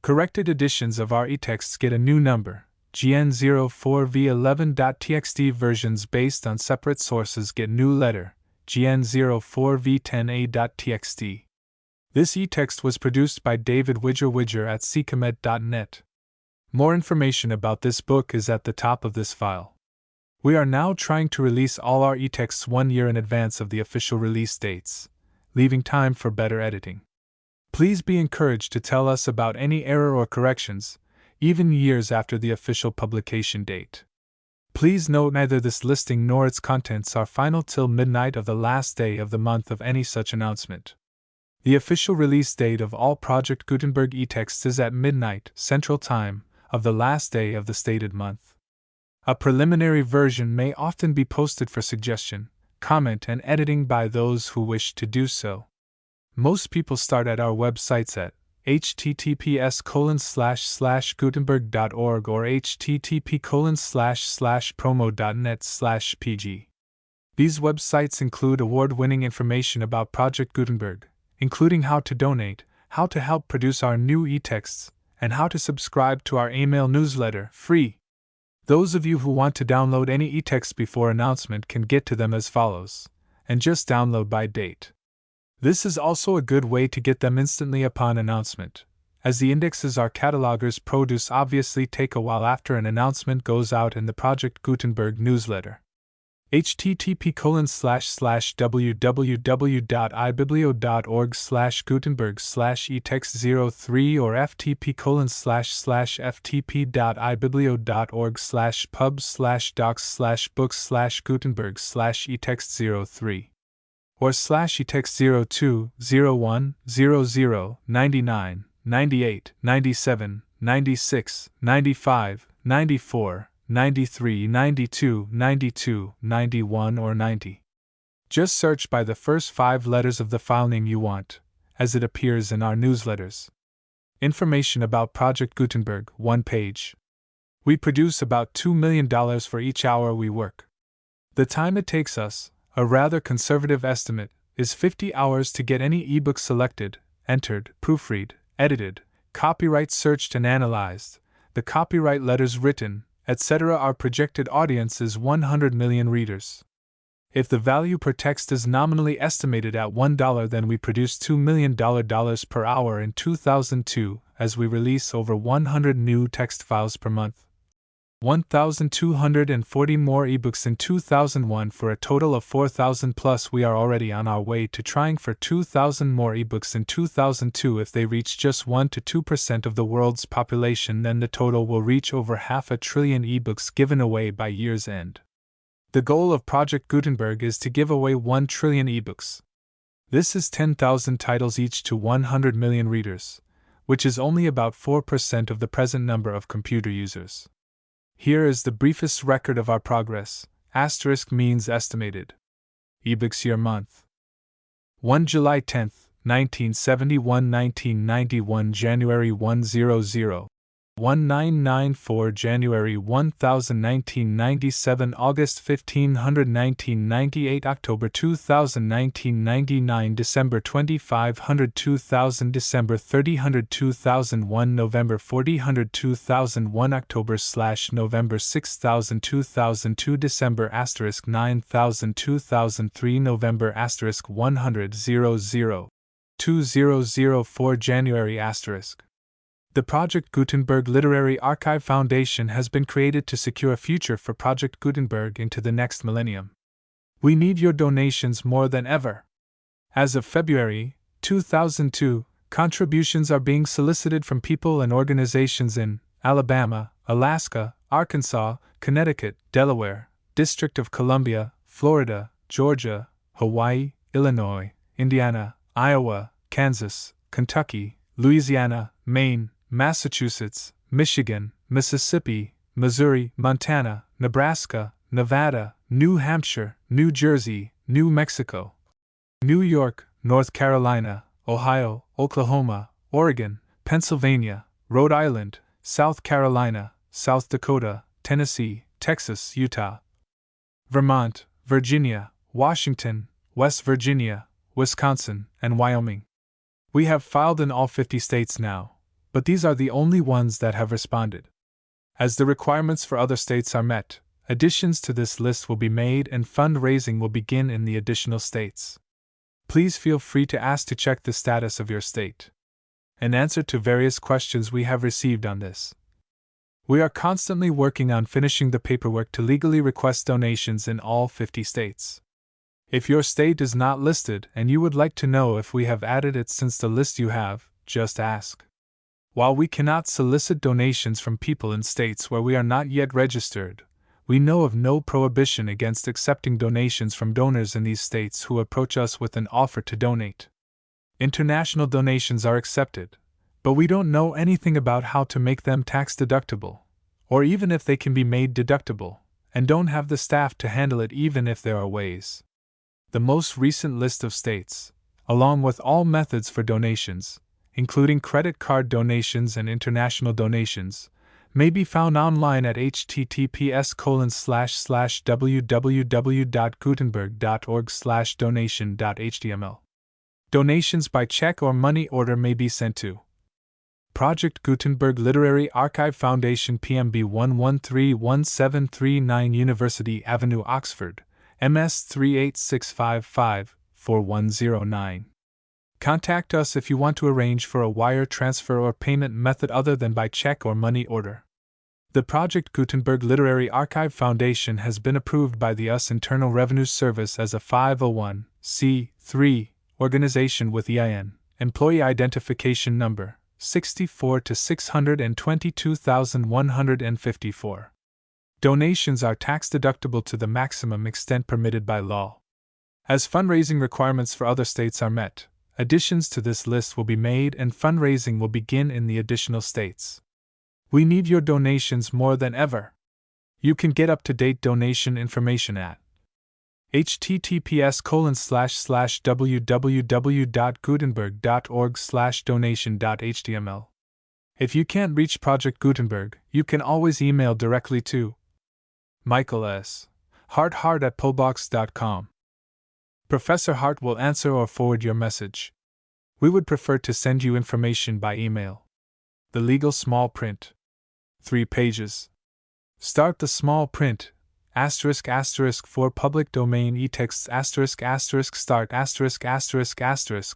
Corrected editions of our e-texts get a new number, gn04v11.txt. Versions based on separate sources get new letter, gn04v10a.txt. This e-text was produced by David Widger at ccomet.net. More information about this book is at the top of this file. We are now trying to release all our e-texts 1 year in advance of the official release dates, leaving time for better editing. Please be encouraged to tell us about any error or corrections, even years after the official publication date. Please note neither this listing nor its contents are final till midnight of the last day of the month of any such announcement. The official release date of all Project Gutenberg e-texts is at midnight Central Time of the last day of the stated month. A preliminary version may often be posted for suggestion, comment, and editing by those who wish to do so. Most people start at our websites at https://gutenberg.org or http://promo.net/pg. These websites include award-winning information about Project Gutenberg, including how to donate, how to help produce our new e-texts, and how to subscribe to our email newsletter, free. Those of you who want to download any e-text before announcement can get to them as follows, and just download by date. This is also a good way to get them instantly upon announcement, as the indexes our catalogers produce obviously take a while after an announcement goes out in the Project Gutenberg newsletter. http://www.ibiblio.org/gutenberg/etext03 or ftp://ftp.ibiblio.org/pubs/docs/books/gutenberg/etext03 or /etext02, 01, 00, 99, 98, 97, 96, 95, 94, 93, 92, 92, 91, or 90. Just search by the first 5 letters of the file name you want, as it appears in our newsletters. Information about Project Gutenberg, 1 page. We produce about $2 million for each hour we work. The time it takes us, a rather conservative estimate, is 50 hours to get any ebook selected, entered, proofread, edited, copyright searched and analyzed, the copyright letters written, etc. Our projected audience is 100 million readers. If the value per text is nominally estimated at $1, then we produce $2 million per hour in 2002, as we release over 100 new text files per month. 1,240 more ebooks in 2001 for a total of 4,000 plus. We are already on our way to trying for 2,000 more ebooks in 2002. If they reach just 1 to 2% of the world's population, then the total will reach over 500 billion ebooks given away by year's end. The goal of Project Gutenberg is to give away 1 trillion ebooks. This is 10,000 titles each to 100 million readers, which is only about 4% of the present number of computer users. Here is the briefest record of our progress, * means estimated. Ebooks year month. 1 July 10, 1971 1991 January 100 1994 January 1000 1997 August 1500 1998 October 2000 1999 December 2500 2000 December 3000 2001 November 4000 2001 October / November 6000 2002 December * 9000 2003 November * 100 00 2004 January *. The Project Gutenberg Literary Archive Foundation has been created to secure a future for Project Gutenberg into the next millennium. We need your donations more than ever. As of February 2002, contributions are being solicited from people and organizations in Alabama, Alaska, Arkansas, Connecticut, Delaware, District of Columbia, Florida, Georgia, Hawaii, Illinois, Indiana, Iowa, Kansas, Kentucky, Louisiana, Maine, Massachusetts, Michigan, Mississippi, Missouri, Montana, Nebraska, Nevada, New Hampshire, New Jersey, New Mexico, New York, North Carolina, Ohio, Oklahoma, Oregon, Pennsylvania, Rhode Island, South Carolina, South Dakota, Tennessee, Texas, Utah, Vermont, Virginia, Washington, West Virginia, Wisconsin, and Wyoming. We have filed in all 50 states now, but these are the only ones that have responded. As the requirements for other states are met, additions to this list will be made and fundraising will begin in the additional states. Please feel free to ask to check the status of your state. In answer to various questions we have received on this, we are constantly working on finishing the paperwork to legally request donations in all 50 states. If your state is not listed and you would like to know if we have added it since the list you have, just ask. While we cannot solicit donations from people in states where we are not yet registered, we know of no prohibition against accepting donations from donors in these states who approach us with an offer to donate. International donations are accepted, but we don't know anything about how to make them tax-deductible, or even if they can be made deductible, and don't have the staff to handle it even if there are ways. The most recent list of states, along with all methods for donations, including credit card donations and international donations, may be found online at https://www.gutenberg.org/donation.html. Donations by check or money order may be sent to Project Gutenberg Literary Archive Foundation, PMB 1131739, University Avenue, Oxford, MS 38655-4109. Contact us if you want to arrange for a wire transfer or payment method other than by check or money order. The Project Gutenberg Literary Archive Foundation has been approved by the US Internal Revenue Service as a 501(c)(3) organization with EIN, Employee Identification Number, 64 to 622,154. Donations are tax-deductible to the maximum extent permitted by law. As fundraising requirements for other states are met, additions to this list will be made and fundraising will begin in the additional states. We need your donations more than ever. You can get up-to-date donation information at https://www.gutenberg.org/donation.html. If you can't reach Project Gutenberg, you can always email directly to Michael S. Hart@pobox.com. Professor Hart will answer or forward your message. We would prefer to send you information by email. The legal small print. 3 pages. Start the small print. *** for public domain e-texts *** start ****.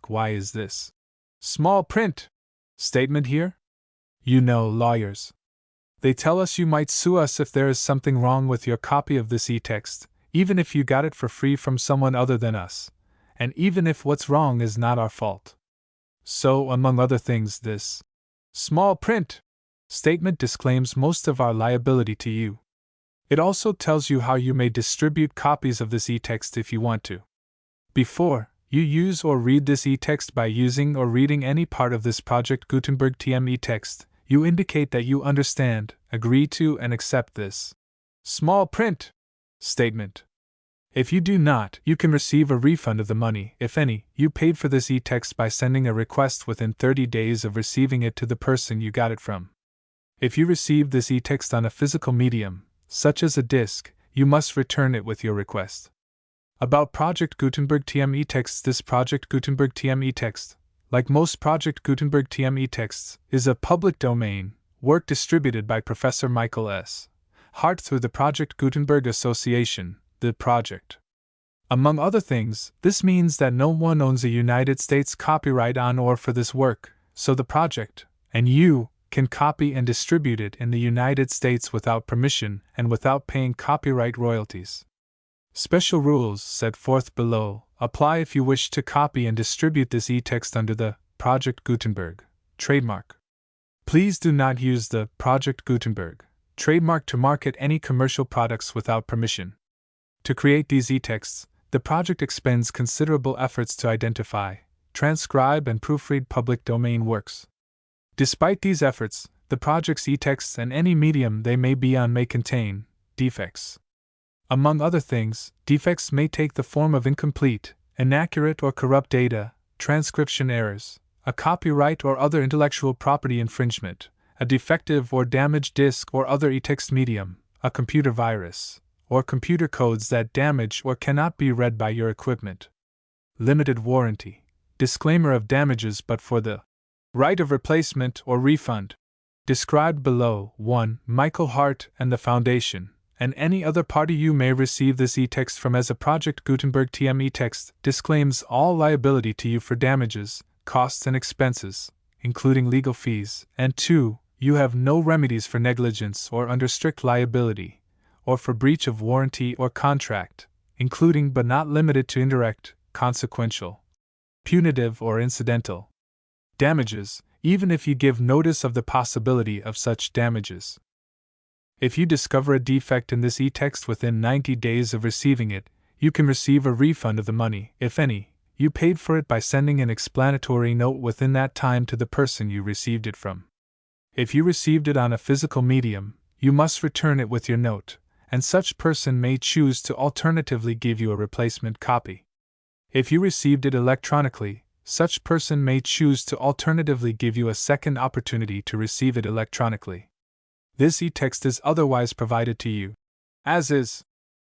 Why is this small print statement here? You know lawyers. They tell us you might sue us if there is something wrong with your copy of this e-text, even if you got it for free from someone other than us, and even if what's wrong is not our fault. So, among other things, this small print statement disclaims most of our liability to you. It also tells you how you may distribute copies of this e-text if you want to. Before you use or read this e-text by using or reading any part of this Project Gutenberg TM e-text, you indicate that you understand, agree to, and accept this small print statement. If you do not, you can receive a refund of the money, if any, you paid for this e-text by sending a request within 30 days of receiving it to the person you got it from. If you receive this e-text on a physical medium, such as a disk, you must return it with your request. About Project Gutenberg TM e-texts. This Project Gutenberg TM e-text, like most Project Gutenberg TM e-texts, is a public domain work distributed by Professor Michael S. Hart through the Project Gutenberg Association, the project. Among other things, this means that no one owns a United States copyright on or for this work, so the project, and you, can copy and distribute it in the United States without permission and without paying copyright royalties. Special rules set forth below apply if you wish to copy and distribute this e-text under the Project Gutenberg trademark. Please do not use the Project Gutenberg trademark to market any commercial products without permission. To create these e-texts, the project expends considerable efforts to identify, transcribe, and proofread public domain works. Despite these efforts, the project's e-texts and any medium they may be on may contain defects. Among other things, defects may take the form of incomplete, inaccurate, or corrupt data, transcription errors, a copyright or other intellectual property infringement, a defective or damaged disk or other e-text medium, a computer virus, or computer codes that damage or cannot be read by your equipment. Limited warranty. Disclaimer of damages but for the right of replacement or refund. Described below. 1. Michael Hart and the Foundation, and any other party you may receive this e-text from as a Project Gutenberg TM e-text, disclaims all liability to you for damages, costs, and expenses, including legal fees. And 2. You have no remedies for negligence or under strict liability, or for breach of warranty or contract, including but not limited to indirect, consequential, punitive, or incidental damages, even if you give notice of the possibility of such damages. If you discover a defect in this e-text within 90 days of receiving it, you can receive a refund of the money, if any, you paid for it by sending an explanatory note within that time to the person you received it from. If you received it on a physical medium, you must return it with your note, and such person may choose to alternatively give you a replacement copy. If you received it electronically, such person may choose to alternatively give you a second opportunity to receive it electronically. This e-text is otherwise provided to you, as is.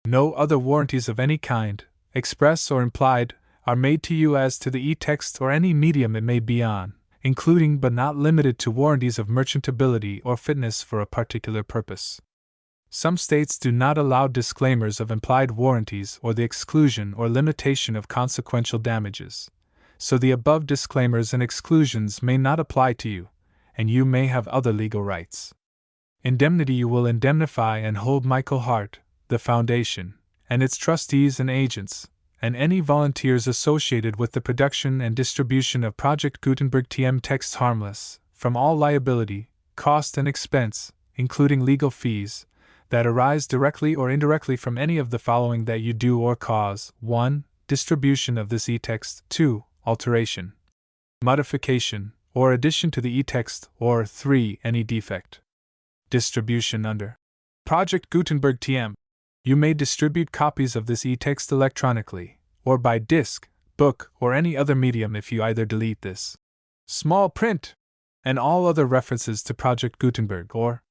No other warranties of any kind, express or implied, are made to you as to the e-text or any medium it may be on, including but not limited to warranties of merchantability or fitness for a particular purpose. Some states do not allow disclaimers of implied warranties or the exclusion or limitation of consequential damages, so the above disclaimers and exclusions may not apply to you, and you may have other legal rights. Indemnity. You will indemnify and hold Michael Hart, the Foundation, and its trustees and agents, and any volunteers associated with the production and distribution of Project Gutenberg TM texts harmless from all liability, cost, and expense, including legal fees, that arise directly or indirectly from any of the following that you do or cause: 1. Distribution of this e-text. 2. Alteration, modification, or addition to the e-text, or 3. Any defect. Distribution under Project Gutenberg TM. You may distribute copies of this e-text electronically, or by disc, book, or any other medium if you either delete this small print and all other references to Project Gutenberg, or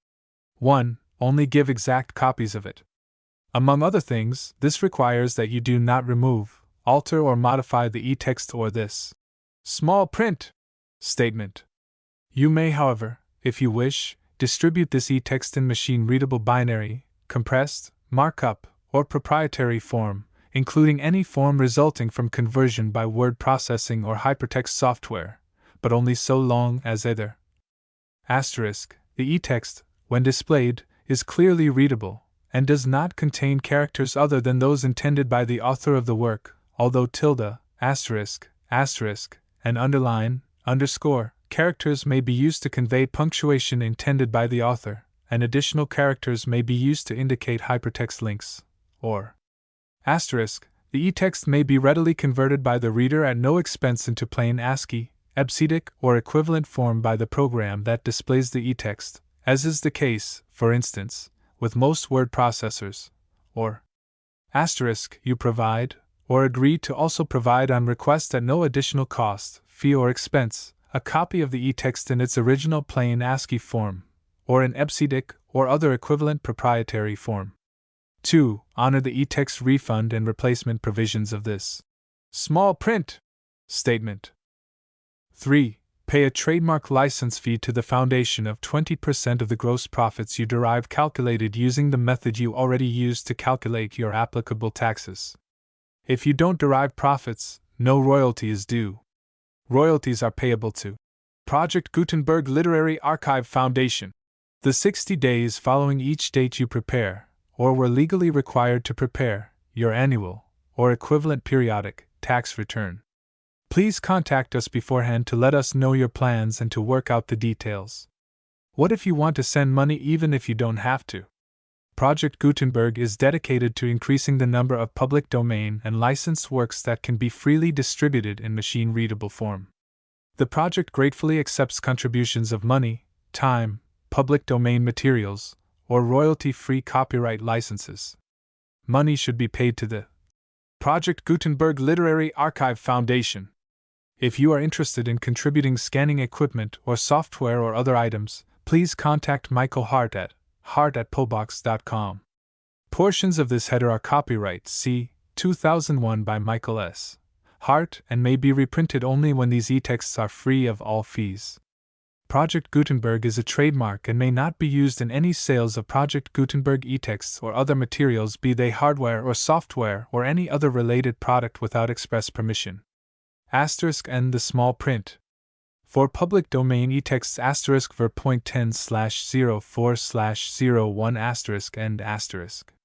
1. Only give exact copies of it. Among other things, this requires that you do not remove, alter, or modify the e-text or this small print statement. You may, however, if you wish, distribute this e-text in machine-readable binary, compressed, markup, or proprietary form, including any form resulting from conversion by word processing or hypertext software, but only so long as either *, the e-text, when displayed, is clearly readable, and does not contain characters other than those intended by the author of the work, although tilde, asterisk, and underline, underscore, characters may be used to convey punctuation intended by the author, and additional characters may be used to indicate hypertext links, or *. The e-text may be readily converted by the reader at no expense into plain ASCII, EBCDIC, or equivalent form by the program that displays the e-text, as is the case, for instance, with most word processors, or *. You provide, or agree to also provide on request at no additional cost, fee, or expense, a copy of the e-text in its original plain ASCII form, or in EBCDIC or other equivalent proprietary form. 2. Honor the e-text refund and replacement provisions of this small print statement. 3. Pay a trademark license fee to the Foundation of 20% of the gross profits you derive, calculated using the method you already used to calculate your applicable taxes. If you don't derive profits, no royalty is due. Royalties are payable to Project Gutenberg Literary Archive Foundation. The 60 days following each date you prepare, or were legally required to prepare, your annual, or equivalent periodic, tax return. Please contact us beforehand to let us know your plans and to work out the details. What if you want to send money even if you don't have to? Project Gutenberg is dedicated to increasing the number of public domain and licensed works that can be freely distributed in machine-readable form. The project gratefully accepts contributions of money, time, public domain materials, or royalty-free copyright licenses. Money should be paid to the Project Gutenberg Literary Archive Foundation. If you are interested in contributing scanning equipment or software or other items, please contact Michael Hart at hart@pobox.com. Portions of this header are copyright C. 2001 by Michael S. Hart and may be reprinted only when these e-texts are free of all fees. Project Gutenberg is a trademark and may not be used in any sales of Project Gutenberg e-texts or other materials, be they hardware or software or any other related product, without express permission. *N the small print. For public domain e-texts *ver.10/04/01*****.